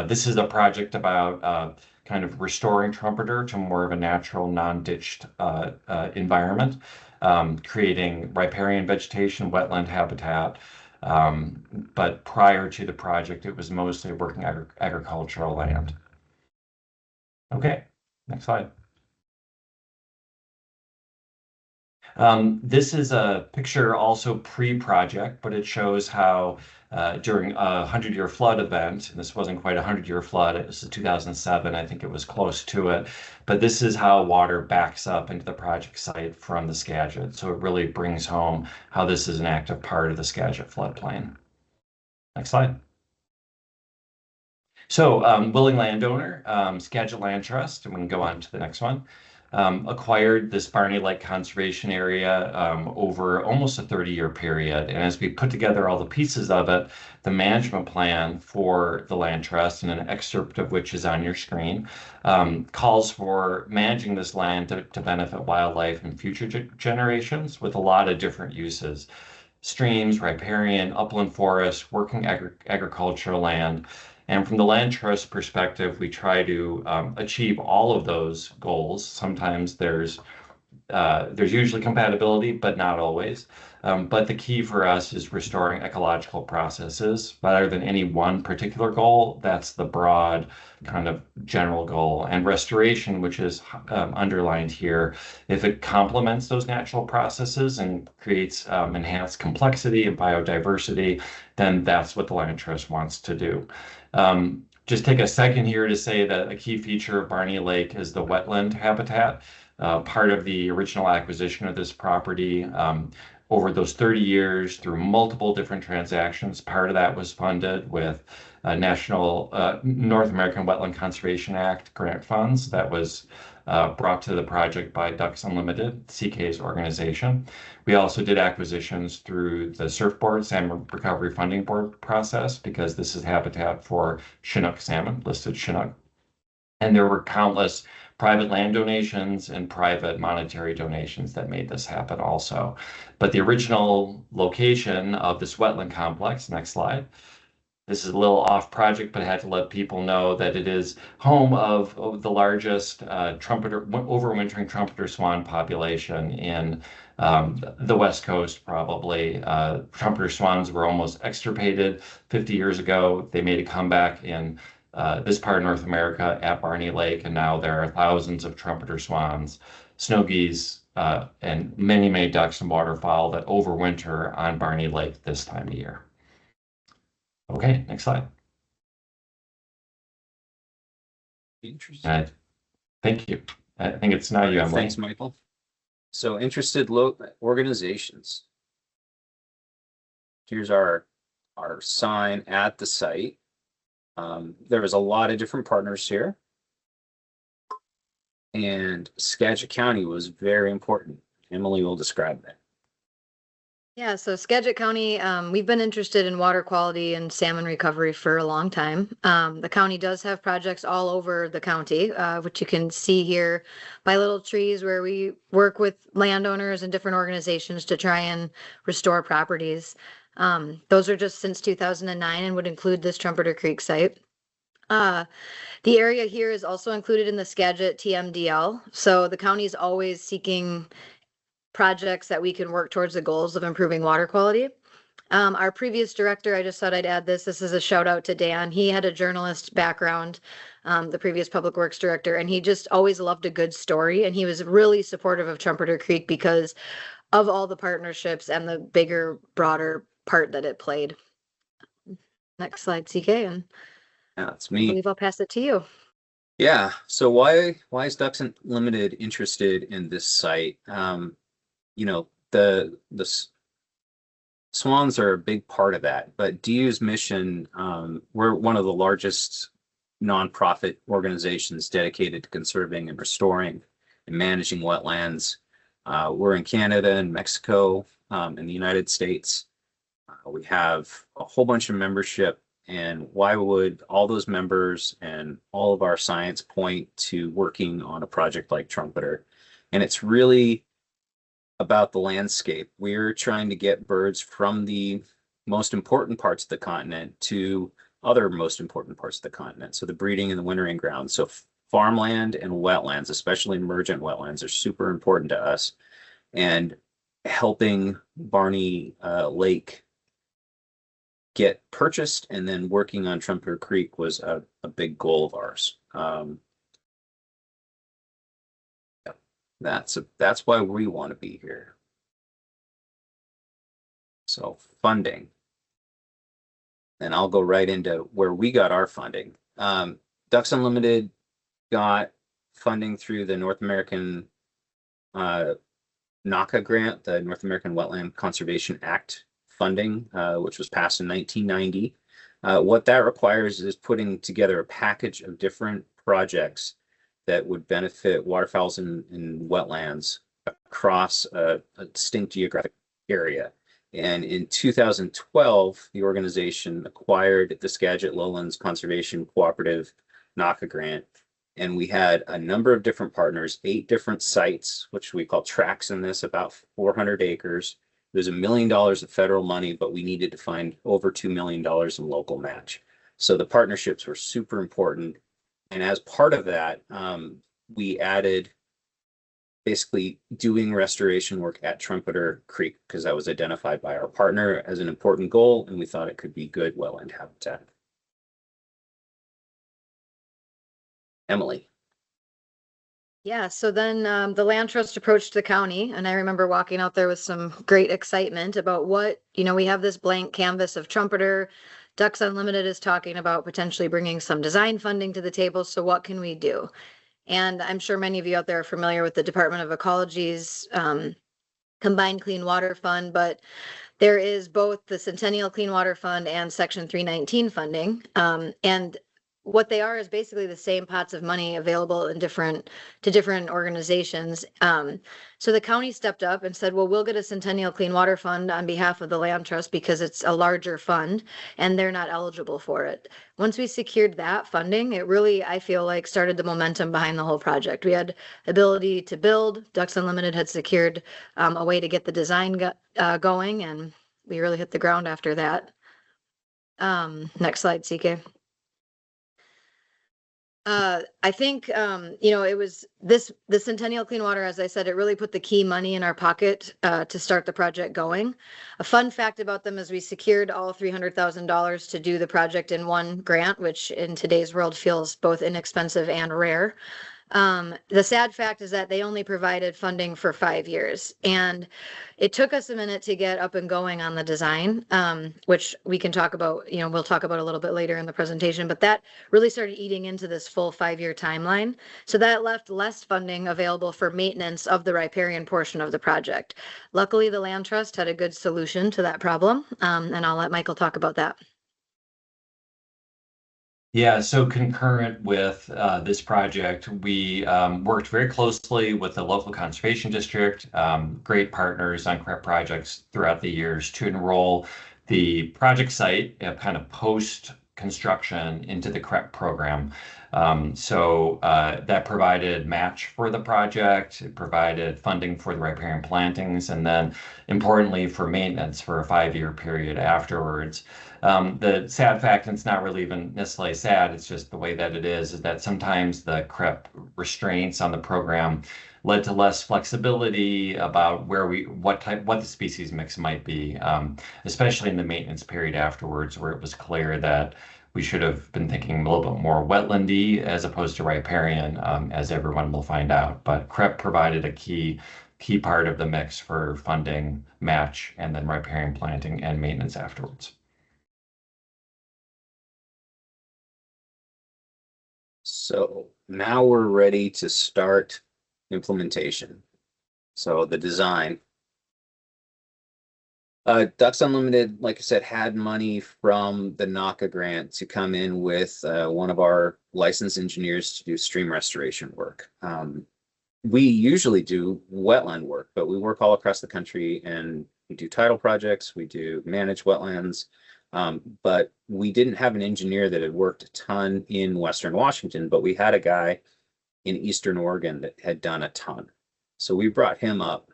This is a project about kind of restoring Trumpeter to more of a natural, non-ditched environment, creating riparian vegetation, wetland habitat. But prior to the project, it was mostly working agricultural land. Okay, next slide. This is a picture also pre-project, but it shows how during a 100-year flood event, and this wasn't quite a 100-year flood, it was 2007, I think it was close to it, but this is how water backs up into the project site from the Skagit. So it really brings home how this is an active part of the Skagit floodplain. Next slide. So willing landowner, Skagit Land Trust, and we can go on to the next one. Acquired this Barney Lake Conservation Area over almost a 30-year period. And as we put together all the pieces of it, the management plan for the Land Trust, and an excerpt of which is on your screen, calls for managing this land to benefit wildlife and future generations with a lot of different uses. Streams, riparian, upland forest, working agricultural land. And from the Land Trust perspective, we try to achieve all of those goals. Sometimes there's usually compatibility, but not always. But the key for us is restoring ecological processes rather than any one particular goal. That's the broad kind of general goal. And restoration, which is underlined here, if it complements those natural processes and creates enhanced complexity and biodiversity, then that's what the Land Trust wants to do. Just take a second here to say that a key feature of Barney Lake is the wetland habitat. Part of the original acquisition of this property over those 30 years through multiple different transactions. Part of that was funded with National North American Wetland Conservation Act grant funds. That was brought to the project by Ducks Unlimited, CK's organization. We also did acquisitions through the Surfboard Salmon Recovery Funding Board process, because this is habitat for Chinook salmon, listed Chinook. And there were countless private land donations and private monetary donations that made this happen also. But the original location of this wetland complex, next slide, this is a little off project, but I had to let people know that it is home of the largest overwintering trumpeter swan population in the West Coast, probably. Trumpeter swans were almost extirpated 50 years ago. They made a comeback in this part of North America at Barney Lake, and now there are thousands of trumpeter swans, snow geese, and many, many ducks and waterfowl that overwinter on Barney Lake this time of year. Okay, next slide. Interesting. Thank you. I think it's now you, Emily. Thanks, Michael. So interested organizations. Here's our sign at the site. There was a lot of different partners here. And Skagit County was very important. Emily will describe that. Yeah, so Skagit County, we've been interested in water quality and salmon recovery for a long time. The county does have projects all over the county, which you can see here by little trees, where we work with landowners and different organizations to try and restore properties. Those are just since 2009 and would include this Trumpeter Creek site. The area here is also included in the Skagit TMDL. So the county is always seeking projects that we can work towards the goals of improving water quality. Our previous director, I just thought I'd add this. This is a shout out to Dan. He had a journalist background, the previous public works director, and he just always loved a good story. And he was really supportive of Trumpeter Creek because of all the partnerships and the bigger, broader part that it played. Next slide, CK, and that's I me. believe I'll pass it to you. Yeah. So why is Ducks Unlimited interested in this site? You know, the swans are a big part of that, but DU's mission, we're one of the largest nonprofit organizations dedicated to conserving and restoring and managing wetlands. We're in Canada and Mexico, in the United States. We have a whole bunch of membership, and why would all those members and all of our science point to working on a project like Trumpeter? And it's really about the landscape. We're trying to get birds from the most important parts of the continent to other most important parts of the continent. So the breeding and the wintering grounds. So farmland and wetlands, especially emergent wetlands, are super important to us. And helping Barney Lake get purchased and then working on Trumpeter Creek was a big goal of ours. That's why we want to be here. So funding. And I'll go right into where we got our funding. Ducks Unlimited got funding through the North American NACA grant, the North American Wetland Conservation Act funding, which was passed in 1990. What that requires is putting together a package of different projects that would benefit waterfowls and wetlands across a distinct geographic area. And in 2012, the organization acquired the Skagit Lowlands Conservation Cooperative NACA grant. And we had a number of different partners, 8 different sites, which we call tracks in this, about 400 acres. There's $1 million of federal money, but we needed to find over $2 million in local match. So the partnerships were super important. And as part of that, we added basically doing restoration work at Trumpeter Creek, because that was identified by our partner as an important goal, and we thought it could be good wetland habitat. Emily. Yeah, so then the Land Trust approached the county, and I remember walking out there with some great excitement about what, we have this blank canvas of Trumpeter. Ducks Unlimited is talking about potentially bringing some design funding to the table. So what can we do? And I'm sure many of you out there are familiar with the Department of Ecology's Combined Clean Water Fund, but there is both the Centennial Clean Water Fund and Section 319 funding. And what they are is basically the same pots of money available in different organizations. So the county stepped up and said, well, we'll get a Centennial Clean Water Fund on behalf of the Land Trust because it's a larger fund and they're not eligible for it. Once we secured that funding, it really, I feel like, started the momentum behind the whole project. We had ability to build. Ducks Unlimited had secured a way to get the design going, and we really hit the ground after that. Next slide, CK. I think, it was the Centennial Clean Water, as I said, it really put the key money in our pocket to start the project going. A fun fact about them is we secured all $300,000 to do the project in one grant, which in today's world feels both inexpensive and rare. The sad fact is that they only provided funding for 5 years, and it took us a minute to get up and going on the design, which we can talk about, we'll talk about a little bit later in the presentation, but that really started eating into this full 5-year timeline. So that left less funding available for maintenance of the riparian portion of the project. Luckily, the Land Trust had a good solution to that problem, and I'll let Michael talk about that. Yeah, so concurrent with this project, we worked very closely with the local conservation district, great partners on CREP projects throughout the years to enroll the project site kind of post-construction into the CREP program. So that provided match for the project, it provided funding for the riparian plantings, and then importantly for maintenance for a 5-year period afterwards. The sad fact, and it's not really even necessarily sad, it's just the way that it is that sometimes the CREP restraints on the program led to less flexibility about what the species mix might be, especially in the maintenance period afterwards, where it was clear that we should have been thinking a little bit more wetlandy as opposed to riparian, as everyone will find out. But CREP provided a key part of the mix for funding, match, and then riparian planting and maintenance afterwards. So now we're ready to start implementation. So the design. Ducks Unlimited, like I said, had money from the NACA grant to come in with one of our licensed engineers to do stream restoration work. We usually do wetland work, but we work all across the country and we do tidal projects, we do manage wetlands. But we didn't have an engineer that had worked a ton in Western Washington, but we had a guy in Eastern Oregon that had done a ton. So we brought him up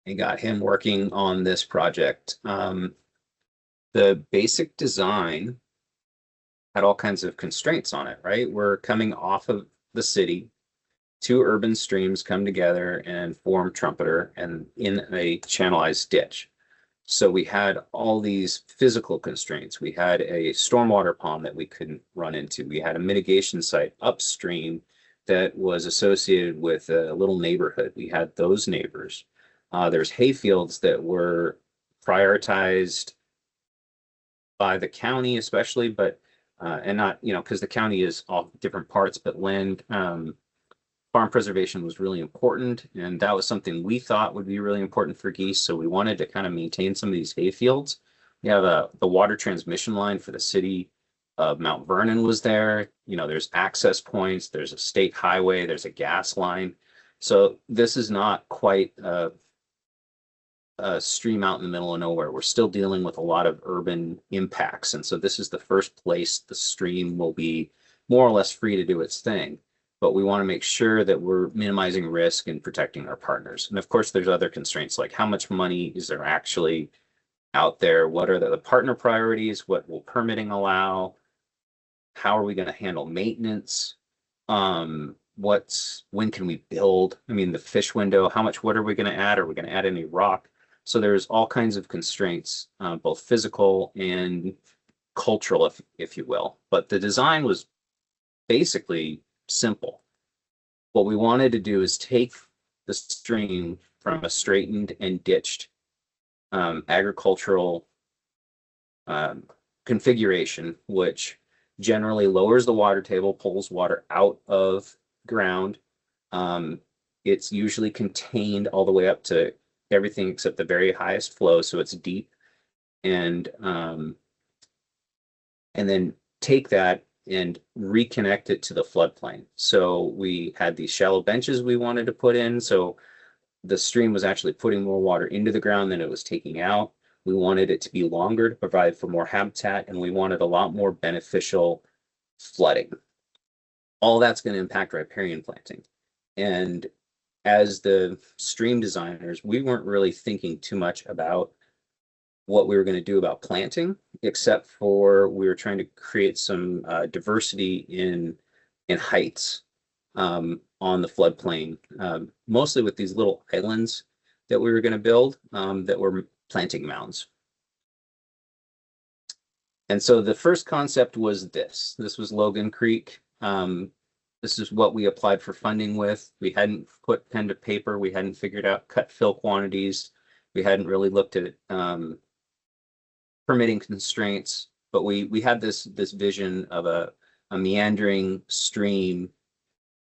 and got him working on this project. The basic design had all kinds of constraints on it, right? We're coming off of the city, 2 urban streams come together and form Trumpeter and in a channelized ditch. So we had all these physical constraints. We had a stormwater pond that we couldn't run into. We had a mitigation site upstream that was associated with a little neighborhood. We had those neighbors. There's hayfields that were prioritized by the county especially, but and not, because the county is all different parts, but land farm preservation was really important, and that was something we thought would be really important for geese. So we wanted to kind of maintain some of these hayfields. We have the water transmission line for the city of Mount Vernon was there. There's access points, there's a state highway, there's a gas line. So this is not quite a stream out in the middle of nowhere. We're still dealing with a lot of urban impacts. And so this is the first place the stream will be more or less free to do its thing. But we want to make sure that we're minimizing risk and protecting our partners. And of course, there's other constraints, like how much money is there actually out there? What are the partner priorities? What will permitting allow? How are we going to handle maintenance? When can we build? I mean, the fish window, how much wood are we going to add? Are we going to add any rock? So there's all kinds of constraints, both physical and cultural, if you will. But the design was basically simple. What we wanted to do is take the stream from a straightened and ditched agricultural configuration, which generally lowers the water table, pulls water out of ground. It's usually contained all the way up to everything except the very highest flow, so it's deep, and then take that and reconnect it to the floodplain. So we had these shallow benches we wanted to put in. So the stream was actually putting more water into the ground than it was taking out. We wanted it to be longer to provide for more habitat, and we wanted a lot more beneficial flooding. All that's going to impact riparian planting. And as the stream designers, we weren't really thinking too much about what we were going to do about planting, except for we were trying to create some diversity in heights on the floodplain, mostly with these little islands that we were going to build that were planting mounds. And so the first concept was this. This was Logan Creek. This is what we applied for funding with. We hadn't put pen to paper. We hadn't figured out cut fill quantities. We hadn't really looked at permitting constraints, but we had this vision of a meandering stream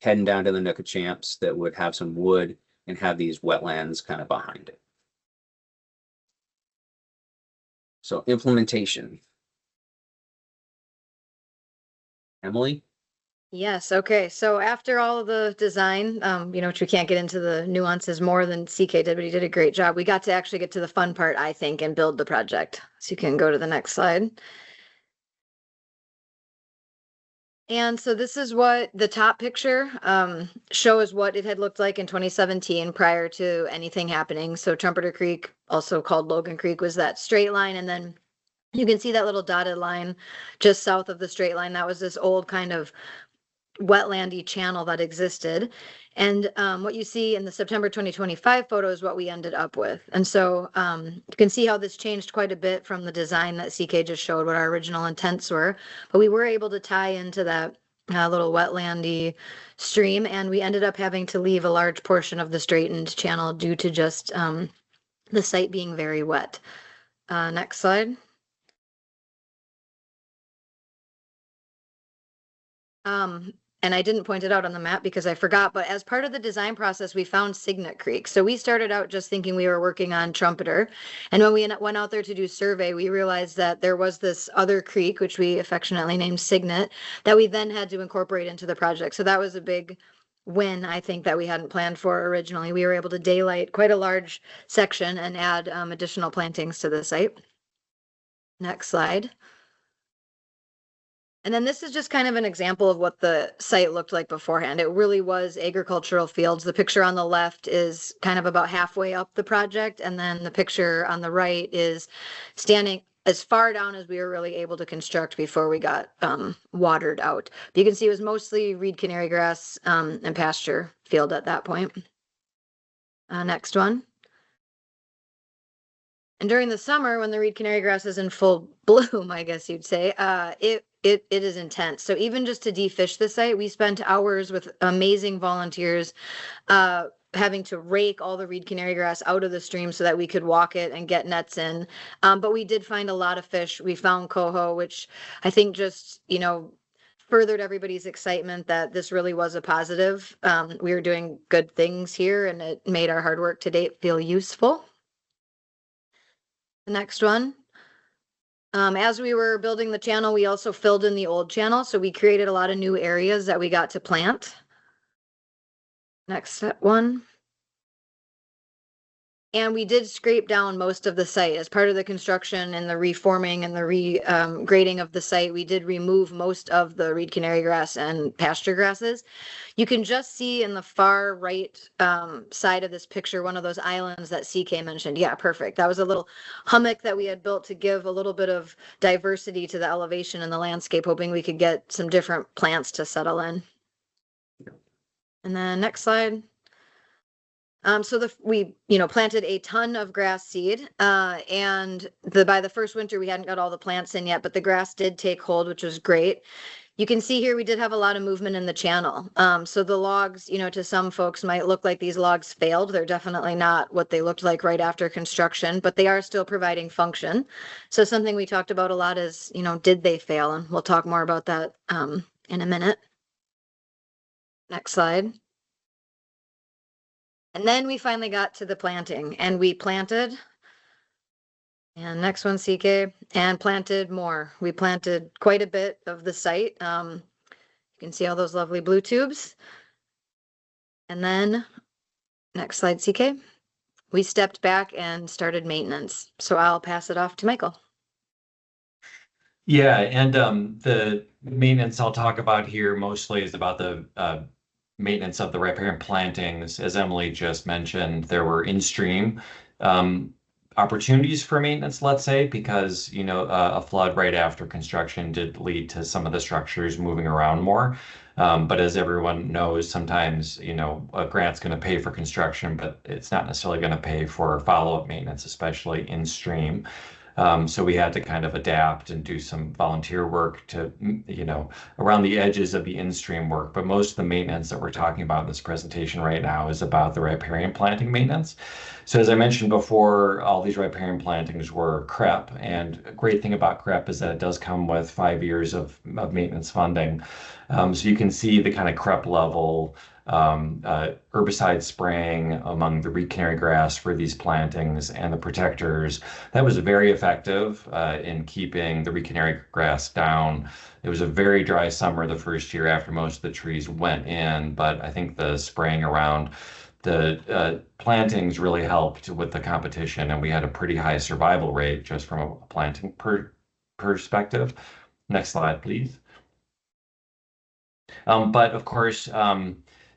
heading down to the Nookachamps that would have some wood and have these wetlands kind of behind it. So implementation. Emily? Yes, okay. So after all of the design, which we can't get into the nuances more than CK did, but he did a great job. We got to actually get to the fun part, I think, and build the project. So you can go to the next slide. And so this is what the top picture shows what it had looked like in 2017 prior to anything happening. So Trumpeter Creek, also called Logan Creek, was that straight line. And then you can see that little dotted line just south of the straight line. That was this old kind of wetlandy channel that existed. And what you see in the September 2025 photo is what we ended up with. And so you can see how this changed quite a bit from the design that CK just showed, what our original intents were. But we were able to tie into that little wetlandy stream, and we ended up having to leave a large portion of the straightened channel due to just the site being very wet. Next slide. And I didn't point it out on the map because I forgot, but as part of the design process, we found Signet Creek. So we started out just thinking we were working on Trumpeter. And when we went out there to do survey, we realized that there was this other creek, which we affectionately named Signet, that we then had to incorporate into the project. So that was a big win, I think, that we hadn't planned for originally. We were able to daylight quite a large section and add additional plantings to the site. Next slide. And then this is just kind of an example of what the site looked like beforehand. It really was agricultural fields. The picture on the left is kind of about halfway up the project. And then the picture on the right is standing as far down as we were really able to construct before we got watered out. But you can see it was mostly reed canary grass and pasture field at that point. Next one. And during the summer, when the reed canary grass is in full bloom, I guess you'd say, it is intense. So even just to defish the site, we spent hours with amazing volunteers having to rake all the reed canary grass out of the stream so that we could walk it and get nets in. But we did find a lot of fish. We found coho, which I think just, furthered everybody's excitement that this really was a positive. We were doing good things here, and it made our hard work to date feel useful. The next one. As we were building the channel, we also filled in the old channel. So we created a lot of new areas that we got to plant. Next one. And we did scrape down most of the site as part of the construction and the reforming and the grading of the site. We did remove most of the reed canary grass and pasture grasses. You can just see in the far right side of this picture, one of those islands that CK mentioned. Yeah, perfect. That was a little hummock that we had built to give a little bit of diversity to the elevation and the landscape, hoping we could get some different plants to settle in. And then next slide. So we planted a ton of grass seed, and by the first winter, we hadn't got all the plants in yet, but the grass did take hold, which was great. You can see here, we did have a lot of movement in the channel. So the logs, to some folks might look like these logs failed. They're definitely not what they looked like right after construction, but they are still providing function. So something we talked about a lot is, did they fail? And we'll talk more about that in a minute. Next slide. And then we finally got to the planting, and we planted, And next one, CK, and planted more. We planted quite a bit of the site. You can see all those lovely blue tubes. And then next slide, CK. We stepped back and started maintenance. So I'll pass it off to Michael. Yeah, and the maintenance I'll talk about here mostly is about the maintenance of the riparian plantings. As Emily just mentioned, there were in-stream opportunities for maintenance, let's say, because a flood right after construction did lead to some of the structures moving around more. But as everyone knows, sometimes a grant's going to pay for construction, but it's not necessarily going to pay for follow-up maintenance, especially in stream. So we had to kind of adapt and do some volunteer work to, around the edges of the in-stream work. But most of the maintenance that we're talking about in this presentation right now is about the riparian planting maintenance. So as I mentioned before, all these riparian plantings were CREP. And a great thing about CREP is that it does come with 5 years of maintenance funding. So you can see the kind of CREP level herbicide spraying among the canary grass for these plantings and the protectors. That was very effective in keeping the canary grass down. It was a very dry summer the first year after most of the trees went in, but I think the spraying around the plantings really helped with the competition, and we had a pretty high survival rate just from a planting perspective. Next slide, please. But of course,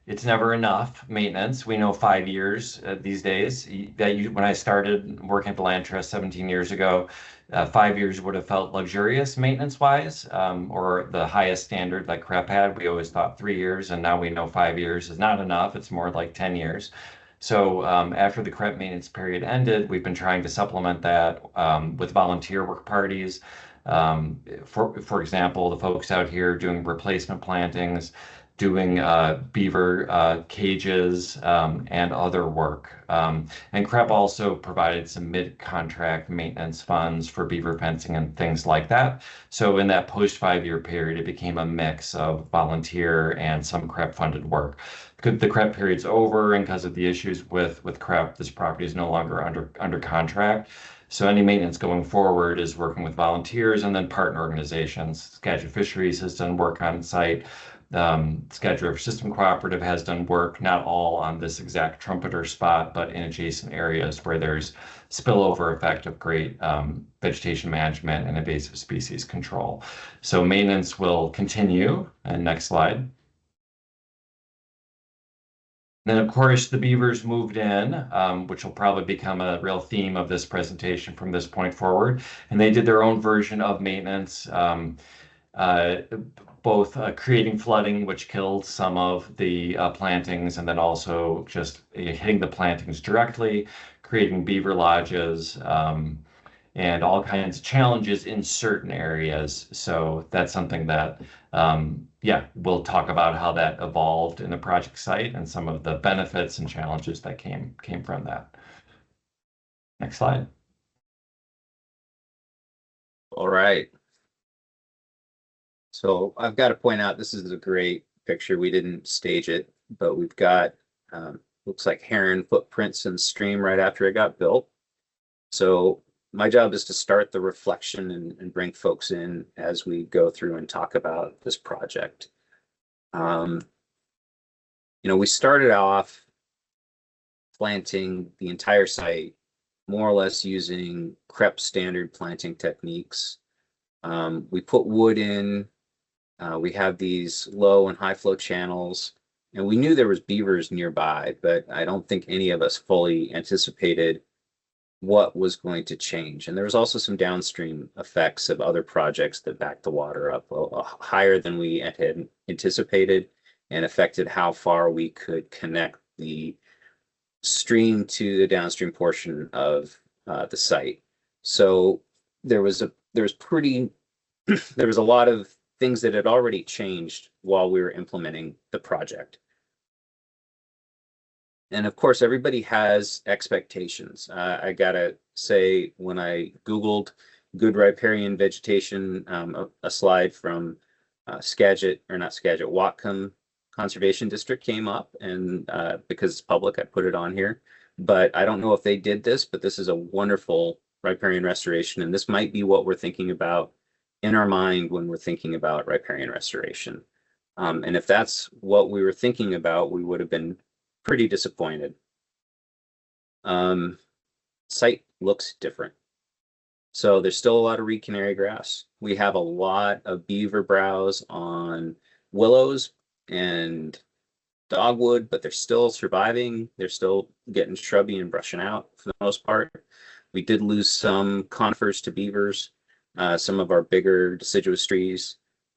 it's never enough maintenance. We know 5 years these days. When I started working at the Land Trust 17 years ago, 5 years would have felt luxurious maintenance-wise, or the highest standard like CREP had. We always thought 3 years, and now we know 5 years is not enough. It's more like 10 years. So after the CREP maintenance period ended, we've been trying to supplement that with volunteer work parties. For example, the folks out here doing replacement plantings, doing beaver cages and other work. And CREP also provided some mid-contract maintenance funds for beaver fencing and things like that. So in that post 5-year period, it became a mix of volunteer and some CREP funded work. The CREP period's over, and because of the issues with CREP, this property is no longer under contract. So any maintenance going forward is working with volunteers and then partner organizations. Skagit Fisheries has done work on site. Skagit River Systems Cooperative has done work, not all on this exact trumpeter spot, but in adjacent areas where there's spillover effect of great vegetation management and invasive species control. So maintenance will continue. And next slide. Then, of course, the beavers moved in, which will probably become a real theme of this presentation from this point forward. And they did their own version of maintenance, both creating flooding, which killed some of the plantings, and then also just hitting the plantings directly, creating beaver lodges, and all kinds of challenges in certain areas. So that's something that, we'll talk about how that evolved in the project site and some of the benefits and challenges that came from that. Next slide. All right. So I've got to point out, this is a great picture. We didn't stage it, but we've got, looks like heron footprints in the stream right after it got built. So my job is to start the reflection and bring folks in as we go through and talk about this project. We started off planting the entire site more or less using CREP standard planting techniques. We put wood in. We have these low and high flow channels, and we knew there was beavers nearby, but I don't think any of us fully anticipated what was going to change. And there was also some downstream effects of other projects that backed the water up higher than we had anticipated and affected how far we could connect the stream to the downstream portion of the site. So there was a lot of things that had already changed while we were implementing the project. And of course, everybody has expectations. I gotta say, when I Googled good riparian vegetation, a slide from Whatcom Conservation District came up, and because it's public, I put it on here. But I don't know if they did this, but this is a wonderful riparian restoration, and this might be what we're thinking about in our mind when we're thinking about riparian restoration. And if that's what we were thinking about, we would have been pretty disappointed. Site looks different. So there's still a lot of reed canary grass. We have a lot of beaver browse on willows and dogwood, but they're still surviving. They're still getting shrubby and brushing out for the most part. We did lose some conifers to beavers, some of our bigger deciduous trees.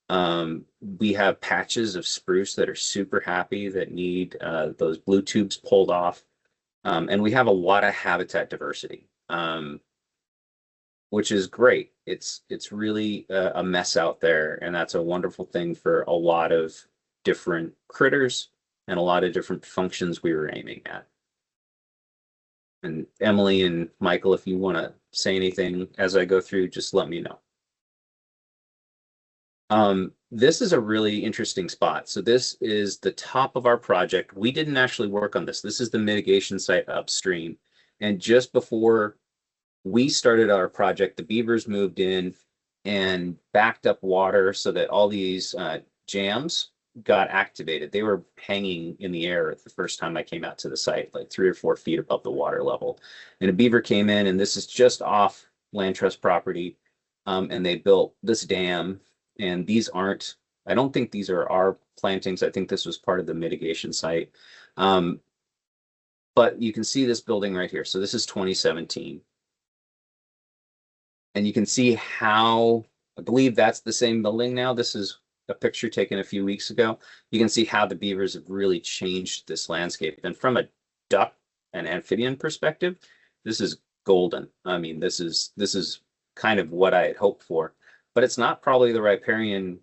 We have patches of spruce that are super happy that need those blue tubes pulled off. And we have a lot of habitat diversity, which is great. It's really a mess out there, and that's a wonderful thing for a lot of different critters and a lot of different functions we were aiming at. And Emily and Michael, if you want to say anything as I go through, just let me know. This is a really interesting spot. So this is the top of our project. We didn't actually work on this. This is the mitigation site upstream. And just before we started our project, the beavers moved in and backed up water so that all these jams got activated. They were hanging in the air the first time I came out to the site, like 3 or 4 feet above the water level. And a beaver came in, and this is just off Land Trust property. And they built this dam. And these aren't, I don't think these are our plantings. I think this was part of the mitigation site. But you can see this building right here. So this is 2017. And you can see how, I believe that's the same building now. This is a picture taken a few weeks ago. You can see how the beavers have really changed this landscape. And from a duck and amphibian perspective, this is golden. I mean, this is kind of what I had hoped for. But it's not probably the riparian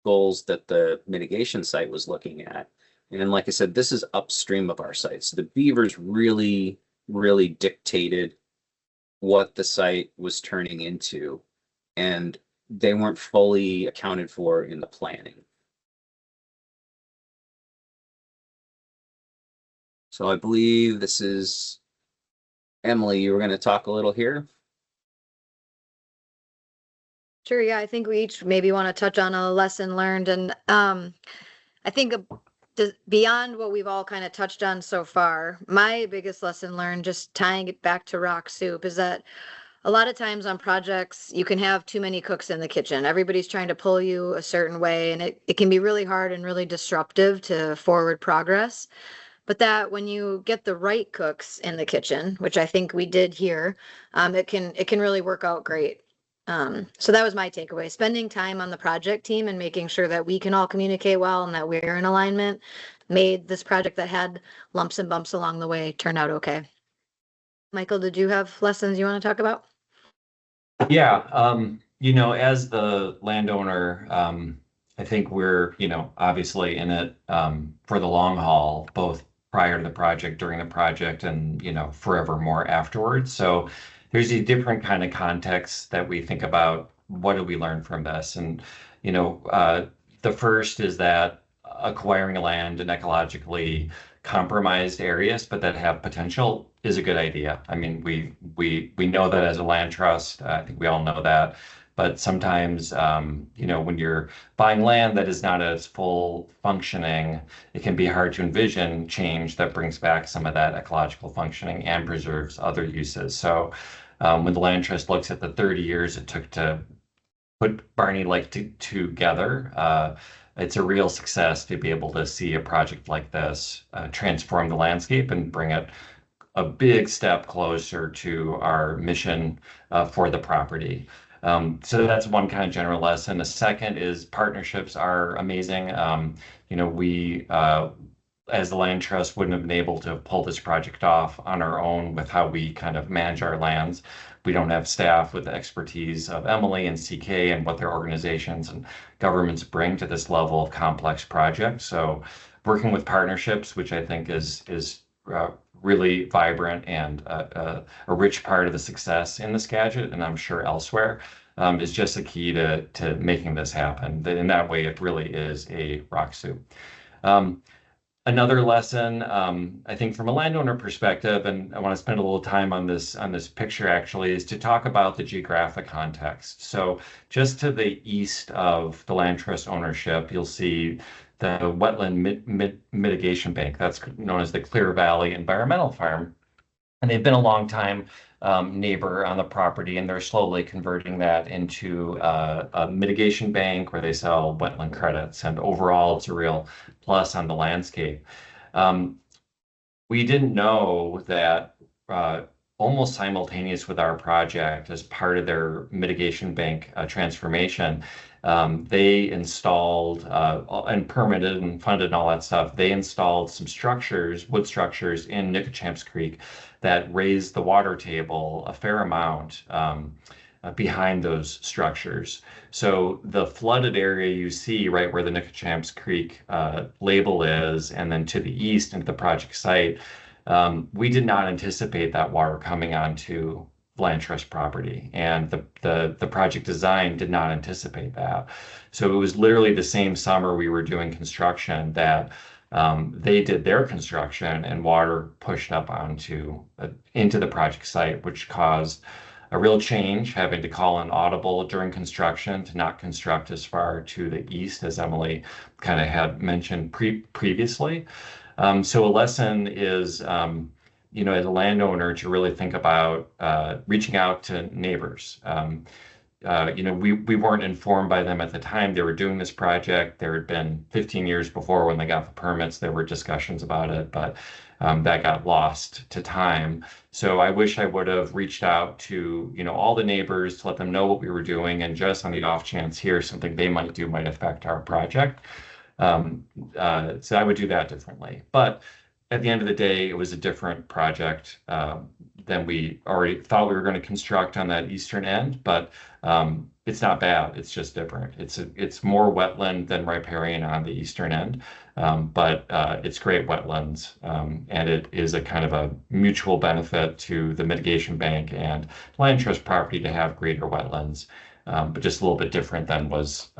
goals that the mitigation site was looking at. And like I said, this is upstream of our site. So the beavers really, really dictated what the site was turning into. And they weren't fully accounted for in the planning. So I believe this is Emily, you were going to talk a little here. Sure, yeah, I think we each maybe want to touch on a lesson learned. And I think beyond what we've all kind of touched on so far, my biggest lesson learned, just tying it back to rock soup, is that a lot of times on projects, you can have too many cooks in the kitchen. Everybody's trying to pull you a certain way, and it can be really hard and really disruptive to forward progress. But that when you get the right cooks in the kitchen, which I think we did here, it can really work out great. So that was my takeaway. Spending time on the project team and making sure that we can all communicate well and that we're in alignment made this project that had lumps and bumps along the way turn out okay. Michael, did you have lessons you want to talk about? Yeah, as the landowner, I think we're, obviously in it for the long haul, both prior to the project, during the project, and, forevermore afterwards. So there's a different kind of context that we think about. What do we learn from this? And, the first is that acquiring land in ecologically compromised areas, but that have potential, is a good idea. I mean, we know that as a land trust. I think we all know that. But sometimes, when you're buying land that is not as full functioning, it can be hard to envision change that brings back some of that ecological functioning and preserves other uses. So when the land trust looks at the 30 years it took to put Barney Lake together, it's a real success to be able to see a project like this transform the landscape and bring it a big step closer to our mission for the property. So that's one kind of general lesson. The second is partnerships are amazing. We, as the Land Trust, wouldn't have been able to pull this project off on our own with how we kind of manage our lands. We don't have staff with the expertise of Emily and CK and what their organizations and governments bring to this level of complex projects. So working with partnerships, which I think is really vibrant and a rich part of the success in the Skagit, and I'm sure elsewhere, is just a key to making this happen. In that way, it really is a rock soup. Another lesson, I think from a landowner perspective, and I want to spend a little time on this picture actually, is to talk about the geographic context. So just to the east of the land trust ownership, you'll see the wetland mitigation bank. That's known as the Clear Valley Environmental Farm. And they've been a long time neighbor on the property, and they're slowly converting that into a mitigation bank where they sell wetland credits. And overall, it's a real plus on the landscape. We didn't know that almost simultaneous with our project, as part of their mitigation bank transformation, they installed and permitted and funded and all that stuff. They installed some structures, wood structures in Nicochamps Creek that raised the water table a fair amount behind those structures. So the flooded area you see right where the Nicochamps Creek label is, and then to the east into the project site, we did not anticipate that water coming onto land trust property, and the project design did not anticipate that. So it was literally the same summer we were doing construction that they did their construction, and water pushed up onto into the project site, which caused a real change, having to call an audible during construction to not construct as far to the east as Emily kind of had mentioned previously. So a lesson is, you know, as a landowner, to really think about reaching out to neighbors. You know, we weren't informed by them at the time they were doing this project. There had been 15 years before, when they got the permits, there were discussions about it, but that got lost to time. So I wish I would have reached out to, you know, all the neighbors to let them know what we were doing, and just on the off chance here something they might do might affect our project. So I would do that differently. But at the end of the day, it was a different project than we already thought we were going to construct on that eastern end. But it's not bad. It's just different. It's more wetland than riparian on the eastern end, but it's great wetlands, and it is a kind of a mutual benefit to the mitigation bank and land trust property to have greater wetlands. But just a little bit different than was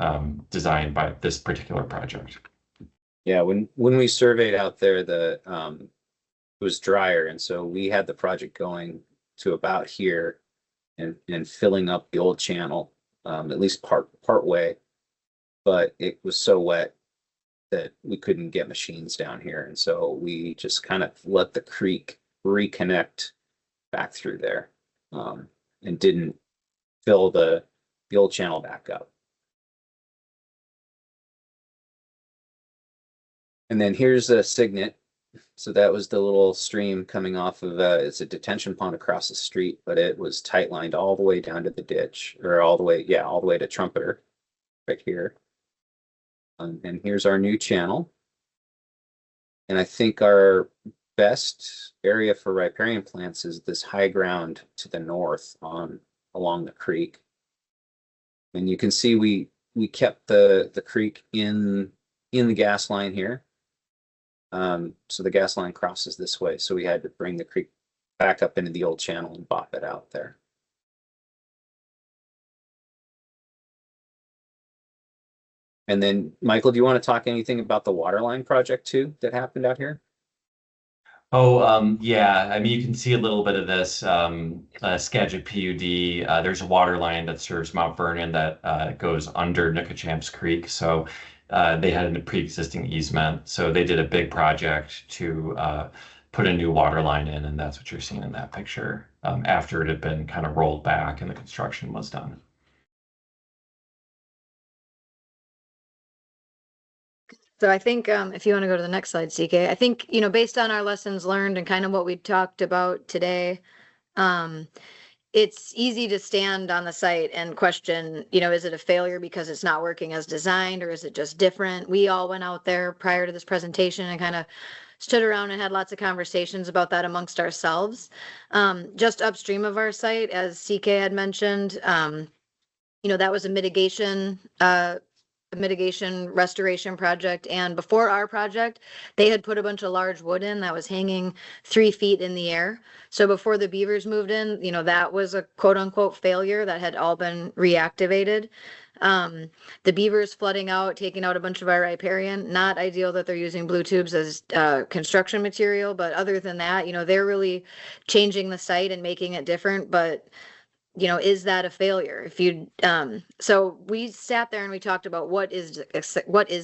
designed by this particular project. Yeah, when we surveyed out there, it was drier, and so we had the project going to about here and filling up the old channel, at least part way. But it was so wet that we couldn't get machines down here, and so we just kind of let the creek reconnect back through there, and didn't fill the old channel back up. And then here's a signet. So that was the little stream coming off of it's a detention pond across the street, but it was tight lined all the way down to the ditch, or all the way to Trumpeter right here. And here's our new channel. And I think our best area for riparian plants is this high ground to the north along the creek. And you can see we kept the creek in the gas line here. So the gas line crosses this way, so we had to bring the creek back up into the old channel and bop it out there. And then, Michael, do you want to talk anything about the water line project too that happened out here? Oh, yeah. I mean, you can see a little bit of this Skagit PUD. There's a water line that serves Mount Vernon that goes under Nicochamps Creek. So they had a pre-existing easement. So they did a big project to put a new water line in, and that's what you're seeing in that picture after it had been kind of rolled back and the construction was done. So I think if you want to go to the next slide, CK, I think, you know, based on our lessons learned and kind of what we talked about today, it's easy to stand on the site and question, you know, is it a failure because it's not working as designed, or is it just different? We all went out there prior to this presentation and kind of stood around and had lots of conversations about that amongst ourselves. Just upstream of our site, as CK had mentioned, you know, that was a mitigation mitigation restoration project, and before our project, they had put a bunch of large wood in that was hanging 3 feet in the air. So before the beavers moved in, that was a quote unquote failure that had all been reactivated. The beavers flooding out, taking out a bunch of our riparian, not ideal that they're using blue tubes as construction material, but other than that, they're really changing the site and making it different. But is that a failure? If you so we sat there and we talked about what is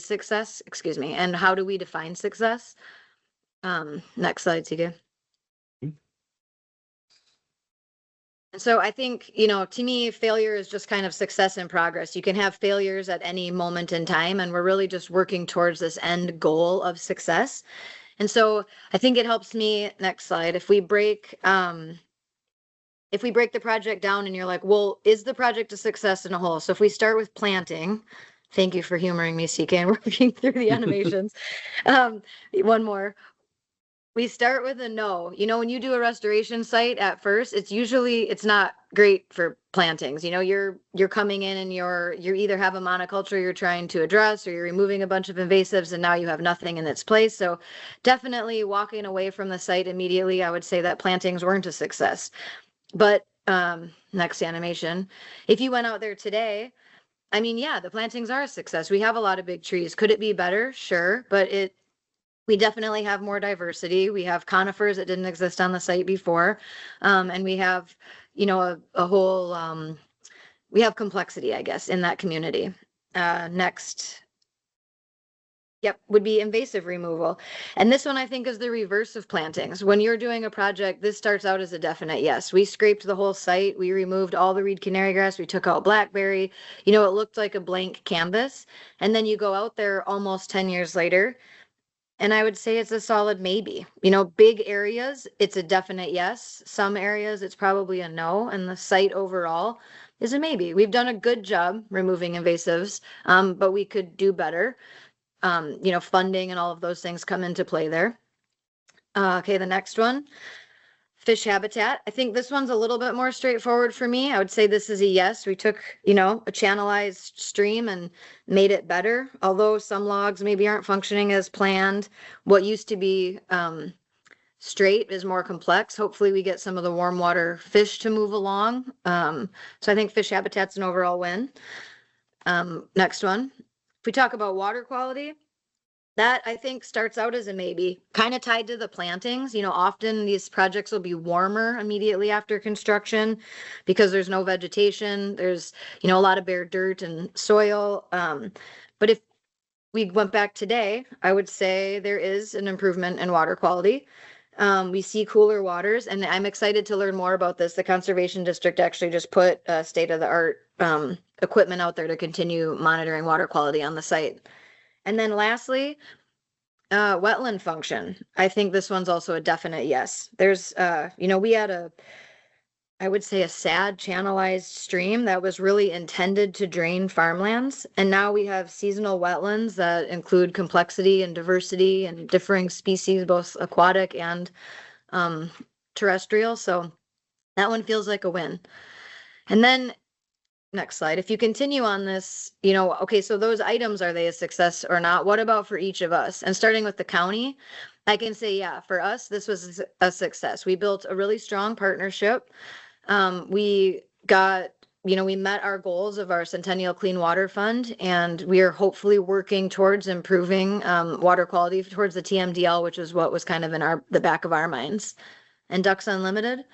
success, excuse me, and how do we define success? Next slide, TK. And so I think, to me, failure is just kind of success in progress. You can have failures at any moment in time, and we're really just working towards this end goal of success. And so I think it helps me, next slide, if we break the project down and you're like, well, is the project a success in a whole? So if we start with planting, thank you for humoring me, CK, and working through the animations. One more. We start with a no. When you do a restoration site at first, it's not great for plantings. You're coming in and you either have a monoculture you're trying to address, or you're removing a bunch of invasives and now you have nothing in its place. So definitely walking away from the site immediately, I would say that plantings weren't a success. But next animation, if you went out there today, the plantings are a success. We have a lot of big trees. Could it be better? Sure, but we definitely have more diversity. We have conifers that didn't exist on the site before. And we have, a whole, we have complexity, I guess, in that community. Next. Yep, would be invasive removal. And this one I think is the reverse of plantings. When you're doing a project, this starts out as a definite yes. We scraped the whole site. We removed all the reed canary grass. We took out blackberry. It looked like a blank canvas. And then you go out there almost 10 years later, and I would say it's a solid maybe. Big areas, it's a definite yes. Some areas, it's probably a no. And the site overall is a maybe. We've done a good job removing invasives, but we could do better. Funding and all of those things come into play there. Okay, the next one. Fish habitat. I think this one's a little bit more straightforward for me. I would say this is a yes. We took, a channelized stream and made it better. Although some logs maybe aren't functioning as planned. What used to be straight is more complex. Hopefully we get some of the warm water fish to move along. So I think fish habitat's an overall win. Next one. If we talk about water quality, that I think starts out as a maybe, kind of tied to the plantings. Often these projects will be warmer immediately after construction because there's no vegetation. There's, a lot of bare dirt and soil. But if we went back today, I would say there is an improvement in water quality. We see cooler waters, and I'm excited to learn more about this. The Conservation District actually just put state-of-the-art equipment out there to continue monitoring water quality on the site. And then lastly, wetland function. I think this one's also a definite yes. There's, we had I would say a sad channelized stream that was really intended to drain farmlands. And now we have seasonal wetlands that include complexity and diversity and differing species, both aquatic and terrestrial. So that one feels like a win. And then next slide. If you continue on this, okay, so those items, are they a success or not? What about for each of us? And starting with the county, I can say, yeah, for us, this was a success. We built a really strong partnership. We got, we met our goals of our Centennial Clean Water Fund, and we are hopefully working towards improving water quality towards the TMDL, which is what was kind of in the back of our minds. And Ducks Unlimited.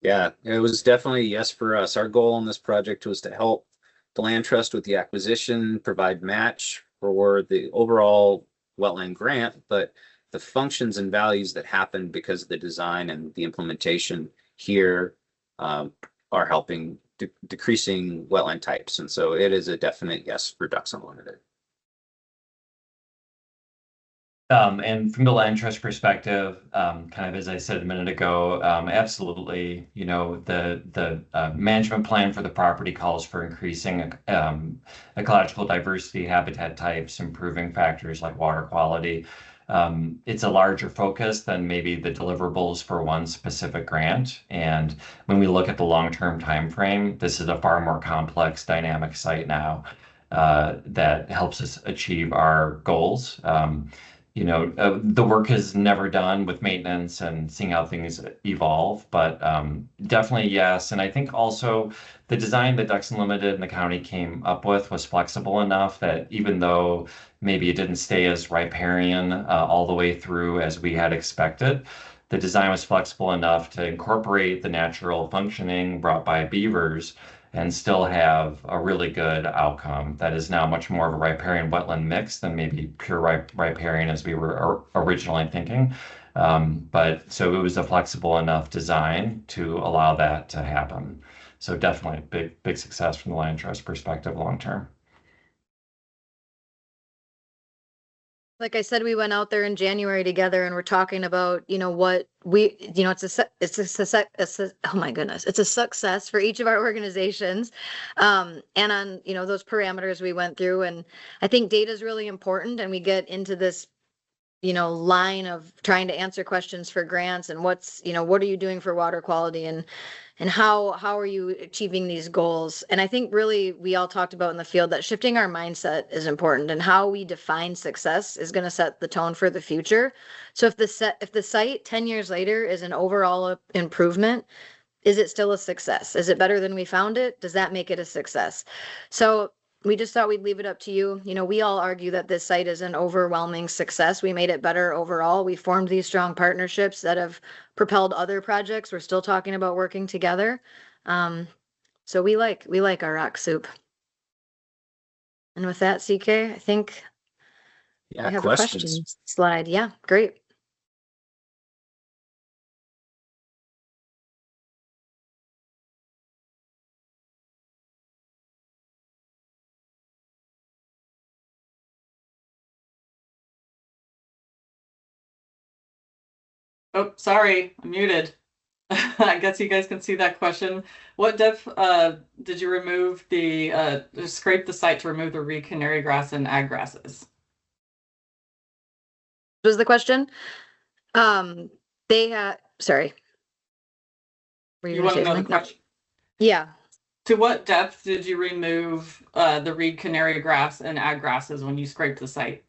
Yeah, it was definitely a yes for us. Our goal on this project was to help the Land Trust with the acquisition, provide match for the overall wetland grant, but the functions and values that happen because of the design and the implementation here are helping decreasing wetland types. And so it is a definite yes for Ducks Unlimited. And from the land trust perspective, kind of as I said a minute ago, absolutely, the management plan for the property calls for increasing ecological diversity, habitat types, improving factors like water quality. It's a larger focus than maybe the deliverables for one specific grant. And when we look at the long-term time frame, this is a far more complex, dynamic site now. that helps us achieve our goals. The work is never done with maintenance and seeing how things evolve, but definitely yes. And I think also the design that Ducks Unlimited and the county came up with was flexible enough that even though maybe it didn't stay as riparian all the way through as we had expected, the design was flexible enough to incorporate the natural functioning brought by beavers and still have a really good outcome that is now much more of a riparian wetland mix than maybe pure riparian as we were originally thinking. But so it was a flexible enough design to allow that to happen. So definitely big success from the Land Trust perspective long term. Like I said, we went out there in January together and we're talking about, what we, oh my goodness, it's a success for each of our organizations. And on, those parameters we went through, and I think data is really important, and we get into this, line of trying to answer questions for grants and what are you doing for water quality and how are you achieving these goals? And I think really we all talked about in the field that shifting our mindset is important, and how we define success is going to set the tone for the future. So if the site 10 years later is an overall improvement, is it still a success? Is it better than we found it? Does that make it a success? So we just thought we'd leave it up to you. We all argue that this site is an overwhelming success. We made it better overall. We formed these strong partnerships that have propelled other projects. We're still talking about working together. So we like our rock soup. And with that, CK, I think I have a question slide. Yeah, great. Oh, sorry, I'm muted. I guess you guys can see that question. What depth did you remove scrape the site to remove the reed canary grass and ag grasses? Was the question? They had, sorry. You want to know the question? Yeah. To what depth did you remove the reed canary grass and ag grasses when you scraped the site?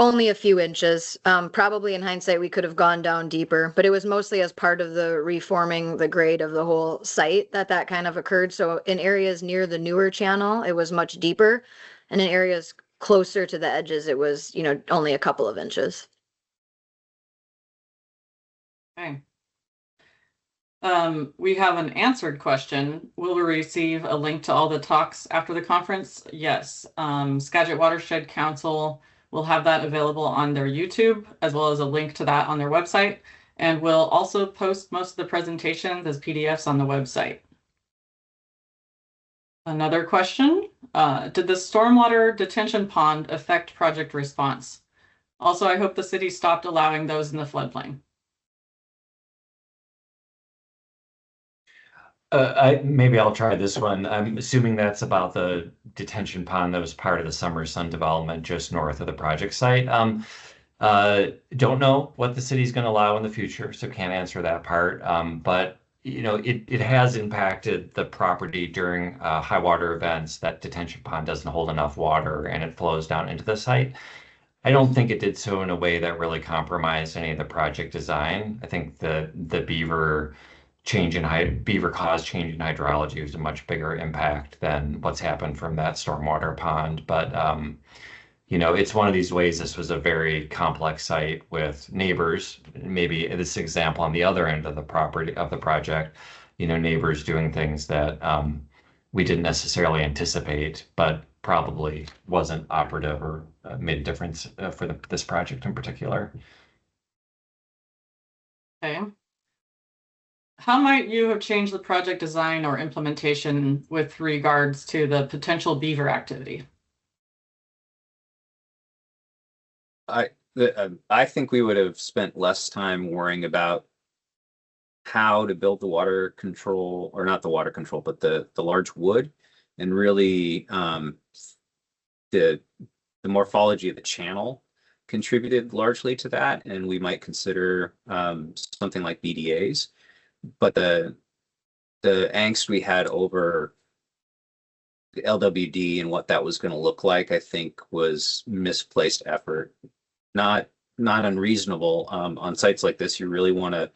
Only a few inches. Probably in hindsight, we could have gone down deeper, but it was mostly as part of the reforming the grade of the whole site that kind of occurred. So in areas near the newer channel, it was much deeper. And in areas closer to the edges, it was, only a couple of inches. Okay. We have an answered question. Will we receive a link to all the talks after the conference? Yes. Skagit Watershed Council will have that available on their YouTube, as well as a link to that on their website. And we'll also post most of the presentations as PDFs on the website. Another question, did the stormwater detention pond affect project response? Also, I hope the city stopped allowing those in the floodplain. Maybe I'll try this one. I'm assuming that's about the detention pond that was part of the Summer Sun development just north of the project site. Don't know what the city's going to allow in the future, so can't answer that part. But it has impacted the property during high water events. That detention pond doesn't hold enough water and it flows down into the site. I don't think it did so in a way that really compromised any of the project design. I think the beaver caused change in hydrology was a much bigger impact than what's happened from that stormwater pond. But it's one of these ways. This was a very complex site with neighbors. Maybe this example on the other end of the project, neighbors doing things that we didn't necessarily anticipate, but probably wasn't operative or made a difference for this project in particular. Okay. How might you have changed the project design or implementation with regards to the potential beaver activity? I think we would have spent less time worrying about how to build the water control, or not the water control, but the large wood, and really the morphology of the channel contributed largely to that, and we might consider something like BDAs. But the angst we had over LWD and what that was going to look like, I think was misplaced effort. Not unreasonable. On sites like this, you really want to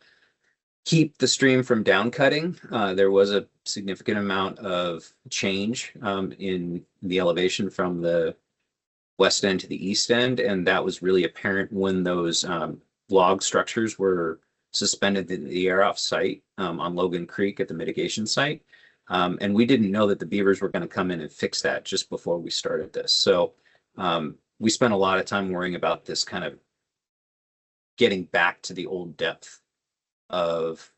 keep the stream from down cutting. There was a significant amount of change in the elevation from the west end to the east end, and that was really apparent when those log structures were suspended in the air off site on Logan Creek at the mitigation site. And we didn't know that the beavers were going to come in and fix that just before we started this. So we spent a lot of time worrying about this kind of getting back to the old depth of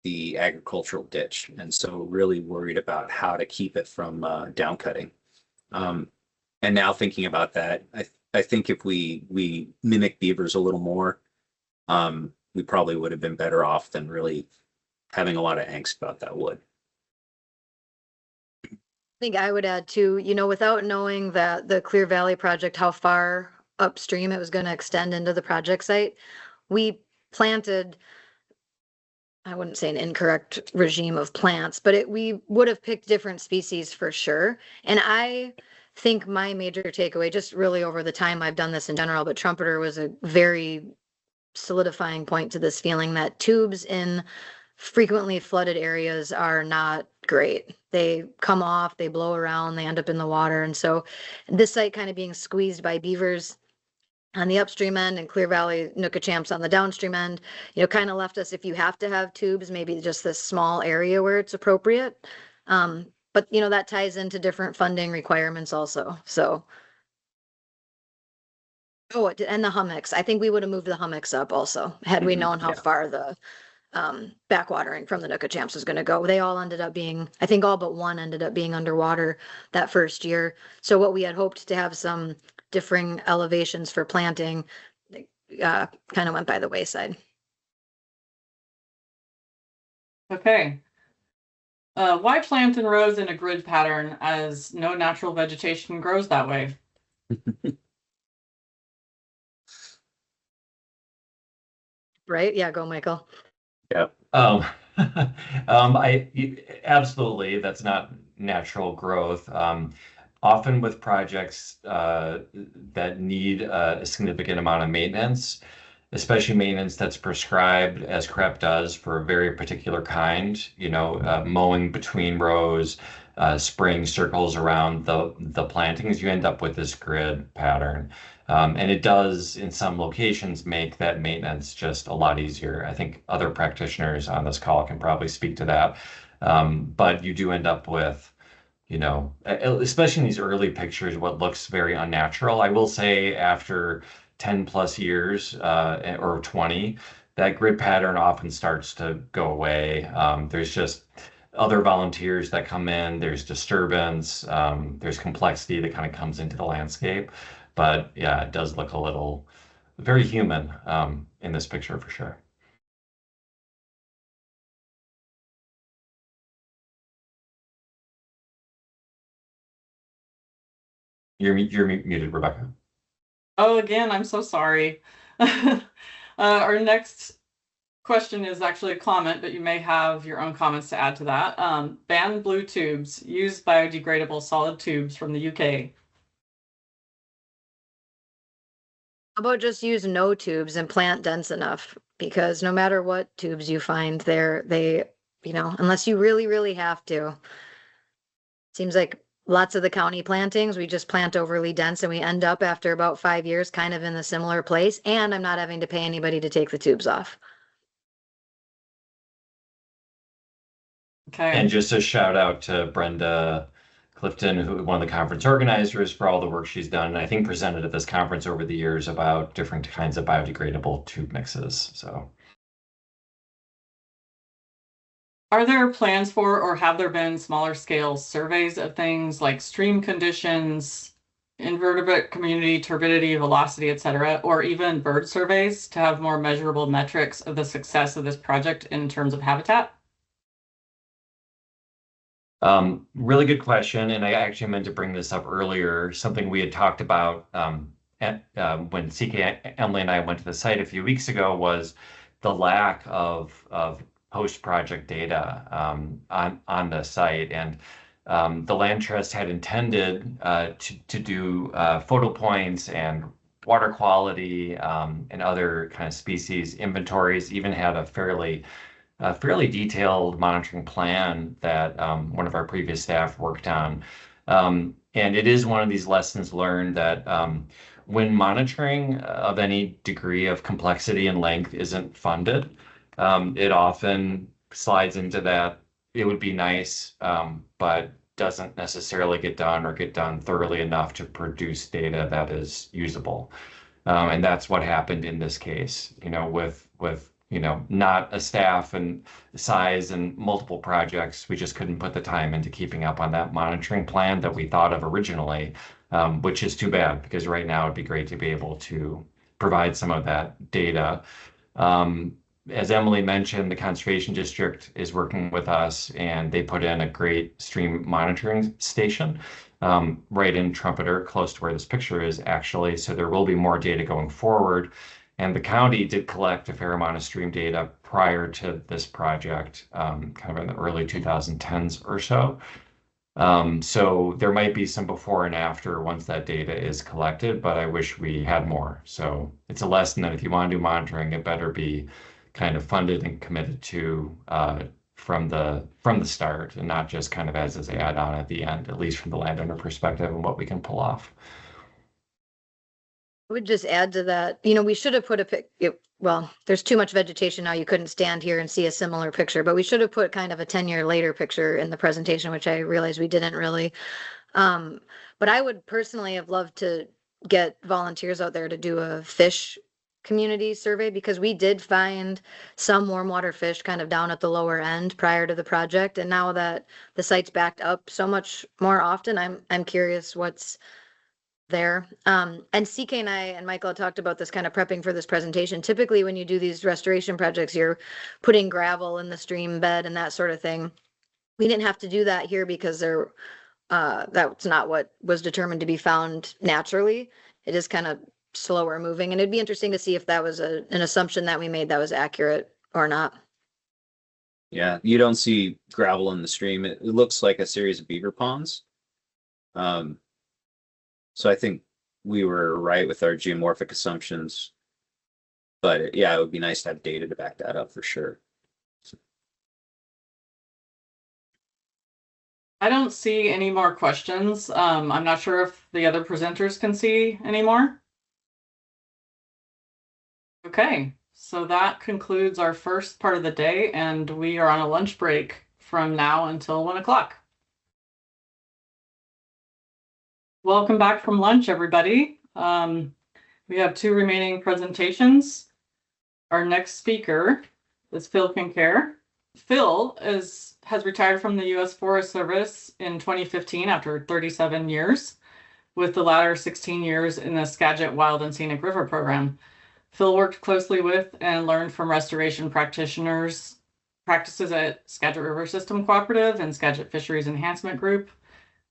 the agricultural ditch. And so really worried about how to keep it from down cutting. And now thinking about that, I think if we mimic beavers a little more, we probably would have been better off than really having a lot of angst about that wood. I think I would add too, without knowing that the Clear Valley project, how far upstream it was going to extend into the project site, we planted, I wouldn't say an incorrect regime of plants, but we would have picked different species for sure. And I think my major takeaway, just really over the time I've done this in general, but trumpeter was a very solidifying point to this feeling that tubes in frequently flooded areas are not great. They come off, they blow around, they end up in the water. And so this site kind of being squeezed by beavers on the upstream end and Clear Valley Nookachamps on the downstream end, kind of left us, if you have to have tubes, maybe just this small area where it's appropriate. But that ties into different funding requirements also. So, and the hummocks. I think we would have moved the hummocks up also, had we known how far the backwatering from the Nookachamps was going to go. They all ended up being, I think all but one ended up being underwater that first year. So what we had hoped to have some differing elevations for planting kind of went by the wayside. Okay. Why plant in rows in a grid pattern as no natural vegetation grows that way? Right? Yeah, go Michael. Yeah. Absolutely, that's not natural growth. Often with projects that need a significant amount of maintenance, especially maintenance that's prescribed as CREP does for a very particular kind, mowing between rows, spraying circles around the plantings, you end up with this grid pattern. And it does, in some locations, make that maintenance just a lot easier. I think other practitioners on this call can probably speak to that. But you do end up with, especially in these early pictures, what looks very unnatural. I will say after 10 plus years or 20, that grid pattern often starts to go away. There's just other volunteers that come in, there's disturbance, there's complexity that kind of comes into the landscape. But yeah, it does look a little very human in this picture for sure. You're muted, Rebecca. Oh, again, I'm so sorry. Our next question is actually a comment, but you may have your own comments to add to that. Ban blue tubes. Use biodegradable solid tubes from the UK. How about just use no tubes and plant dense enough? Because no matter what tubes you find there, unless you really, really have to. Seems like lots of the county plantings, we just plant overly dense and we end up after about 5 years kind of in a similar place. And I'm not having to pay anybody to take the tubes off. Okay. And just a shout out to Brenda Clifton, who one of the conference organizers, for all the work she's done, and I think presented at this conference over the years about different kinds of biodegradable tube mixes. So, are there plans for, or have there been smaller scale surveys of things like stream conditions, invertebrate community, turbidity, velocity, etc., or even bird surveys to have more measurable metrics of the success of this project in terms of habitat? Really good question, and I actually meant to bring this up earlier. Something we had talked about when CK, Emily, and I went to the site a few weeks ago was the lack of post-project data on the site. And The Land Trust had intended to do photo points and water quality and other kind of species inventories, even had a fairly detailed monitoring plan that one of our previous staff worked on. And it is one of these lessons learned that when monitoring of any degree of complexity and length isn't funded, it often slides into that it would be nice, but doesn't necessarily get done or get done thoroughly enough to produce data that is usable. And that's what happened in this case, with not a staff and size and multiple projects. We just couldn't put the time into keeping up on that monitoring plan that we thought of originally, which is too bad because right now it'd be great to be able to provide some of that data. As Emily mentioned, the Conservation District is working with us and they put in a great stream monitoring station right in Trumpeter, close to where this picture is actually. So there will be more data going forward. And the county did collect a fair amount of stream data prior to this project, kind of in the early 2010s or so. So there might be some before and after once that data is collected, but I wish we had more. So it's a lesson that if you want to do monitoring, it better be kind of funded and committed to from the start and not just kind of as an add-on at the end, at least from the landowner perspective and what we can pull off. I would just add to that, we should have put well, there's too much vegetation now. You couldn't stand here and see a similar picture, but we should have put kind of a 10-year later picture in the presentation, which I realized we didn't really. But I would personally have loved to get volunteers out there to do a fish community survey because we did find some warm water fish kind of down at the lower end prior to the project. And now that the site's backed up so much more often, I'm curious what's there. And CK and I and Michael talked about this kind of prepping for this presentation. Typically, when you do these restoration projects, you're putting gravel in the stream bed and that sort of thing. We didn't have to do that here because that's not what was determined to be found naturally. It is kind of slower moving, and it'd be interesting to see if that was an assumption that we made that was accurate or not. Yeah, you don't see gravel in the stream. It looks like a series of beaver ponds. So I think we were right with our geomorphic assumptions, but yeah, it would be nice to have data to back that up for sure. I don't see any more questions. I'm not sure if the other presenters can see any more. Okay, so that concludes our first part of the day, and we are on a lunch break from now until 1 o'clock. Welcome back from lunch, everybody. We have 2 remaining presentations. Our next speaker is Phil Kincaid. Phil has retired from the U.S. Forest Service in 2015 after 37 years, with the latter 16 years in the Skagit Wild and Scenic River Program. Phil worked closely with and learned from restoration practices at Skagit River Systems Cooperative and Skagit Fisheries Enhancement Group,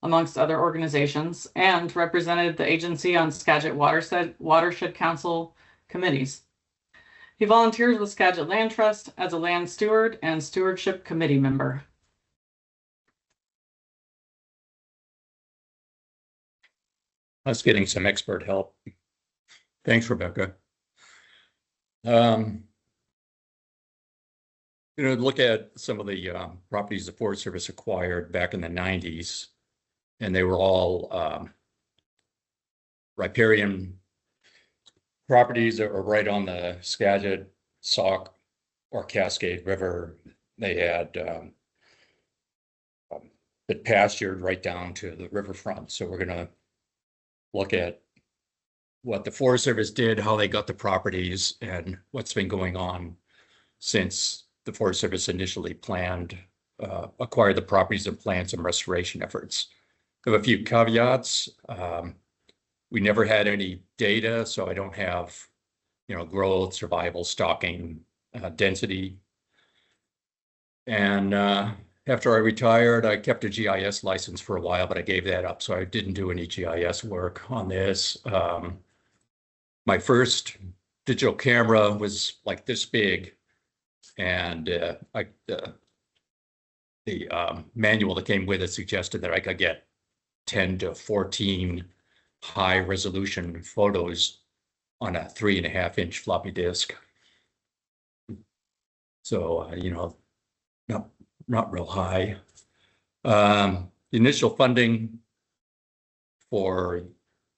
amongst other organizations, and represented the agency on Skagit Watershed Council committees. He volunteers with Skagit Land Trust as a land steward and stewardship committee member. That's getting some expert help. Thanks, Rebecca. Look at some of the properties the Forest Service acquired back in the 90s, and they were all riparian properties that were right on the Skagit, Sauk, or Cascade River. They had it pastured right down to the riverfront. So we're going to look at what the Forest Service did, how they got the properties, and what's been going on since the Forest Service initially acquired the properties and planned some restoration efforts. I have a few caveats. We never had any data, so I don't have, growth, survival, stocking, density. And after I retired, I kept a GIS license for a while, but I gave that up, so I didn't do any GIS work on this. My first digital camera was like this big, and the manual that came with it suggested that I could get 10 to 14 high resolution photos on a 3.5-inch floppy disk. So, you know, not real high. The initial funding for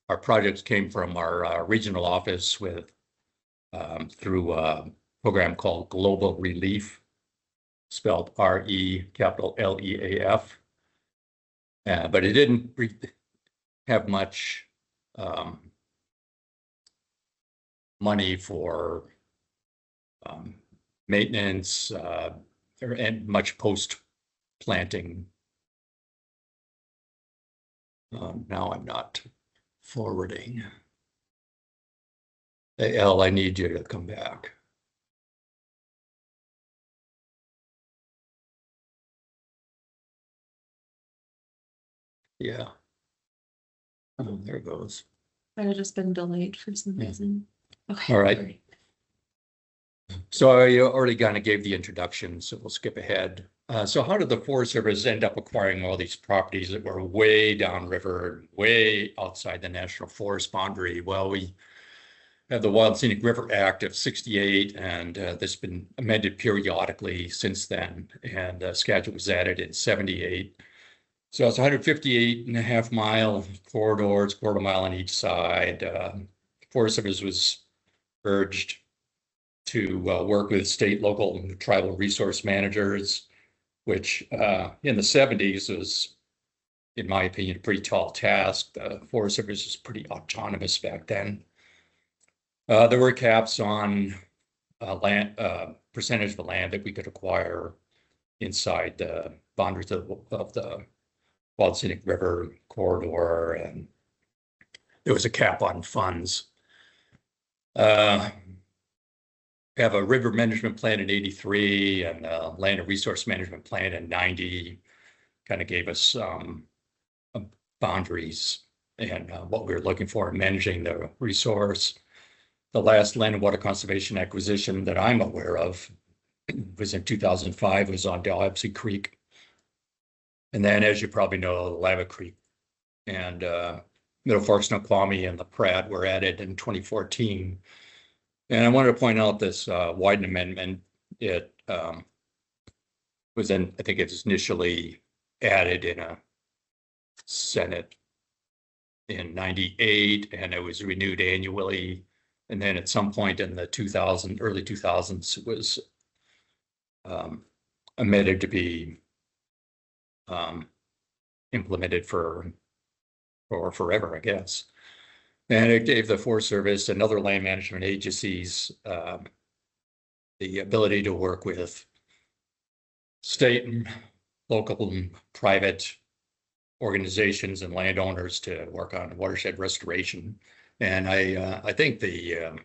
our projects came from our regional office with through a program called Global Relief, spelled RELEAF. But it didn't have much money for maintenance and much post-planting. Now I'm not forwarding. Hey, L, I need you to come back. Yeah. Oh, there it goes. Might have just been delayed for some reason. Okay. All right. So I already kind of gave the introduction, so we'll skip ahead. So how did the Forest Service end up acquiring all these properties that were way downriver, way outside the National Forest boundary? Well, we have the Wild Scenic River Act of '68, and this has been amended periodically since then. And Skagit was added in '78. So it's 158.5 mile corridors, quarter mile on each side. Forest Service was urged to work with state, local, and tribal resource managers, which in the '70s was, in my opinion, a pretty tall task. The Forest Service was pretty autonomous back then. There were caps on land percentage of the land that we could acquire inside the boundaries of the Wild Scenic River corridor, and there was a cap on funds. We have a river management plan in '83 and a land and resource management plan in '90. Kind of gave us boundaries and what we were looking for in managing the resource. The last land and water conservation acquisition that I'm aware of was in 2005, was on Dalhousie Creek. And then, as you probably know, Lava Creek and Middle Fork, Snoqualmie, and the Pratt were added in 2014. And I wanted to point out this Wyden amendment. It was in, I think it was initially added in a Senate in '98, and it was renewed annually. And then at some point in the early 2000s, it was amended to be implemented for forever, I guess. And it gave the Forest Service and other land management agencies the ability to work with state and local and private organizations and landowners to work on watershed restoration. And I think it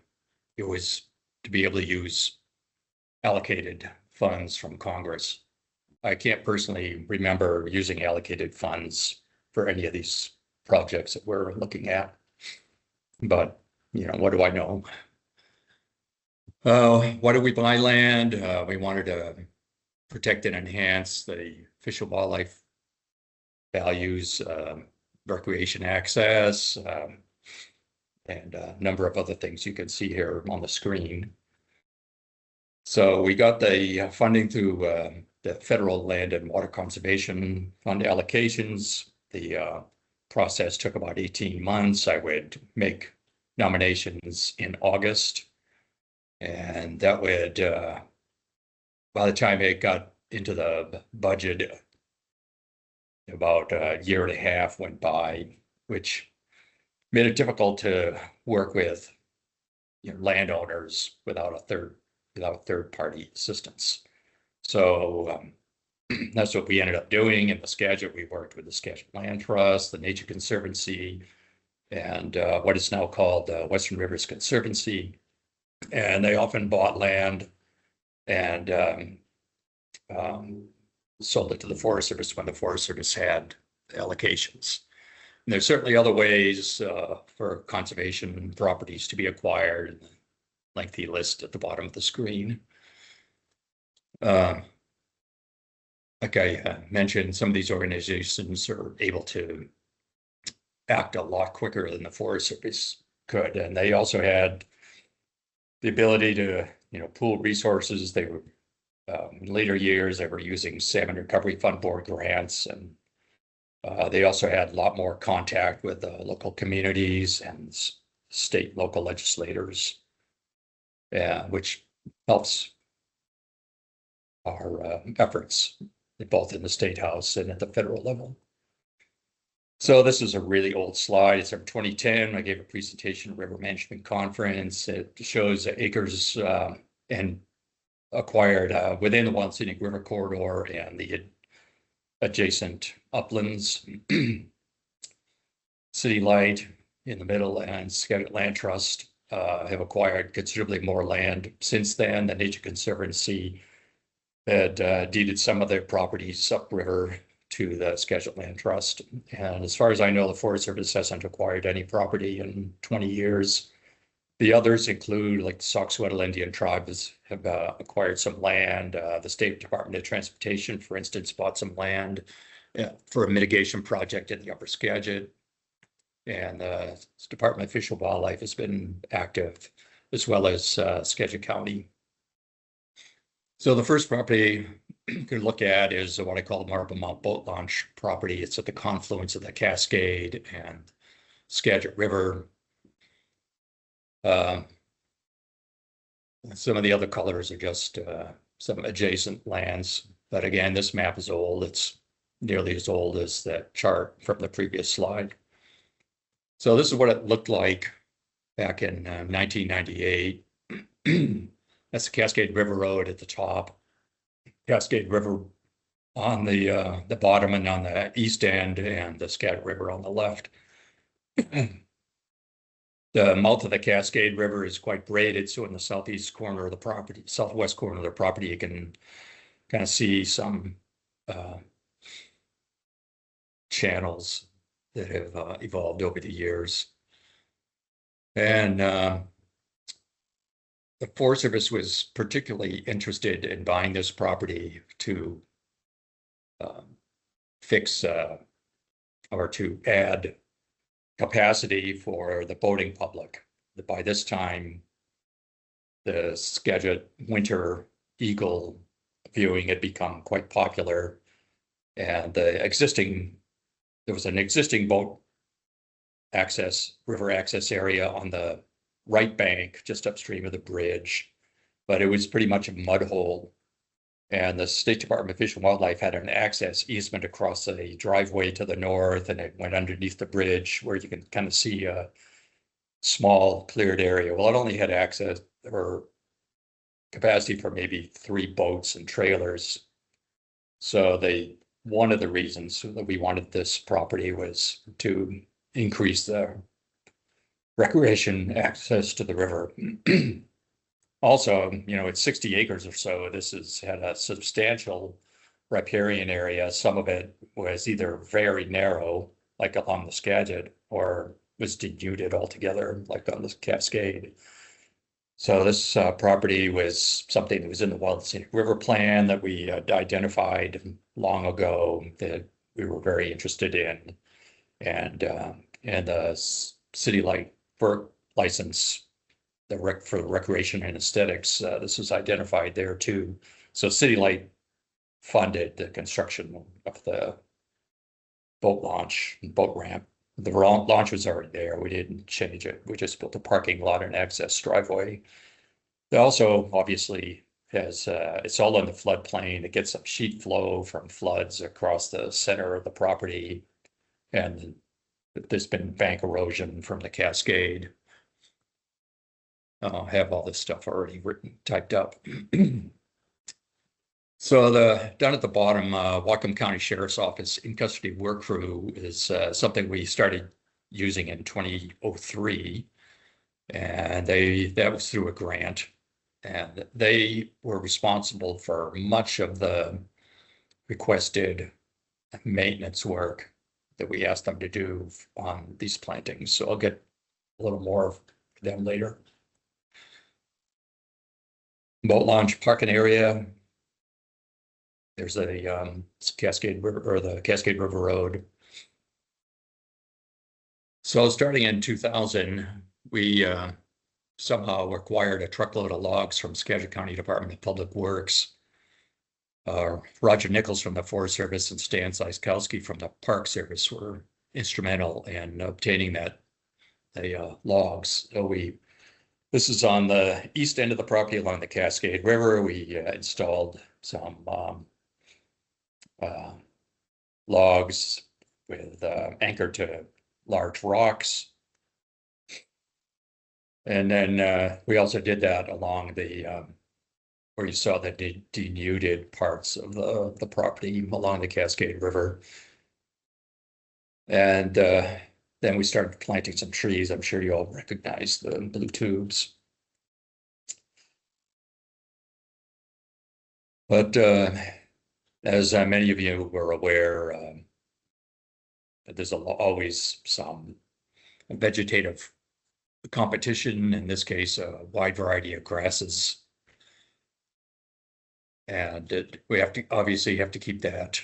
was to be able to use allocated funds from Congress. I can't personally remember using allocated funds for any of these projects that we're looking at. But, you know, what do I know? Why did we buy land? We wanted to protect and enhance the fish and wildlife values, recreation access, and a number of other things you can see here on the screen. So we got the funding through the Federal Land and Water Conservation Fund allocations. The process took about 18 months. I would make nominations in August, and that would, by the time it got into the budget, about a year and a half went by, which made it difficult to work with, you know, landowners without a third party assistance. So that's what we ended up doing in the Skagit. We worked with the Skagit Land Trust, the Nature Conservancy, and what is now called the Western Rivers Conservancy. And they often bought land and sold it to the Forest Service when the Forest Service had allocations. And there's certainly other ways for conservation properties to be acquired. Lengthy list at the bottom of the screen. like I mentioned, some of these organizations are able to act a lot quicker than the Forest Service could. And they also had the ability to, pool resources. They were, in later years, they were using Salmon Recovery Fund Board grants, and they also had a lot more contact with local communities and state, local legislators, which helps our efforts, both in the State House and at the federal level. So this is a really old slide. It's from 2010. I gave a presentation at River Management Conference. It shows acres and acquired within the Wild Scenic River Corridor and the adjacent uplands. City Light in the middle and Skagit Land Trust have acquired considerably more land since then. The Nature Conservancy had deeded some of their properties upriver to the Skagit Land Trust. And as far as I know, the Forest Service hasn't acquired any property in 20 years. The others include, like the Soxwettle Indian tribes have acquired some land. The State Department of Transportation, for instance, bought some land for a mitigation project in the Upper Skagit. And the Department of Fish and Wildlife has been active, as well as Skagit County. So the first property you can look at is what I call the Marble Mount Boat Launch property. It's at the confluence of the Cascade and Skagit River. Some of the other colors are just some adjacent lands. But again, this map is old. It's nearly as old as that chart from the previous slide. So this is what it looked like back in 1998. That's the Cascade River Road at the top. Cascade River on the bottom and on the east end, and the Skagit River on the left. The mouth of the Cascade River is quite braided, so in the southeast corner of the property, southwest corner of the property, you can kind of see some channels that have evolved over the years. And the Forest Service was particularly interested in buying this property to fix or to add capacity for the boating public. By this time, the Skagit winter eagle viewing had become quite popular, and there was an existing boat access, river access area on the right bank, just upstream of the bridge, but it was pretty much a mud hole. And the State Department of Fish and Wildlife had an access easement across a driveway to the north, and it went underneath the bridge where you can kind of see a small cleared area. Well, it only had access or capacity for maybe 3 boats and trailers. So one of the reasons that we wanted this property was to increase the recreation access to the river. Also, it's 60 acres or so. This has had a substantial riparian area. Some of it was either very narrow, like along the Skagit, or was denuded altogether, like on the Cascade. So this property was something that was in the Wild Scenic River Plan that we identified long ago that we were very interested in. And the City Light license, for the recreation and aesthetics, this was identified there too. So City Light funded the construction of the boat launch and boat ramp. The launch was already there. We didn't change it. We just built a parking lot and access driveway. It also obviously has, it's all in the floodplain. It gets some sheet flow from floods across the center of the property. And there's been bank erosion from the Cascade. I have all this stuff already typed up. So down at the bottom, Whatcom County Sheriff's Office in custody work crew is something we started using in 2003, and that was through a grant, and they were responsible for much of the requested maintenance work that we asked them to do on these plantings. So I'll get a little more of them later. Boat launch parking area. There's a Cascade River, or the Cascade River Road. So starting in 2000, we somehow acquired a truckload of logs from Skagit County Department of Public Works. Roger Nichols from the Forest Service and Stan Zyskowski from the Park Service were instrumental in obtaining the logs. So this is on the east end of the property along the Cascade River. We installed some logs with anchored to large rocks. And then we also did that along the where you saw the denuded parts of the property along the Cascade River. And then we started planting some trees. I'm sure you all recognize the blue tubes. But as many of you were aware, there's always some vegetative competition, in this case, a wide variety of grasses. And we obviously have to keep that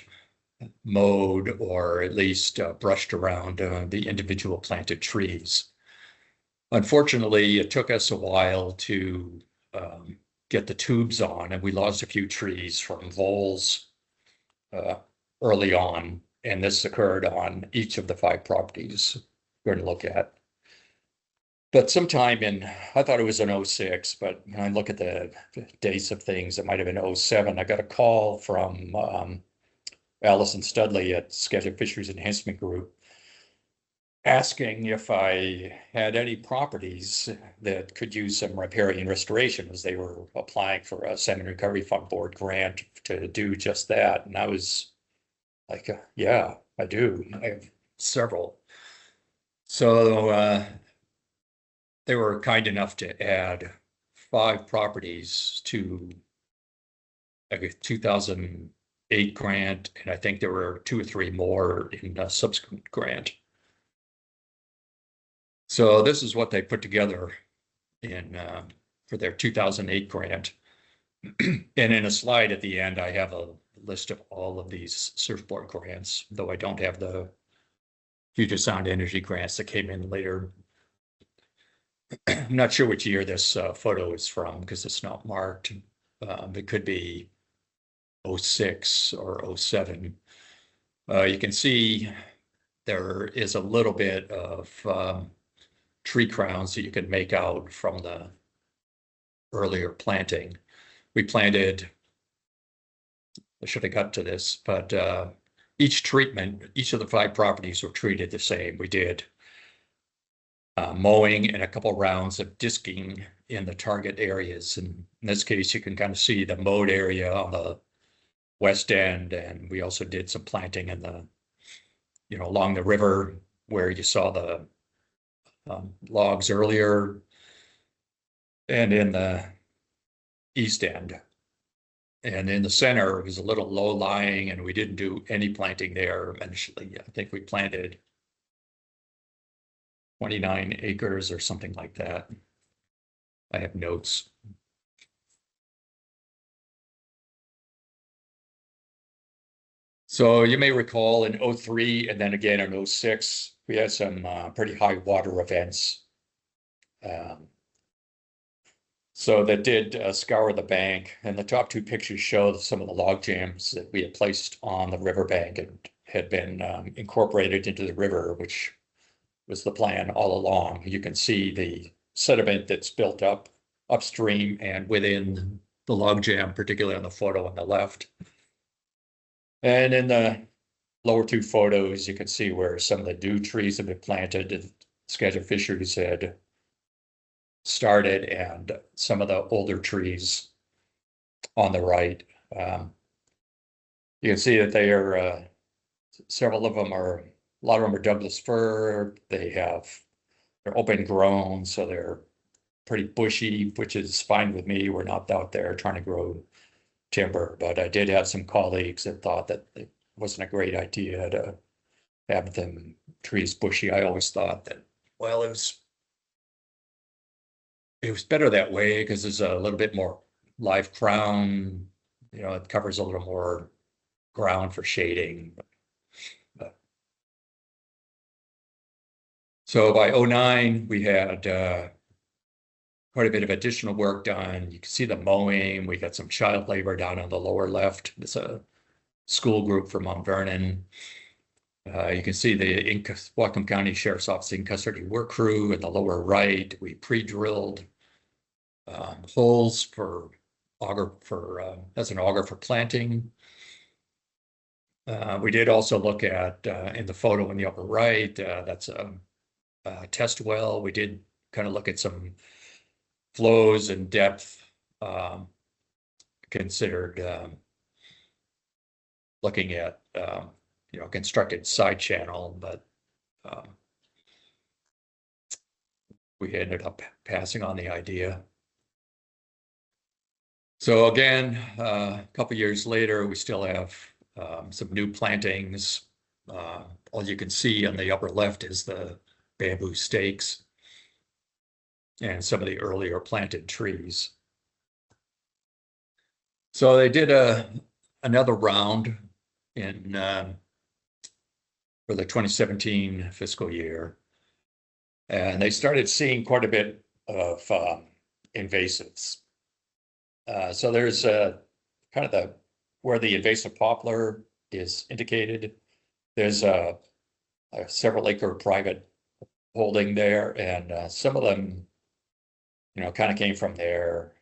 mowed, or at least brushed around the individual planted trees. Unfortunately, it took us a while to get the tubes on, and we lost a few trees from voles early on. And this occurred on each of the 5 properties we're going to look at. But sometime in, I thought it was in 06, but when I look at the dates of things, it might have been 07. I got a call from Allison Studley at Skagit Fisheries Enhancement Group asking if I had any properties that could use some riparian restoration, as they were applying for a Salmon Recovery Fund Board grant to do just that. And I was like, yeah, I do. I have several. So they were kind enough to add 5 properties to a 2008 grant, and I think there were 2 or 3 more in a subsequent grant. So this is what they put together in for their 2008 grant. And in a slide at the end, I have a list of all of these surfboard grants, though I don't have the Future Sound Energy grants that came in later. I'm not sure which year this photo is from because it's not marked. It could be 06 or 07. You can see there is a little bit of tree crowns that you can make out from the earlier planting. We planted, I should have got to this, but each of the 5 properties were treated the same. We did mowing and a couple rounds of disking in the target areas. And in this case, you can kind of see the mowed area on the west end. And we also did some planting in the, along the river where you saw the logs earlier, and in the east end. And in the center, it was a little low lying, and we didn't do any planting there initially. I think we planted 29 acres or something like that. I have notes. So you may recall in 03 and then again in 06, we had some pretty high water events. So that did scour the bank, and the top 2 pictures show some of the log jams that we had placed on the riverbank and had been incorporated into the river, which was the plan all along. You can see the sediment that's built up upstream and within the log jam, particularly on the photo on the left. And in the lower 2 photos, you can see where some of the new trees have been planted. Skagit Fisheries had started, and some of the older trees on the right. You can see that they are, several of them are, a lot of them are Douglas fir. They're open grown, so they're pretty bushy, which is fine with me. We're not out there trying to grow timber, but I did have some colleagues that thought that it wasn't a great idea to have them trees bushy. I always thought that, well, it was better that way because there's a little bit more live crown, it covers a little more ground for shading. So by 2009, we had quite a bit of additional work done. You can see the mowing. We got some child labor down on the lower left. It's a school group from Mount Vernon. You can see the Whatcom County Sheriff's Office in custody work crew in the lower right. We pre-drilled holes for auger as an auger for planting. We did also look at in the photo in the upper right. That's a test well. We did kind of look at some flows and depth considered looking at constructed side channel, but we ended up passing on the idea. So again, a couple years later, we still have some new plantings. All you can see on the upper left is the bamboo stakes and some of the earlier planted trees. So they did another round in for the 2017 fiscal year, and they started seeing quite a bit of invasives. So there's kind of where the invasive poplar is indicated. There's a several acre private holding there, and some of them, kind of came from there.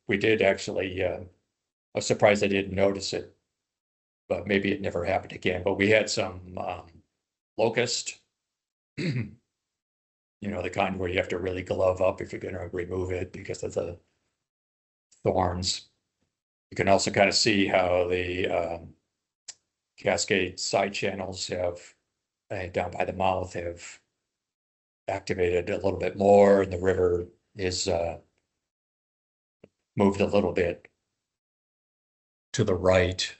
We did actually, I was surprised I didn't notice it, but maybe it never happened again. But we had some locust, the kind where you have to really glove up if you're going to remove it because of the thorns. You can also kind of see how the Cascade side channels have, down by the mouth, have activated a little bit more, and the river is moved a little bit to the right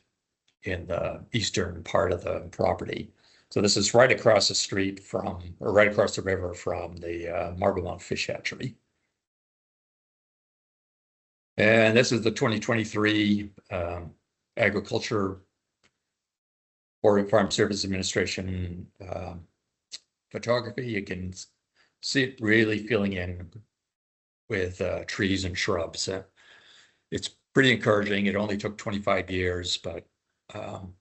in the eastern part of the property. So this is right across the street from, or right across the river from the Marble Mountain Fish Hatchery. And this is the 2023 Agriculture or Farm Service Administration photography. You can see it really filling in with trees and shrubs. It's pretty encouraging. It only took 25 years, but I'm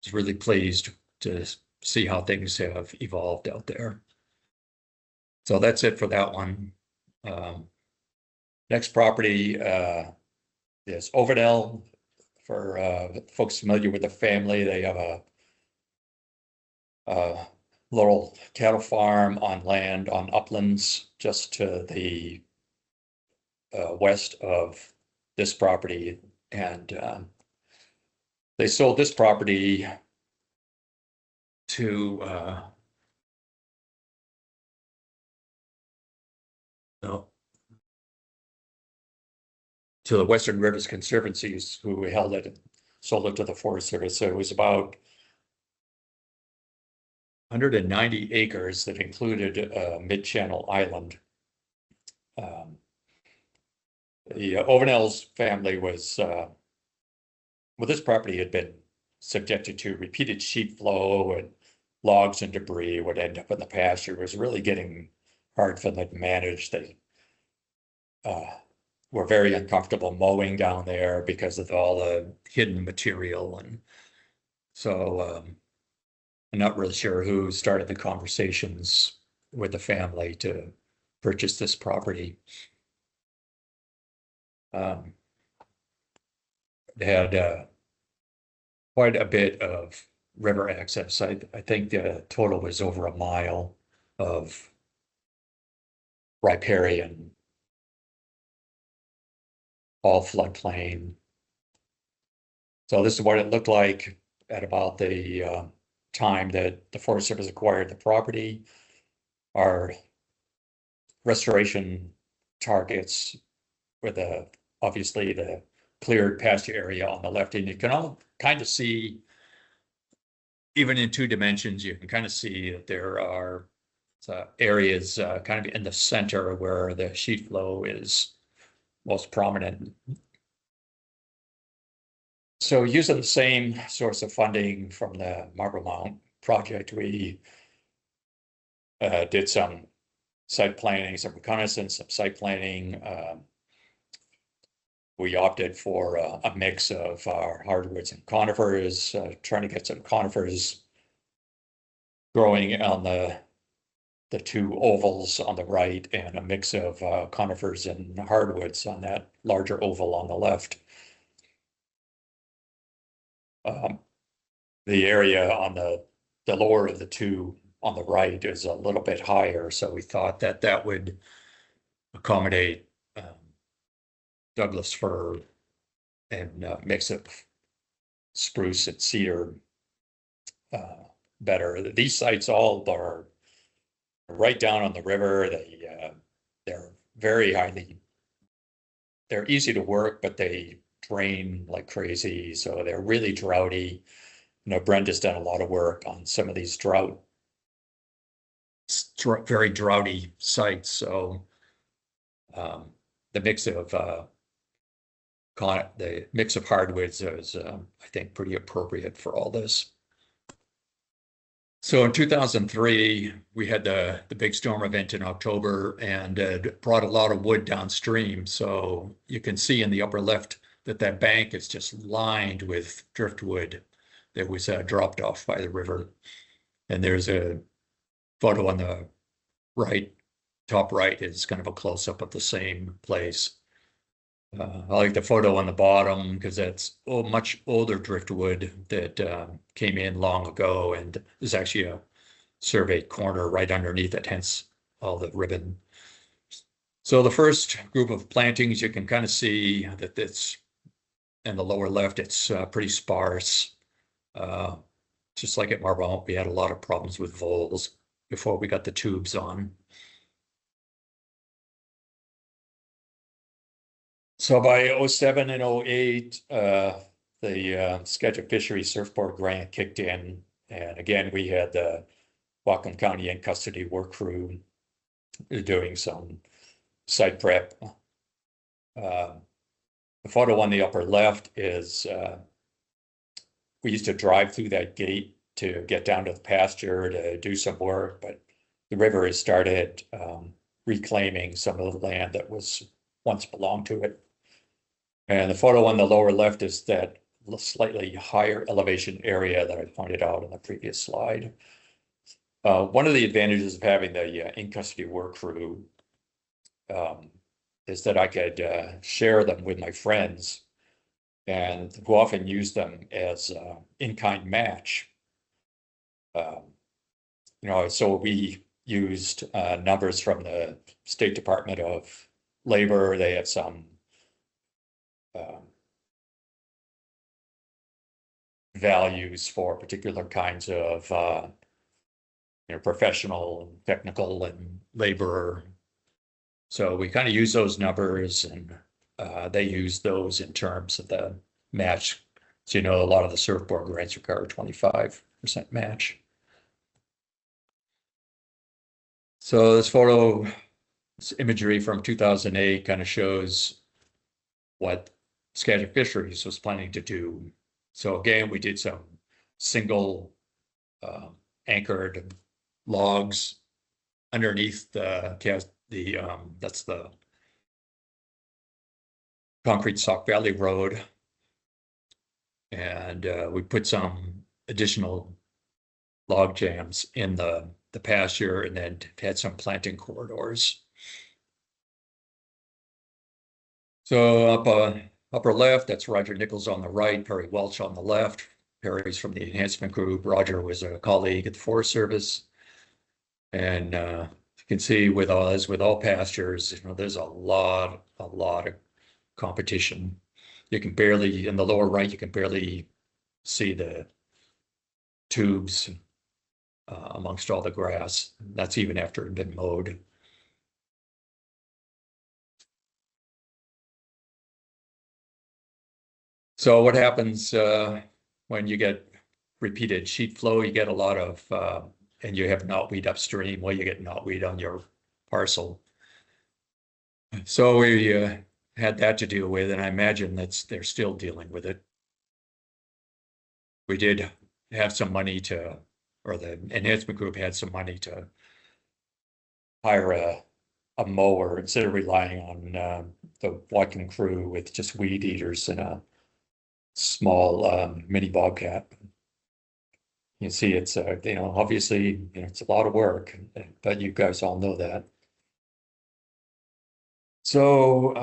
just really pleased to see how things have evolved out there. So that's it for that one. Next property is Overdell. For folks familiar with the family, they have a little cattle farm on land on uplands just to the west of this property, and they sold this property to to the Western Rivers Conservancies, who held it and sold it to the Forest Service. So it was about 190 acres that included a mid-channel island. The Overnell's family was, well, this property had been subjected to repeated sheet flow, and logs and debris would end up in the pasture. It was really getting hard for them to manage. They were very uncomfortable mowing down there because of all the hidden material. And so I'm not really sure who started the conversations with the family to purchase this property. They had quite a bit of river access. I think the total was over a mile of riparian, all floodplain. So this is what it looked like at about the time that the Forest Service acquired the property. Our restoration targets with obviously the cleared pasture area on the left, and you can all kind of see, even in 2 dimensions, you can kind of see that there are areas kind of in the center where the sheet flow is most prominent. So using the same source of funding from the Marble Mount project, we did some site planning, some reconnaissance, some site planning. We opted for a mix of hardwoods and conifers, trying to get some conifers growing on the two ovals on the right, and a mix of conifers and hardwoods on that larger oval on the left. The area on the lower of the two on the right is a little bit higher, so we thought that that would accommodate Douglas fir and mix of spruce and cedar better. These sites all are right down on the river. They're very highly, they're easy to work, but they drain like crazy, so they're really droughty. You know, Brenda's done a lot of work on some of these very droughty sites. So the mix of hardwoods is, I think, pretty appropriate for all this. So in 2003, we had the big storm event in October, and it brought a lot of wood downstream. So you can see in the upper left that bank is just lined with driftwood that was dropped off by the river. And there's a photo on the right, top right is kind of a close-up of the same place. I like the photo on the bottom because that's much older driftwood that came in long ago, and there's actually a surveyed corner right underneath it, hence all the ribbon. So the first group of plantings, you can kind of see that it's in the lower left, it's pretty sparse. Just like at Marble, we had a lot of problems with voles before we got the tubes on. So by 07 and 08, the Skagit Fisheries Surfboard Grant kicked in. And again, we had the Whatcom County in custody work crew doing some site prep. The photo on the upper left is, we used to drive through that gate to get down to the pasture to do some work, but the river has started reclaiming some of the land that was once belonged to it. And the photo on the lower left is that slightly higher elevation area that I pointed out in the previous slide. One of the advantages of having the in-custody work crew is that I could share them with my friends and who often use them as in-kind match. So we used numbers from the State Department of Labor. They have some values for particular kinds of professional, technical, and laborer. So we kind of use those numbers, and they use those in terms of the match. So, a lot of the surfboard grants require 25% match. So this photo, this imagery from 2008 kind of shows what Skagit Fisheries was planning to do. So again, we did some single anchored logs underneath that's the concrete Sauk Valley Road. And we put some additional log jams in the pasture, and then had some planting corridors. So upper left, that's Roger Nichols on the right, Perry Welch on the left. Perry's from the Enhancement Group. Roger was a colleague at the Forest Service. And you can see with all pastures, there's a lot of competition. You can barely, in the lower right, you can barely see the tubes amongst all the grass. That's even after it had been mowed. So what happens when you get repeated sheet flow? You get a lot of, and you have knotweed upstream. Well, you get knotweed on your parcel. So we had that to deal with, and I imagine they're still dealing with it. we did have some money to, or the enhancement group had some money to hire a mower instead of relying on the walking crew with just weed eaters and a small mini bobcat. You see, it's you know, obviously, you know, it's a lot of work, but you guys all know that. So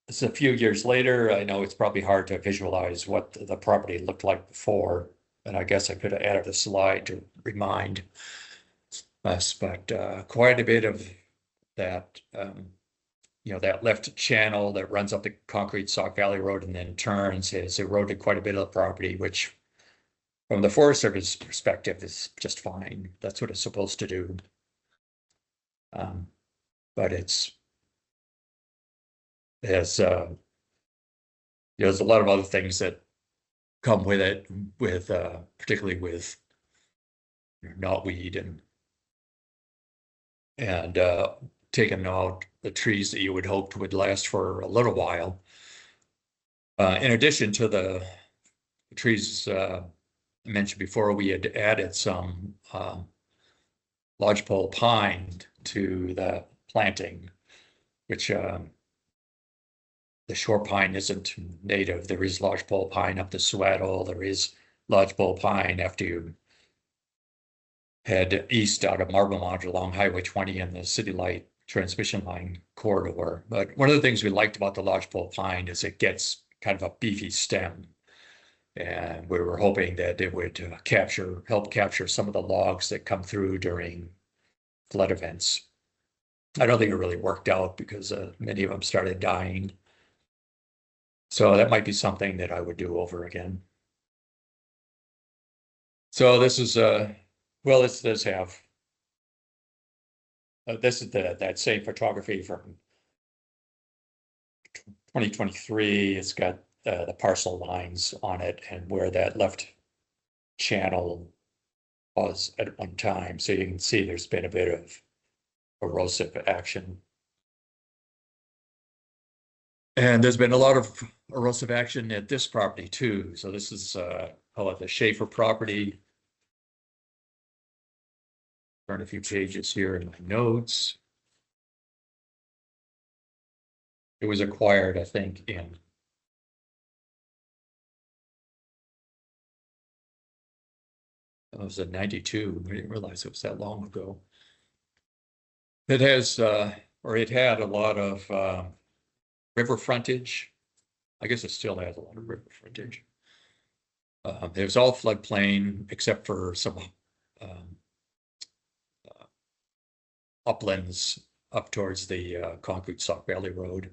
it's a few years later. I know it's probably hard to visualize what the property looked like before, and I guess I could have added a slide to remind us, but quite a bit of that, you know, that left channel that runs up the concrete Sauk Valley Road and then turns has eroded quite a bit of the property, which from the Forest Service perspective is just fine. That's what it's supposed to do. But there's a lot of other things that come with it, with particularly with knotweed and taking out the trees that you would hope would last for a little while. In addition to the trees I mentioned before, we had added some lodgepole pine to the planting, which the shore pine isn't native. There is lodgepole pine up the Swaddle. There is lodgepole pine after you head east out of Marblemont along Highway 20 and the City Light transmission line corridor. But one of the things we liked about the lodgepole pine is it gets kind of a beefy stem. And we were hoping that it would help capture some of the logs that come through during flood events. I don't think it really worked out because many of them started dying. So that might be something that I would do over again. So this is well, this does have this is that same photography from 2023. It's got the parcel lines on it and where that left channel was at one time. So you can see there's been a bit of erosive action. And there's been a lot of erosive action at this property too. So this is call it the Schaefer property. Turn a few pages here in my notes. It was acquired, I think, in it was in 92. I didn't realize it was that long ago. It has, or it had a lot of river frontage. I guess it still has a lot of river frontage. It was all floodplain except for some uplands up towards the concrete Sauk Valley Road.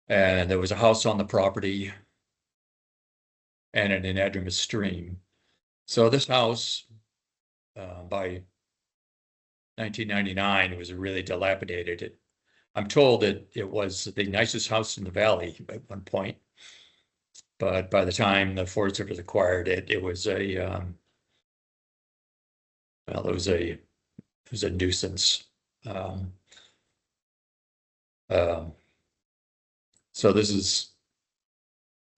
And there was a house on the property and an anadromous stream. So this house, by 1999, it was really dilapidated. I'm told that it was the nicest house in the valley at one point, but by the time the Forest Service acquired it, it was a well, it was a nuisance. So this is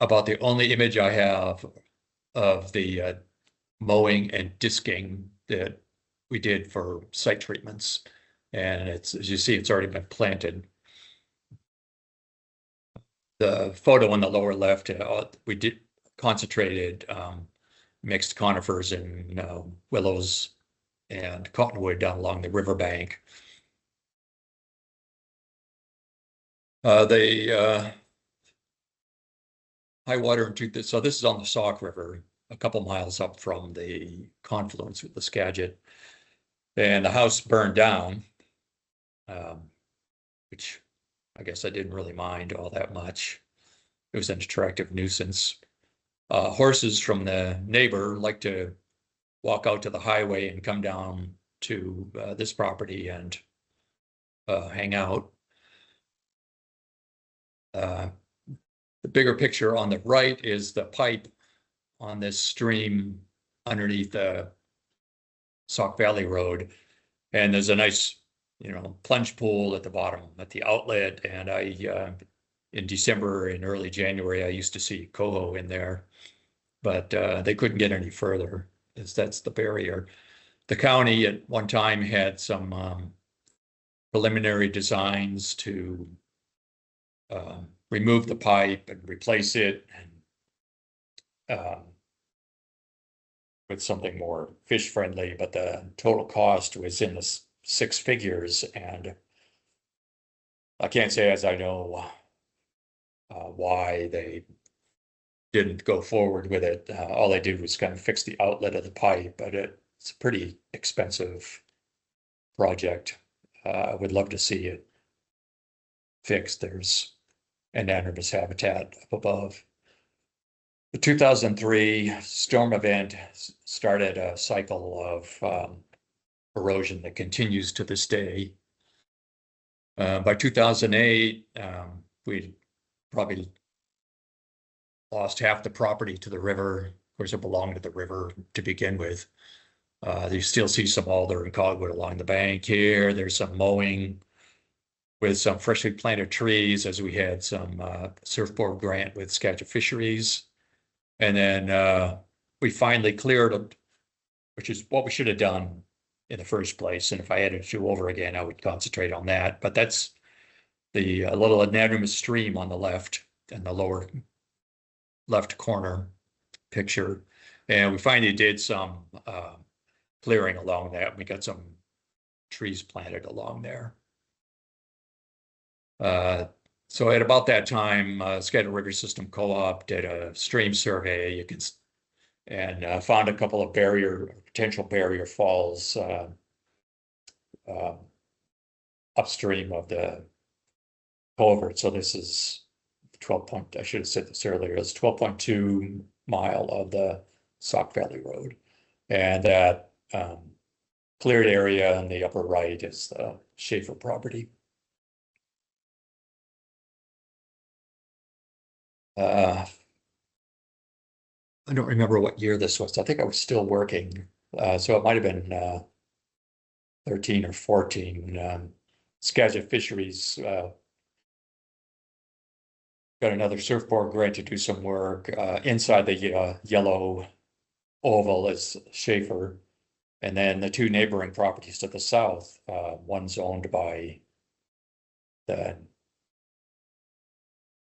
about the only image I have of the mowing and disking that we did for site treatments. And it's, as you see, it's already been planted. The photo on the lower left, we did concentrated mixed conifers and willows and cottonwood down along the riverbank. The high water, so this is on the Sauk River, a couple miles up from the confluence with the Skagit. And the house burned down, which I guess I didn't really mind all that much. It was an attractive nuisance. Horses from the neighbor like to walk out to the highway and come down to this property and hang out. The bigger picture on the right is the pipe on this stream underneath the Sauk Valley Road. And there's a nice, plunge pool at the bottom at the outlet. And in December and early January, I used to see coho in there. but they couldn't get any further, as that's the barrier. The county at one time had some preliminary designs to remove the pipe and replace it with something more fish friendly, but the total cost was in the six figures, and I can't say as I know why they didn't go forward with it. All they did was kind of fix the outlet of the pipe, but it's a pretty expensive project. I would love to see it fixed. There's anadromous habitat up above. The 2003 storm event started a cycle of erosion that continues to this day. By 2008, we probably lost half the property to the river. Of course, it belonged to the river to begin with. You still see some alder and cottonwood along the bank here. There's some mowing with some freshly planted trees, as we had some surfboard grant with Skagit Fisheries. And then we finally cleared it, which is what we should have done in the first place. And if I had to do over again, I would concentrate on that. But that's the little anadromous stream on the left and the lower left corner picture. And we finally did some clearing along that. We got some trees planted along there. So at about that time, Skagit River System Co-op did a stream survey. And found a couple of potential barrier falls upstream of the culvert. So this is 12 point, I should have said this earlier, it's 12.2 mile of the Sauk Valley Road. And that cleared area in the upper right is the Schaefer property. I don't remember what year this was. I think I was still working. So it might have been 13 or 14. Skagit Fisheries got another surfboard grant to do some work. Inside the yellow oval is Schaefer. And then the two neighboring properties to the south, one's owned by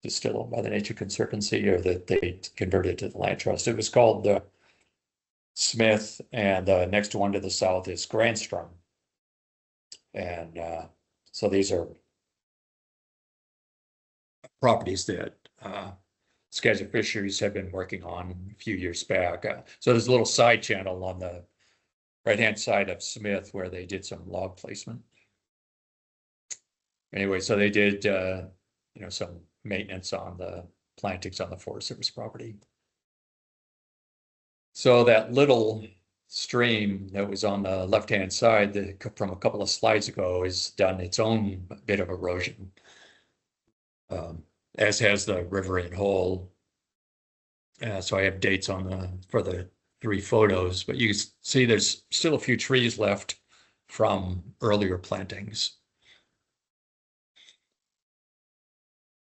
it's still owned by the Nature Conservancy, or that they converted to the Land Trust. It was called Smith, and the next one to the south is Grandstrom. And so these are properties that Skagit Fisheries have been working on a few years back. So there's a little side channel on the right-hand side of Smith where they did some log placement. Anyway, so they did, some maintenance on the plantings on the Forest Service property. So that little stream that was on the left-hand side from a couple of slides ago has done its own bit of erosion, as has the river in whole. So I have dates for the 3 photos, but you can see there's still a few trees left from earlier plantings.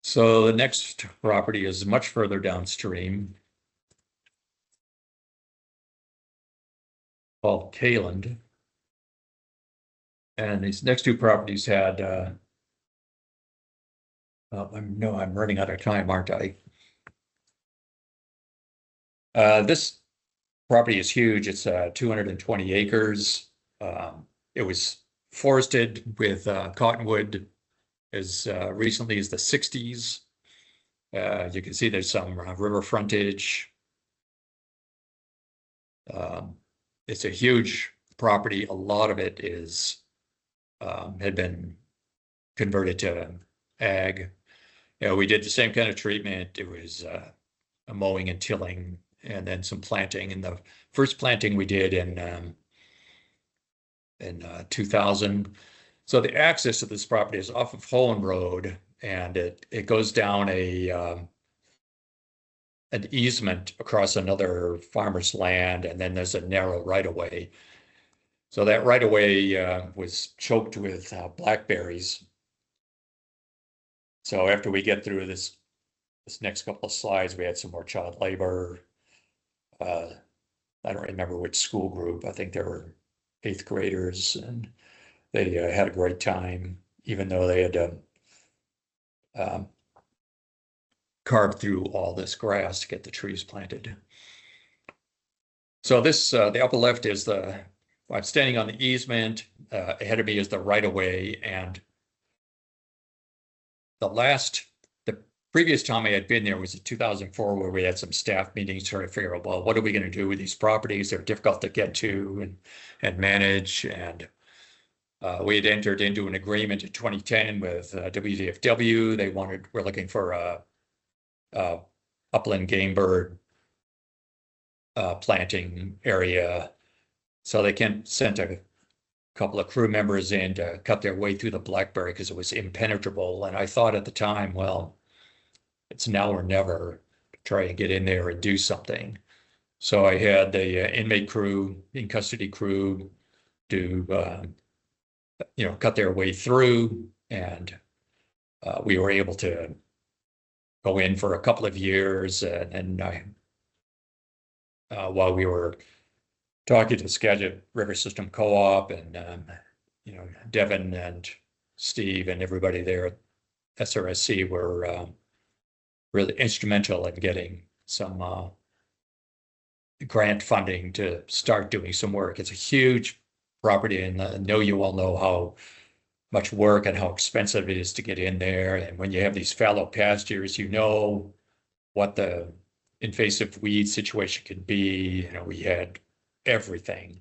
So the next property is much further downstream, called Kaland. And these next 2 properties had, I'm running out of time, aren't I? This property is huge. It's 220 acres. It was forested with cottonwood as recently as the 60s. You can see there's some river frontage. It's a huge property. A lot of it is had been converted to ag. We did the same kind of treatment. It was a mowing and tilling, and then some planting. And the first planting we did in 2000. So the access to this property is off of Holland Road, and it goes down an easement across another farmer's land, and then there's a narrow right-of-way. So that right-of-way was choked with blackberries. So after we get through this next couple of slides, we had some more child labor. I don't remember which school group. I think they were 8th graders, and they had a great time, even though they had to carve through all this grass to get the trees planted. So this, the upper left is I'm standing on the easement. Ahead of me is the right of way, and the previous time I had been there was in 2004, where we had some staff meetings trying to figure out, well, what are we going to do with these properties? They're difficult to get to and manage. And we had entered into an agreement in 2010 with WDFW. We're looking for a upland game bird planting area. So they sent a couple of crew members in to cut their way through the blackberry because it was impenetrable. And I thought at the time, well, it's now or never to try and get in there and do something. So I had the inmate crew, in custody crew, do cut their way through, and we were able to go in for a couple of years. And while we were talking to the Skagit River System Co-op and Devin and Steve and everybody there at SRSC were really instrumental in getting some grant funding to start doing some work. It's a huge property, and I know you all know how much work and how expensive it is to get in there. And when you have these fallow pastures, you know what the invasive weed situation can be. We had everything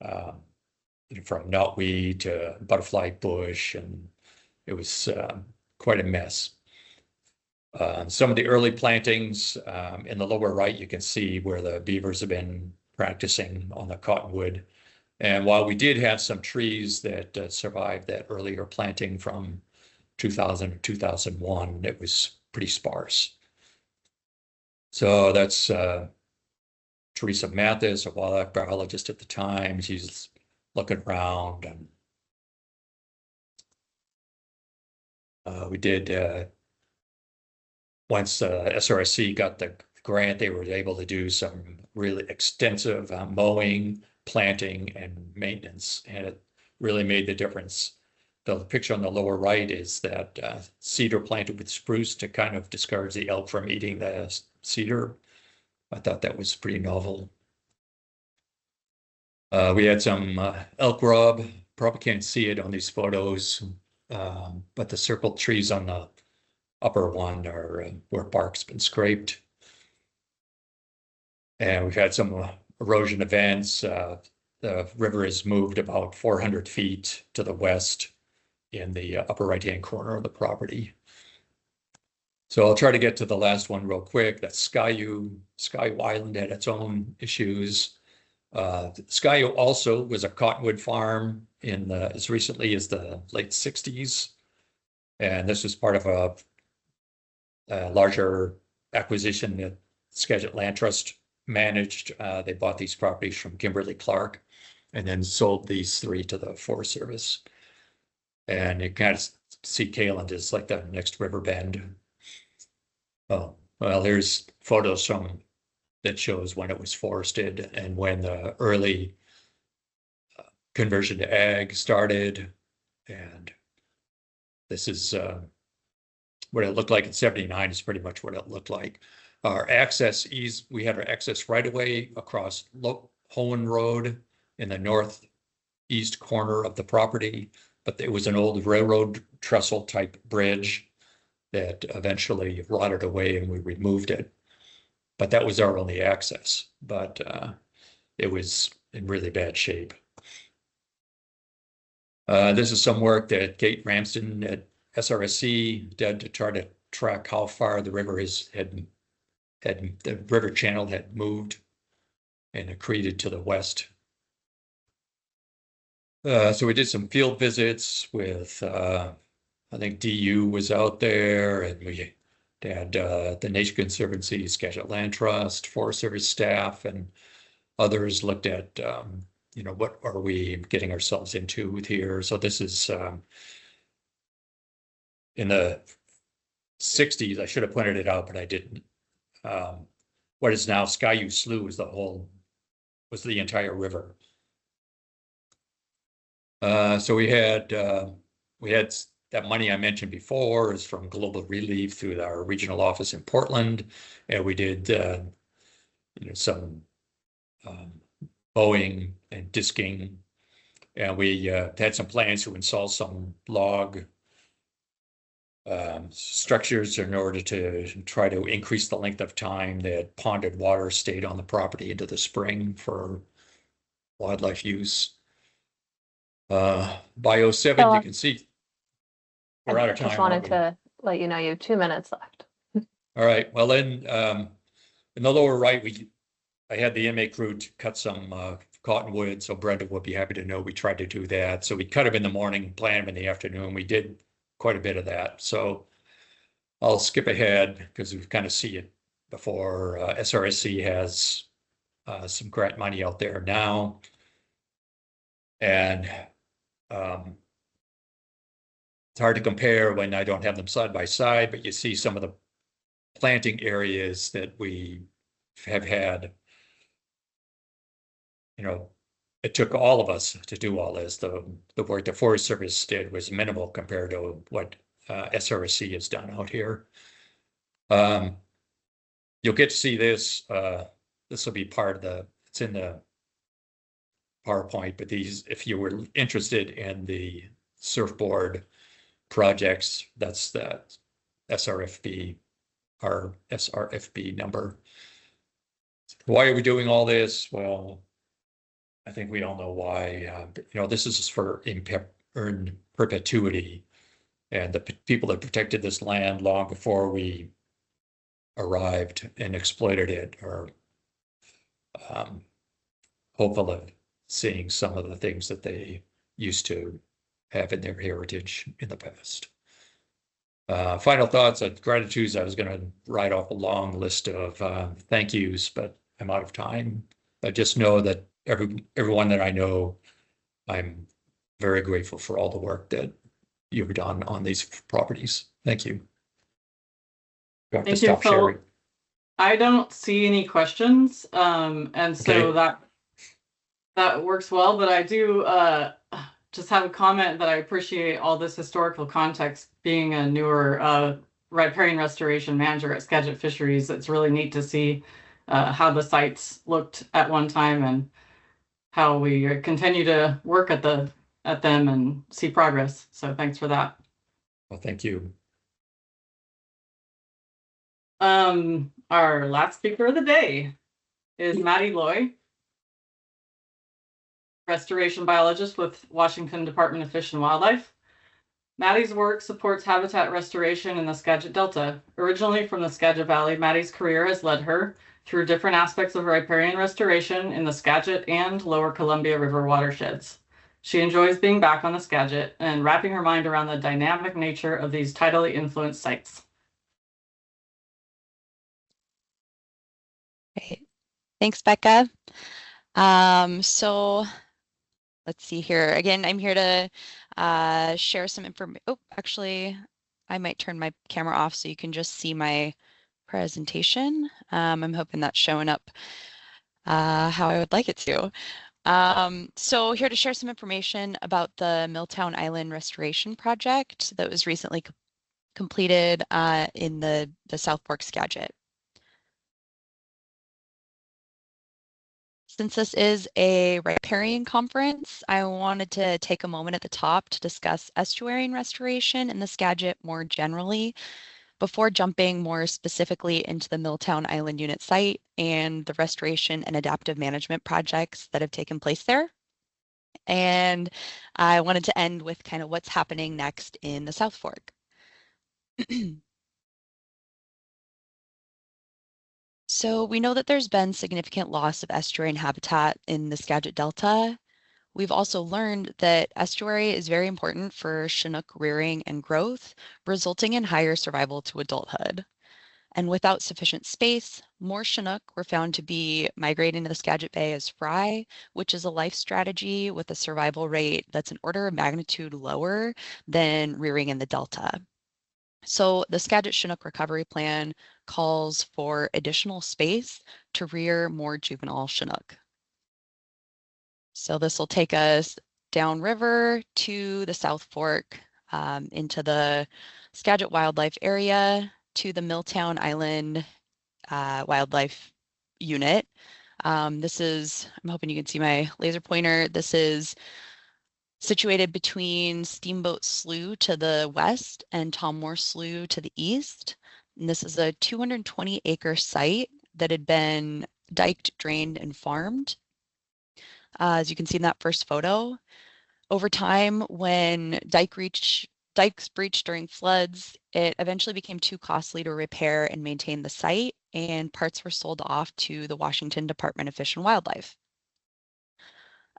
from knotweed to butterfly bush, and it was quite a mess. Some of the early plantings in the lower right, you can see where the beavers have been practicing on the cottonwood. And while we did have some trees that survived that earlier planting from 2000 or 2001, it was pretty sparse. So that's Teresa Mathis, a wildlife biologist at the time. She's looking around, and we did, once SRSC got the grant, they were able to do some really extensive mowing, planting, and maintenance, and it really made the difference. The picture on the lower right is that cedar planted with spruce to kind of discourage the elk from eating the cedar. I thought that was pretty novel. We had some elk rub. Probably can't see it on these photos, but the circled trees on the upper one are where bark's been scraped. And we've had some erosion events. The river has moved about 400 feet to the west in the upper right-hand corner of the property. So I'll try to get to the last one real quick. That's Skyu. Skyu Island had its own issues. Skyu also was a cottonwood farm in as recently as the late 60s. And this was part of a larger acquisition that Skagit Land Trust managed. They bought these properties from Kimberly-Clark and then sold these 3 to the Forest Service. And you kind of see Kaland is like the next river bend. Oh, well, here's photos that shows when it was forested and when the early conversion to ag started. And this is what it looked like in 79 is pretty much what it looked like. Our access we had our access right away across Hohen Road in the northeast corner of the property, but it was an old railroad trestle type bridge that eventually rotted away and we removed it. But that was our only access, but it was in really bad shape. This is some work that Kate Ramsden at SRSC did to try to track how far the river the river channel had moved and accreted to the west. So we did some field visits with, I think DU was out there, and we had the Nature Conservancy, Skagit Land Trust, Forest Service staff, and others looked at, what are we getting ourselves into with here? So this is in the 60s. I should have pointed it out, but I didn't. what is now Skagit Slough was the entire river. So we had that money I mentioned before is from Global Relief through our regional office in Portland, and we did some mowing and disking, and we had some plans to install some log structures in order to try to increase the length of time that ponded water stayed on the property into the spring for wildlife use. By 07, you can see we're out of time. Just wanted to let you know you have 2 minutes left. All right. Well, then in the lower right, I had the inmate crew to cut some cottonwood. So Brenda would be happy to know we tried to do that. So we cut them in the morning, plant them in the afternoon. We did quite a bit of that. So I'll skip ahead because we kind of see it before. SRSC has some grant money out there now. And it's hard to compare when I don't have them side by side, but you see some of the planting areas that we have had. It took all of us to do all this. The work the Forest Service did was minimal compared to what SRSC has done out here. You'll get to see this. This will be part of it's in the PowerPoint, but if you were interested in the surfboard projects, that's the SRFB, our SRFB number. Why are we doing all this? Well, I think we all know why. This is for in perpetuity, and the people that protected this land long before we arrived and exploited it are hopeful of seeing some of the things that they used to have in their heritage in the past. Final thoughts and gratitudes. I was going to write off a long list of thank yous, but I'm out of time. I just know that everyone that I know, I'm very grateful for all the work that you've done on these properties. Thank you. Thank you, Phil. I don't see any questions, and so Okay. that works well. But I do just have a comment that I appreciate all this historical context. Being a newer riparian restoration manager at Skagit Fisheries, it's really neat to see how the sites looked at one time and how we continue to work at them and see progress. So thanks for that. Well, thank you. Our last speaker of the day is Maddie Loy, restoration biologist with Washington Department of Fish and Wildlife. Maddie's work supports habitat restoration in the Skagit Delta. Originally from the Skagit Valley, Maddie's career has led her through different aspects of riparian restoration in the Skagit and Lower Columbia River watersheds. She enjoys being back on the Skagit and wrapping her mind around the dynamic nature of these tidally influenced sites. Great. Thanks, Becca. So let's see here. Again, I'm here to share some information. Oh, actually, I might turn my camera off so you can just see my presentation. I'm hoping that's showing up how I would like it to. So here to share some information about the Milltown Island Restoration Project that was recently completed in the South Fork Skagit. Since this is a riparian conference, I wanted to take a moment at the top to discuss estuarine restoration in the Skagit more generally, before jumping more specifically into the Milltown Island Unit site and the restoration and adaptive management projects that have taken place there. And I wanted to end with kind of what's happening next in the South Fork. So we know that there's been significant loss of estuarine habitat in the Skagit Delta. We've also learned that estuary is very important for Chinook rearing and growth, resulting in higher survival to adulthood. And without sufficient space, more Chinook were found to be migrating to the Skagit Bay as fry, which is a life strategy with a survival rate that's an order of magnitude lower than rearing in the Delta. So the Skagit Chinook Recovery Plan calls for additional space to rear more juvenile Chinook. So this will take us downriver to the South Fork, into the Skagit Wildlife Area, to the Milltown Island Wildlife Unit. This is, I'm hoping you can see my laser pointer. This is situated between Steamboat Slough to the west and Tom Moore Slough to the east. And this is a 220-acre site that had been diked, drained, and farmed. As you can see in that first photo, over time, when dikes breached during floods, it eventually became too costly to repair and maintain the site, and parts were sold off to the Washington Department of Fish and Wildlife.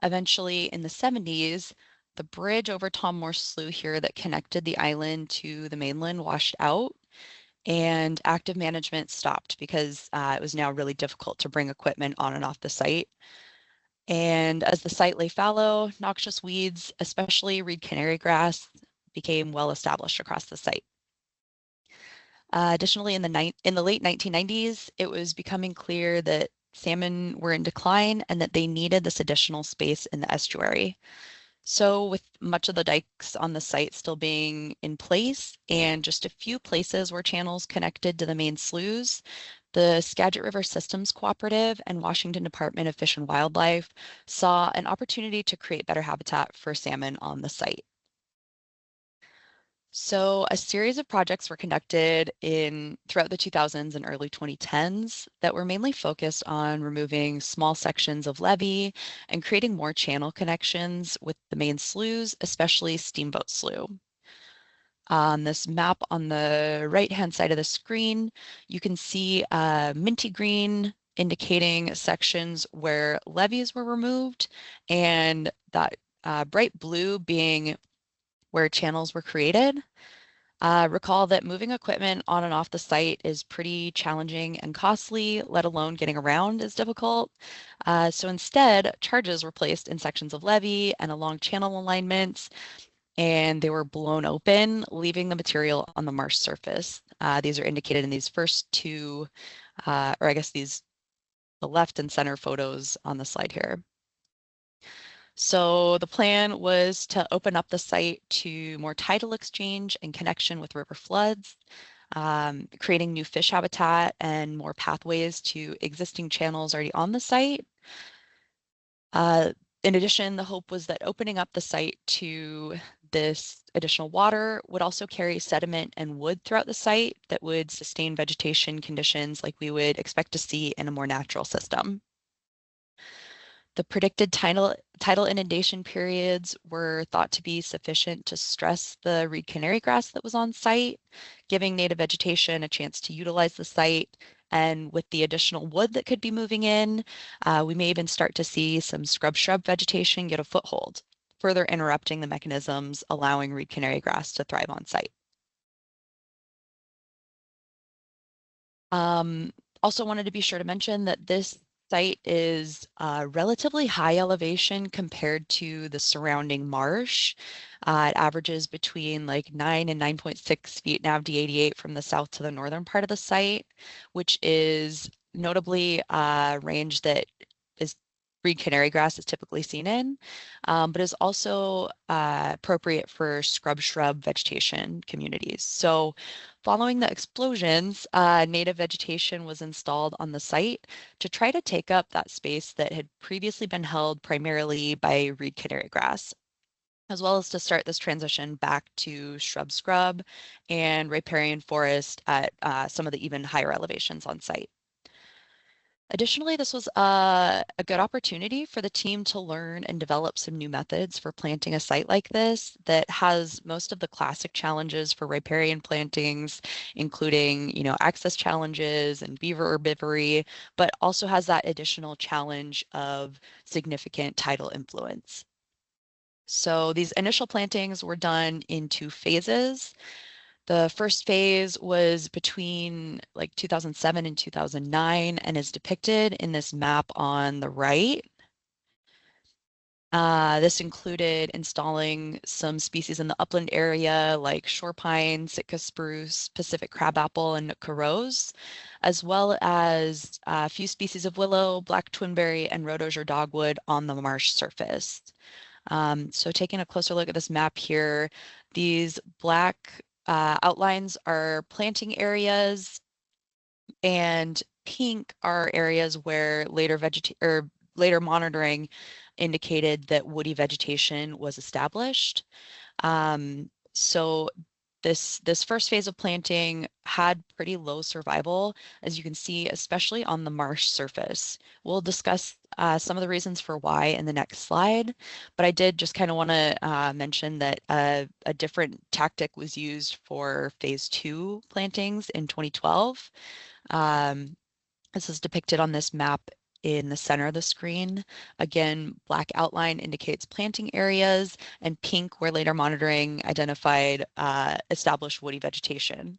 Eventually, in the 70s, the bridge over Tom Moore Slough here that connected the island to the mainland washed out, and active management stopped because it was now really difficult to bring equipment on and off the site. And as the site lay fallow, noxious weeds, especially reed canary grass, became well established across the site. Additionally, in the late 1990s, it was becoming clear that salmon were in decline and that they needed this additional space in the estuary. So with much of the dikes on the site still being in place and just a few places where channels connected to the main sloughs, the Skagit River Systems Cooperative and Washington Department of Fish and Wildlife saw an opportunity to create better habitat for salmon on the site. So a series of projects were conducted throughout the 2000s and early 2010s that were mainly focused on removing small sections of levee and creating more channel connections with the main sloughs, especially Steamboat Slough. On this map on the right-hand side of the screen, you can see minty green indicating sections where levees were removed, and that bright blue being where channels were created. Recall that moving equipment on and off the site is pretty challenging and costly, let alone getting around is difficult. So instead, charges were placed in sections of levee and along channel alignments, and they were blown open, leaving the material on the marsh surface. These are indicated in these first two, or I guess the left and center photos on the slide here. So the plan was to open up the site to more tidal exchange and connection with river floods, creating new fish habitat and more pathways to existing channels already on the site. In addition, the hope was that opening up the site to this additional water would also carry sediment and wood throughout the site that would sustain vegetation conditions like we would expect to see in a more natural system. The predicted tidal inundation periods were thought to be sufficient to stress the reed canary grass that was on site, giving native vegetation a chance to utilize the site. And with the additional wood that could be moving in, we may even start to see some shrub vegetation get a foothold, further interrupting the mechanisms allowing reed canary grass to thrive on site. Also wanted to be sure to mention that this site is relatively high elevation compared to the surrounding marsh. It averages between like 9 and 9.6 feet NAVD88 from the south to the northern part of the site, which is notably a range that is reed canary grass is typically seen in, but is also appropriate for shrub vegetation communities. So following the explosions, native vegetation was installed on the site to try to take up that space that had previously been held primarily by reed canary grass, as well as to start this transition back to scrub and riparian forest at some of the even higher elevations on site. Additionally, this was a good opportunity for the team to learn and develop some new methods for planting a site like this that has most of the classic challenges for riparian plantings, including, access challenges and beaver herbivory, but also has that additional challenge of significant tidal influence. So these initial plantings were done in 2 phases. The first phase was between like 2007 and 2009 and is depicted in this map on the right. This included installing some species in the upland area like shore pine, Sitka spruce, Pacific crabapple, and Nootka rose, as well as a few species of willow, black twinberry, and rhodosier dogwood on the marsh surface. So taking a closer look at this map here, these black outlines are planting areas, and pink are areas where later monitoring indicated that woody vegetation was established. So this first phase of planting had pretty low survival, as you can see, especially on the marsh surface. We'll discuss some of the reasons for why in the next slide, but I did just kind of want to mention that a different tactic was used for phase 2 plantings in 2012. This is depicted on this map in the center of the screen. Again, black outline indicates planting areas, and pink where later monitoring identified established woody vegetation.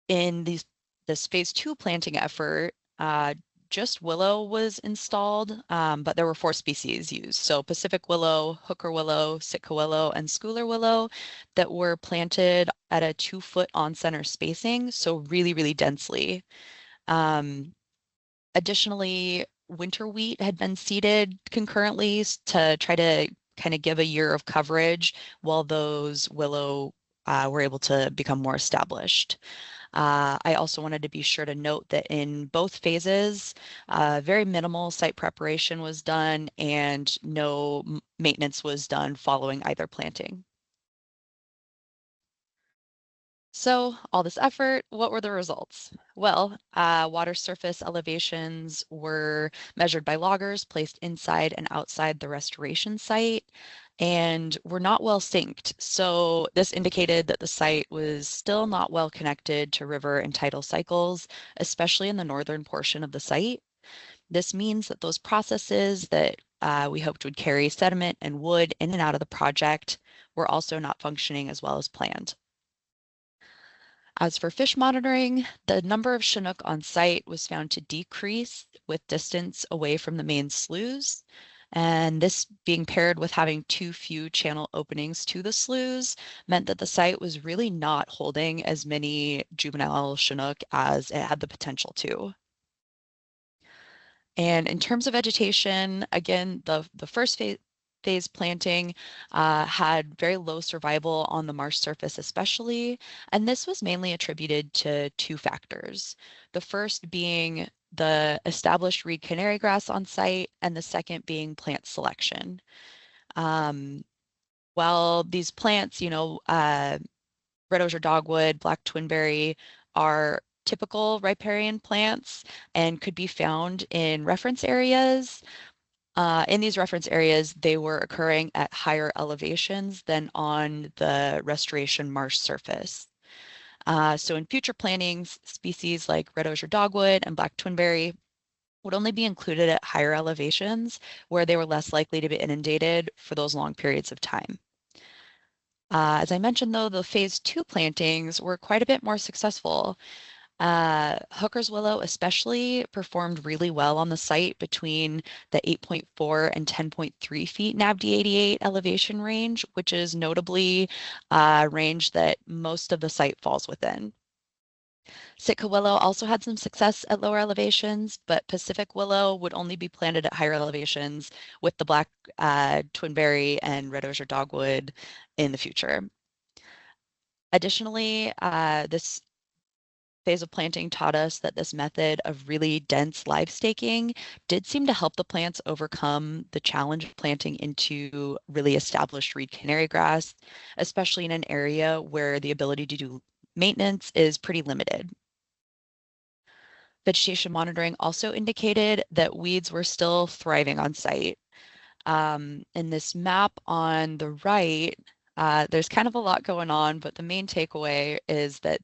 In this phase 2 planting effort, just willow was installed, but there were 4 species used. So Pacific willow, hooker willow, Sitka willow, and schooler willow that were planted at a 2-foot on-center spacing, so really, really densely. Additionally, winter wheat had been seeded concurrently to try to kind of give a year of coverage while those willow were able to become more established. I also wanted to be sure to note that in both phases, very minimal site preparation was done and no maintenance was done following either planting. So all this effort, what were the results? Well, water surface elevations were measured by loggers placed inside and outside the restoration site and were not well synced. So this indicated that the site was still not well connected to river and tidal cycles, especially in the northern portion of the site. This means that those processes that we hoped would carry sediment and wood in and out of the project were also not functioning as well as planned. As for fish monitoring, the number of Chinook on site was found to decrease with distance away from the main sloughs. And this being paired with having too few channel openings to the sloughs meant that the site was really not holding as many juvenile Chinook as it had the potential to. And in terms of vegetation, again, the first phase planting had very low survival on the marsh surface especially, and this was mainly attributed to 2 factors. The first being the established reed canary grass on site, and the second being plant selection. While these plants, rhodosier dogwood, black twinberry, are typical riparian plants and could be found in reference areas, in these reference areas, they were occurring at higher elevations than on the restoration marsh surface. So in future plantings, species like rhodosier dogwood and black twinberry would only be included at higher elevations where they were less likely to be inundated for those long periods of time. As I mentioned, though, the phase 2 plantings were quite a bit more successful. Hooker's willow especially performed really well on the site between the 8.4 and 10.3 feet NAVD88 elevation range, which is notably a range that most of the site falls within. Sitka willow also had some success at lower elevations, but Pacific willow would only be planted at higher elevations with the black twinberry and rhodosier dogwood in the future. Additionally, this phase of planting taught us that this method of really dense live staking did seem to help the plants overcome the challenge of planting into really established reed canary grass, especially in an area where the ability to do maintenance is pretty limited. Vegetation monitoring also indicated that weeds were still thriving on site. In this map on the right, there's kind of a lot going on, but the main takeaway is that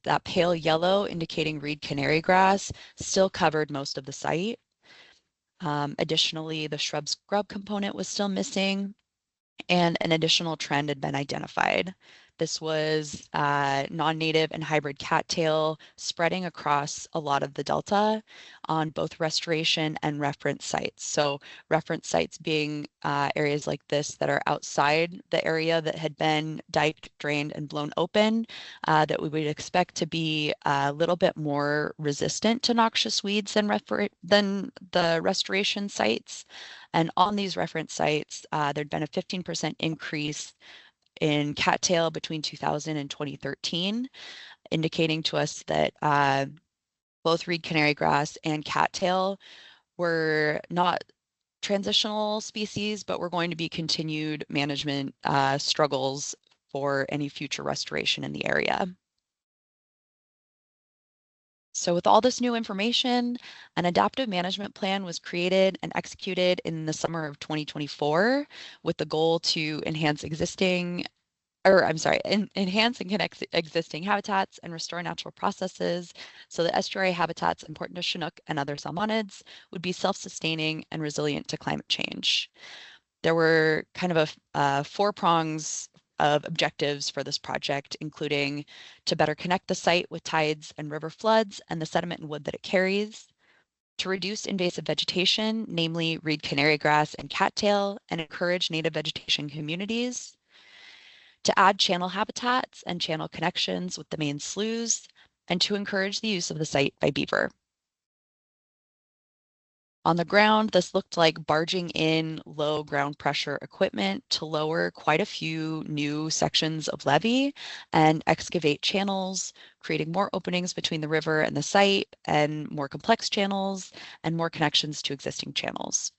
that pale yellow indicating reed canary grass still covered most of the site. Additionally, the shrub scrub component was still missing, and an additional trend had been identified. This was non-native and hybrid cattail spreading across a lot of the delta on both restoration and reference sites. So reference sites being areas like this that are outside the area that had been diked, drained, and blown open, that we would expect to be a little bit more resistant to noxious weeds than the restoration sites. And on these reference sites, there'd been a 15% increase in cattail between 2000 and 2013, indicating to us that both reed canary grass and cattail were not transitional species, but were going to be continued management struggles for any future restoration in the area. So with all this new information, an adaptive management plan was created and executed in the summer of 2024 with the goal to enhance enhance and connect existing habitats and restore natural processes so that estuary habitats important to Chinook and other salmonids would be self-sustaining and resilient to climate change. There were kind of 4 prongs of objectives for this project, including to better connect the site with tides and river floods and the sediment and wood that it carries, to reduce invasive vegetation, namely reed canary grass and cattail, and encourage native vegetation communities, to add channel habitats and channel connections with the main sloughs, and to encourage the use of the site by beaver. On the ground, this looked like barging in low ground pressure equipment to lower quite a few new sections of levee and excavate channels, creating more openings between the river and the site, and more complex channels and more connections to existing channels.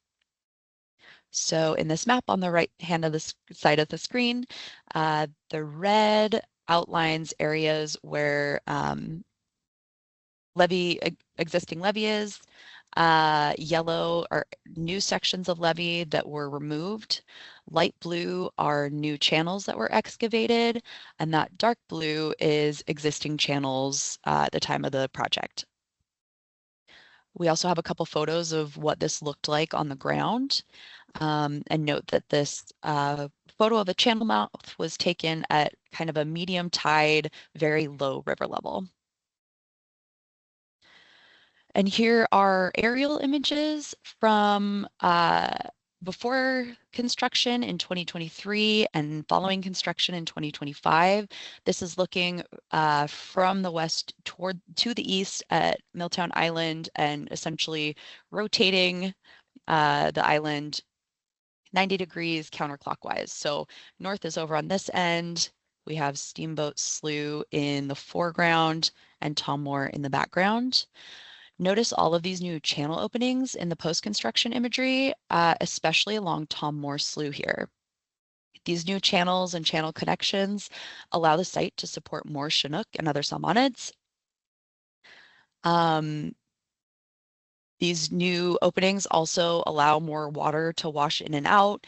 So in this map on the right hand of the side of the screen, the red outlines areas where existing levee is. Yellow are new sections of levee that were removed. Light blue are new channels that were excavated, and that dark blue is existing channels at the time of the project. We also have a couple photos of what this looked like on the ground. And note that this photo of the channel mouth was taken at kind of a medium tide, very low river level. And here are aerial images from before construction in 2023 and following construction in 2025. This is looking from the west to the east at Milltown Island and essentially rotating the island 90 degrees counterclockwise. So north is over on this end. We have Steamboat Slough in the foreground and Tom Moore in the background. Notice all of these new channel openings in the post-construction imagery, especially along Tom Moore Slough here. These new channels and channel connections allow the site to support more Chinook and other salmonids. These new openings also allow more water to wash in and out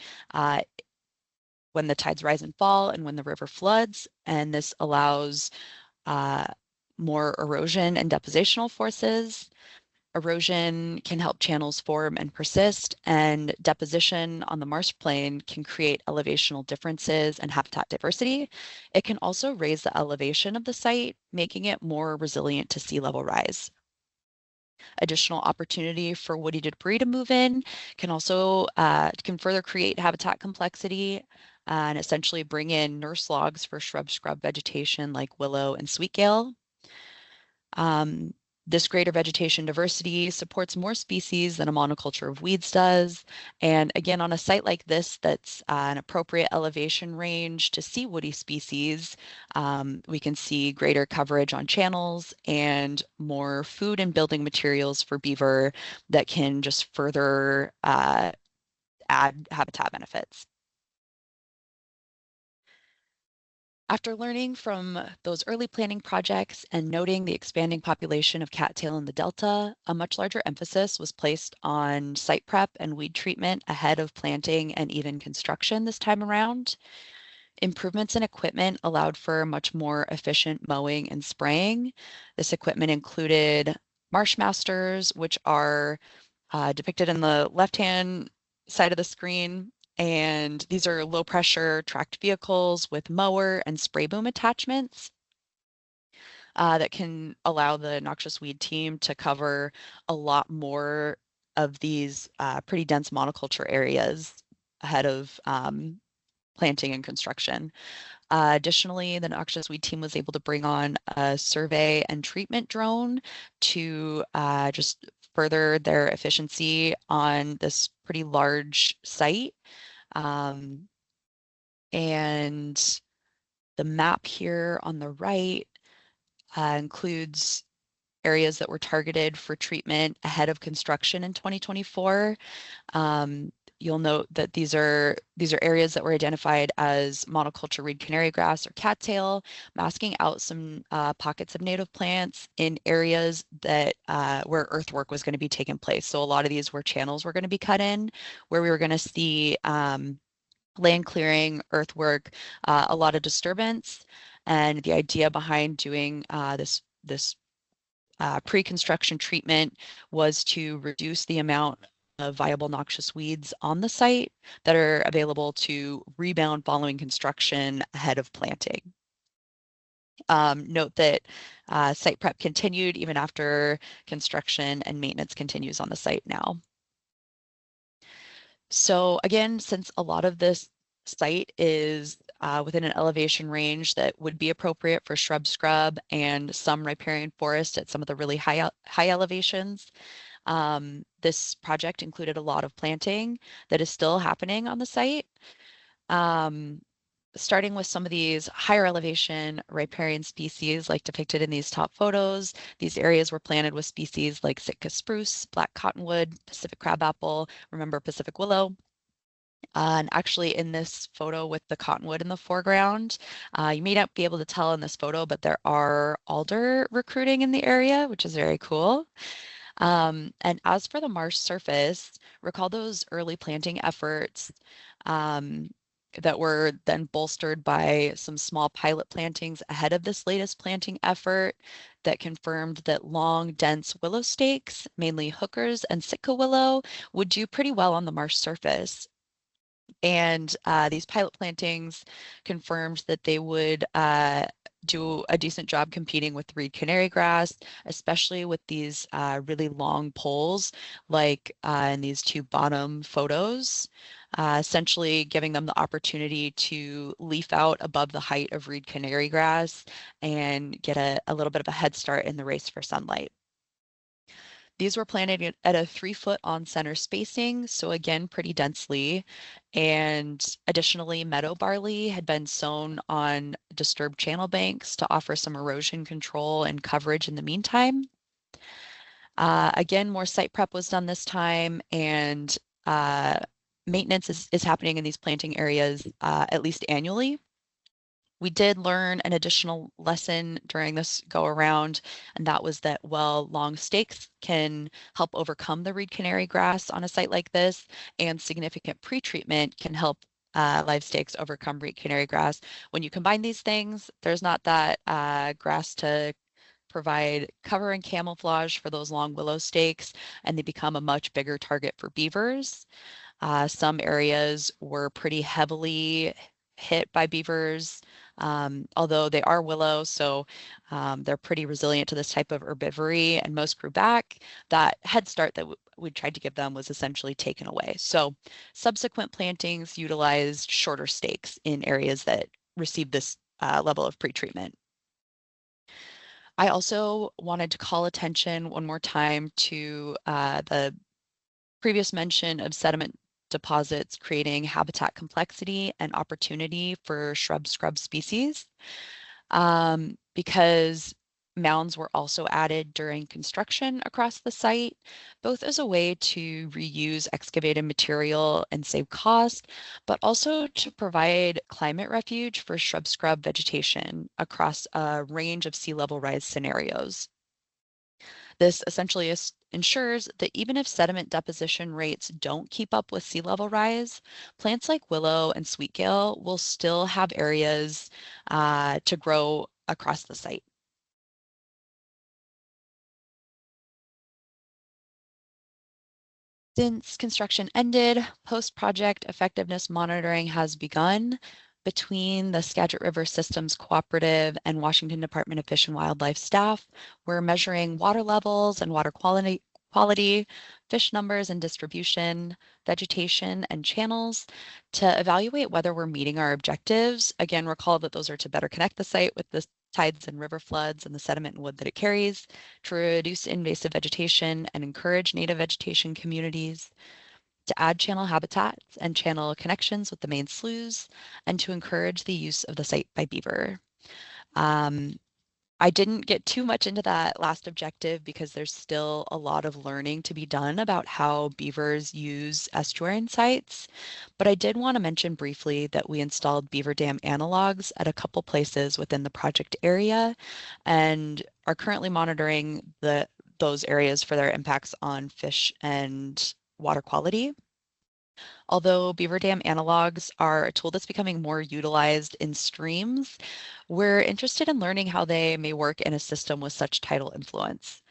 when the tides rise and fall and when the river floods, and this allows more erosion and depositional forces. Erosion can help channels form and persist, and deposition on the marsh plain can create elevational differences and habitat diversity. It can also raise the elevation of the site, making it more resilient to sea level rise. Additional opportunity for woody debris to move in can also can further create habitat complexity and essentially bring in nurse logs for shrub vegetation like willow and sweetgale. This greater vegetation diversity supports more species than a monoculture of weeds does. And again, on a site like this, that's an appropriate elevation range to see woody species, we can see greater coverage on channels and more food and building materials for beaver that can just further add habitat benefits. After learning from those early planning projects and noting the expanding population of cattail in the Delta, a much larger emphasis was placed on site prep and weed treatment ahead of planting and even construction this time around. Improvements in equipment allowed for much more efficient mowing and spraying. This equipment included Marshmasters, which are depicted in the left-hand side of the screen. And these are low pressure tracked vehicles with mower and spray boom attachments that can allow the noxious weed team to cover a lot more of these pretty dense monoculture areas ahead of planting and construction. Additionally, the noxious weed team was able to bring on a survey and treatment drone to just further their efficiency on this pretty large site. And the map here on the right includes areas that were targeted for treatment ahead of construction in 2024. You'll note that these are areas that were identified as monoculture reed canary grass or cattail, masking out some pockets of native plants in areas that where earthwork was going to be taking place. So a lot of these were channels were going to be cut in, where we were going to see land clearing, earthwork, a lot of disturbance. And the idea behind doing this pre-construction treatment was to reduce the amount of viable noxious weeds on the site that are available to rebound following construction ahead of planting. Note that site prep continued even after construction and maintenance continues on the site now. So again, since a lot of this site is within an elevation range that would be appropriate for shrub scrub and some riparian forest at some of the really high elevations, this project included a lot of planting that is still happening on the site. Starting with some of these higher elevation riparian species like depicted in these top photos, these areas were planted with species like Sitka spruce, black cottonwood, Pacific crabapple, remember Pacific willow. And actually in this photo with the cottonwood in the foreground, you may not be able to tell in this photo, but there are alder recruiting in the area, which is very cool. And as for the marsh surface, recall those early planting efforts that were then bolstered by some small pilot plantings ahead of this latest planting effort that confirmed that long, dense willow stakes, mainly hookers and Sitka willow, would do pretty well on the marsh surface. And these pilot plantings confirmed that they would do a decent job competing with reed canary grass, especially with these really long poles, like in these two bottom photos, essentially giving them the opportunity to leaf out above the height of reed canary grass and get a little bit of a head start in the race for sunlight. These were planted at a 3-foot on-center spacing, so again, pretty densely. And additionally, meadow barley had been sown on disturbed channel banks to offer some erosion control and coverage in the meantime. Again, more site prep was done this time, and maintenance is happening in these planting areas at least annually. We did learn an additional lesson during this go around, and that was that while long stakes can help overcome the reed canary grass on a site like this, and significant pretreatment can help live stakes overcome reed canary grass. When you combine these things, there's not that grass to provide cover and camouflage for those long willow stakes, and they become a much bigger target for beavers. Some areas were pretty heavily hit by beavers, although they are willow, so they're pretty resilient to this type of herbivory, and most grew back. That head start that we tried to give them was essentially taken away. So subsequent plantings utilized shorter stakes in areas that received this level of pretreatment. I also wanted to call attention one more time to the previous mention of sediment deposits creating habitat complexity and opportunity for shrub scrub species, because mounds were also added during construction across the site, both as a way to reuse excavated material and save cost, but also to provide climate refuge for shrub scrub vegetation across a range of sea level rise scenarios. This essentially ensures that even if sediment deposition rates don't keep up with sea level rise, plants like willow and sweetgale will still have areas to grow across the site. Since construction ended, post-project effectiveness monitoring has begun between the Skagit River Systems Cooperative and Washington Department of Fish and Wildlife staff. We're measuring water levels and water quality, fish numbers and distribution, vegetation and channels to evaluate whether we're meeting our objectives. Again, recall that those are to better connect the site with the tides and river floods and the sediment and wood that it carries, to reduce invasive vegetation and encourage native vegetation communities, to add channel habitats and channel connections with the main sloughs, and to encourage the use of the site by beaver. I didn't get too much into that last objective because there's still a lot of learning to be done about how beavers use estuarine sites, but I did want to mention briefly that we installed beaver dam analogs at a couple places within the project area and are currently monitoring those areas for their impacts on fish and water quality. Although beaver dam analogs are a tool that's becoming more utilized in streams, we're interested in learning how they may work in a system with such tidal influence.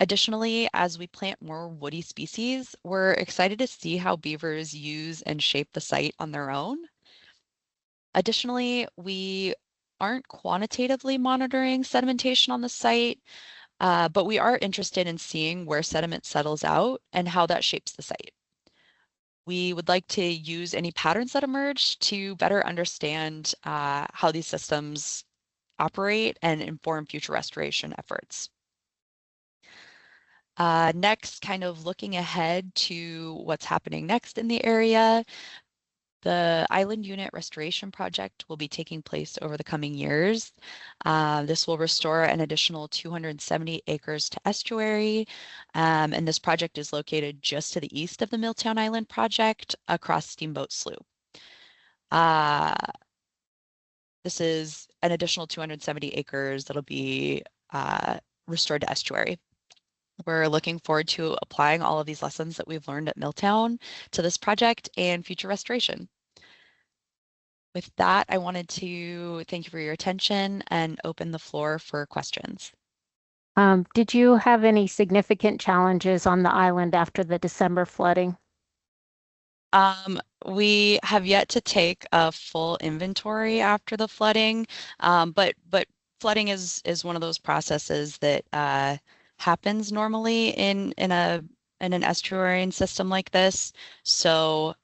Additionally, as we plant more woody species, we're excited to see how beavers use and shape the site on their own. Additionally, we aren't quantitatively monitoring sedimentation on the site, but we are interested in seeing where sediment settles out and how that shapes the site. We would like to use any patterns that emerge to better understand how these systems operate and inform future restoration efforts. Next, kind of looking ahead to what's happening next in the area. The Island Unit Restoration Project will be taking place over the coming years. This will restore an additional 270 acres to estuary, and this project is located just to the east of the Milltown Island project across Steamboat Slough. This is an additional 270 acres that'll be restored to estuary. We're looking forward to applying all of these lessons that we've learned at Milltown to this project and future restoration. With that, I wanted to thank you for your attention and open the floor for questions. Did you have any significant challenges on the island after the December flooding? We have yet to take a full inventory after the flooding, but flooding is one of those processes that happens normally in an estuarine system like this. So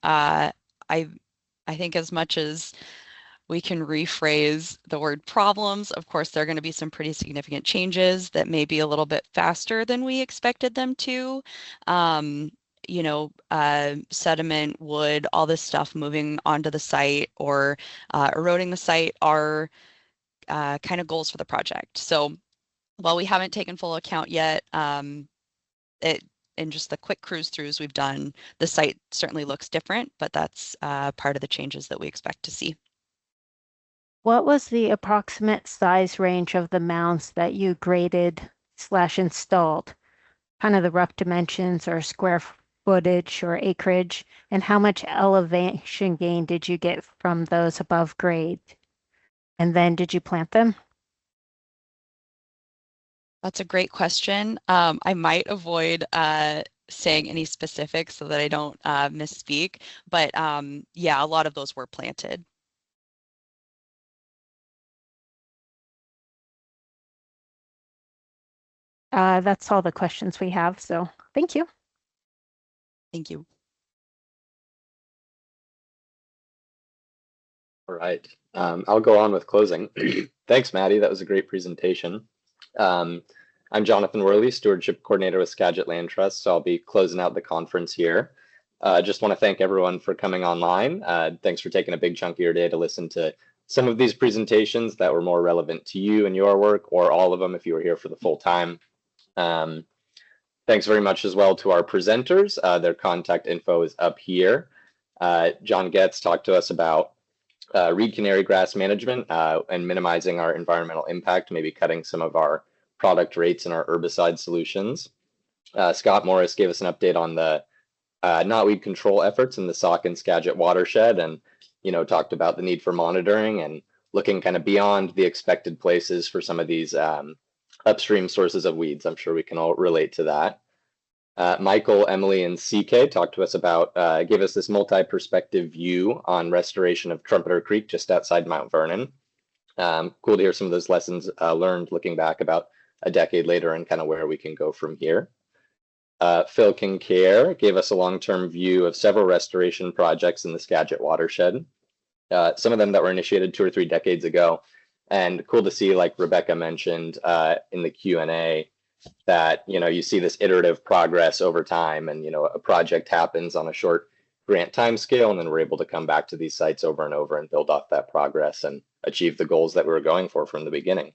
I think as much as we can rephrase the word problems, of course, there are going to be some pretty significant changes that may be a little bit faster than we expected them to. You know, sediment, wood, all this stuff moving onto the site or eroding the site are kind of goals for the project. So while we haven't taken full account yet, in just the quick cruise throughs we've done, the site certainly looks different, but that's part of the changes that we expect to see. What was the approximate size range of the mounds that you graded / installed? Kind of the rough dimensions or square footage or acreage, and how much elevation gain did you get from those above grade? And then did you plant them? That's a great question. I might avoid saying any specifics so that I don't misspeak, but yeah, a lot of those were planted. That's all the questions we have, so thank you. Thank you. All right, I'll go on with closing. Thanks, Maddie. That was a great presentation. I'm Jonathan Worley, Stewardship Coordinator with Skagit Land Trust, so I'll be closing out the conference here. Just want to thank everyone for coming online. Thanks for taking a big chunk of your day to listen to some of these presentations that were more relevant to you and your work, or all of them if you were here for the full time. Thanks very much as well to our presenters. Their contact info is up here. John Goetz talked to us about reed canary grass management and minimizing our environmental impact, maybe cutting some of our product rates and our herbicide solutions. Scott Morris gave us an update on the knotweed control efforts in the Sauk and Skagit watershed, and talked about the need for monitoring and looking kind of beyond the expected places for some of these upstream sources of weeds. I'm sure we can all relate to that. Michael, Emily, and CK talked to us about, gave us this multi-perspective view on restoration of Trumpeter Creek just outside Mount Vernon. Cool to hear some of those lessons learned looking back about a decade later and kind of where we can go from here. Phil Kincaid gave us a long-term view of several restoration projects in the Skagit Watershed, some of them that were initiated 2 or 3 decades ago. And cool to see, like Rebecca mentioned in the Q&A, that you see this iterative progress over time, and a project happens on a short grant timescale, and then we're able to come back to these sites over and over and build off that progress and achieve the goals that we were going for from the beginning.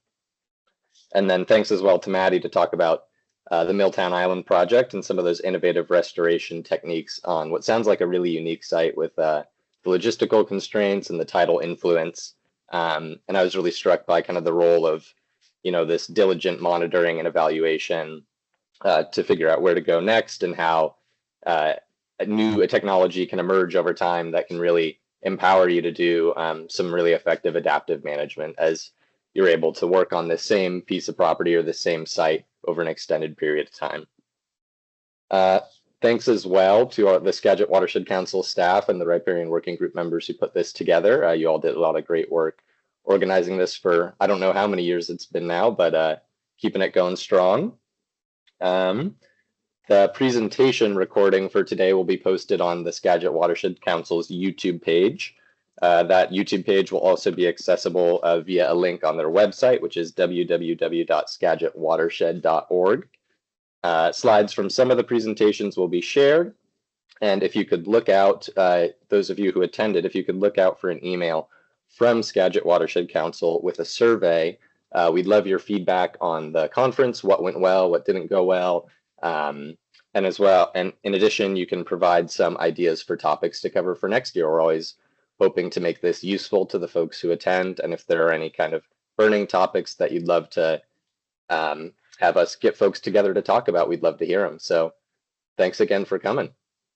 And then thanks as well to Maddie to talk about the Milltown Island project and some of those innovative restoration techniques on what sounds like a really unique site with the logistical constraints and the tidal influence. And I was really struck by kind of the role of this diligent monitoring and evaluation to figure out where to go next, and how a new technology can emerge over time that can really empower you to do some really effective adaptive management as you're able to work on the same piece of property or the same site over an extended period of time. Thanks as well to the Skagit Watershed Council staff and the Riparian Working Group members who put this together. You all did a lot of great work organizing this for, I don't know how many years it's been now, but keeping it going strong. The presentation recording for today will be posted on the Skagit Watershed Council's YouTube page. That YouTube page will also be accessible via a link on their website, which is www.skagitwatershed.org. Slides from some of the presentations will be shared. And if you could look out, those of you who attended, if you could look out for an email from Skagit Watershed Council with a survey. We'd love your feedback on the conference, what went well, what didn't go well. And as well, and in addition, you can provide some ideas for topics to cover for next year. We're always hoping to make this useful to the folks who attend. And if there are any kind of burning topics that you'd love to have us get folks together to talk about, we'd love to hear them. So thanks again for coming.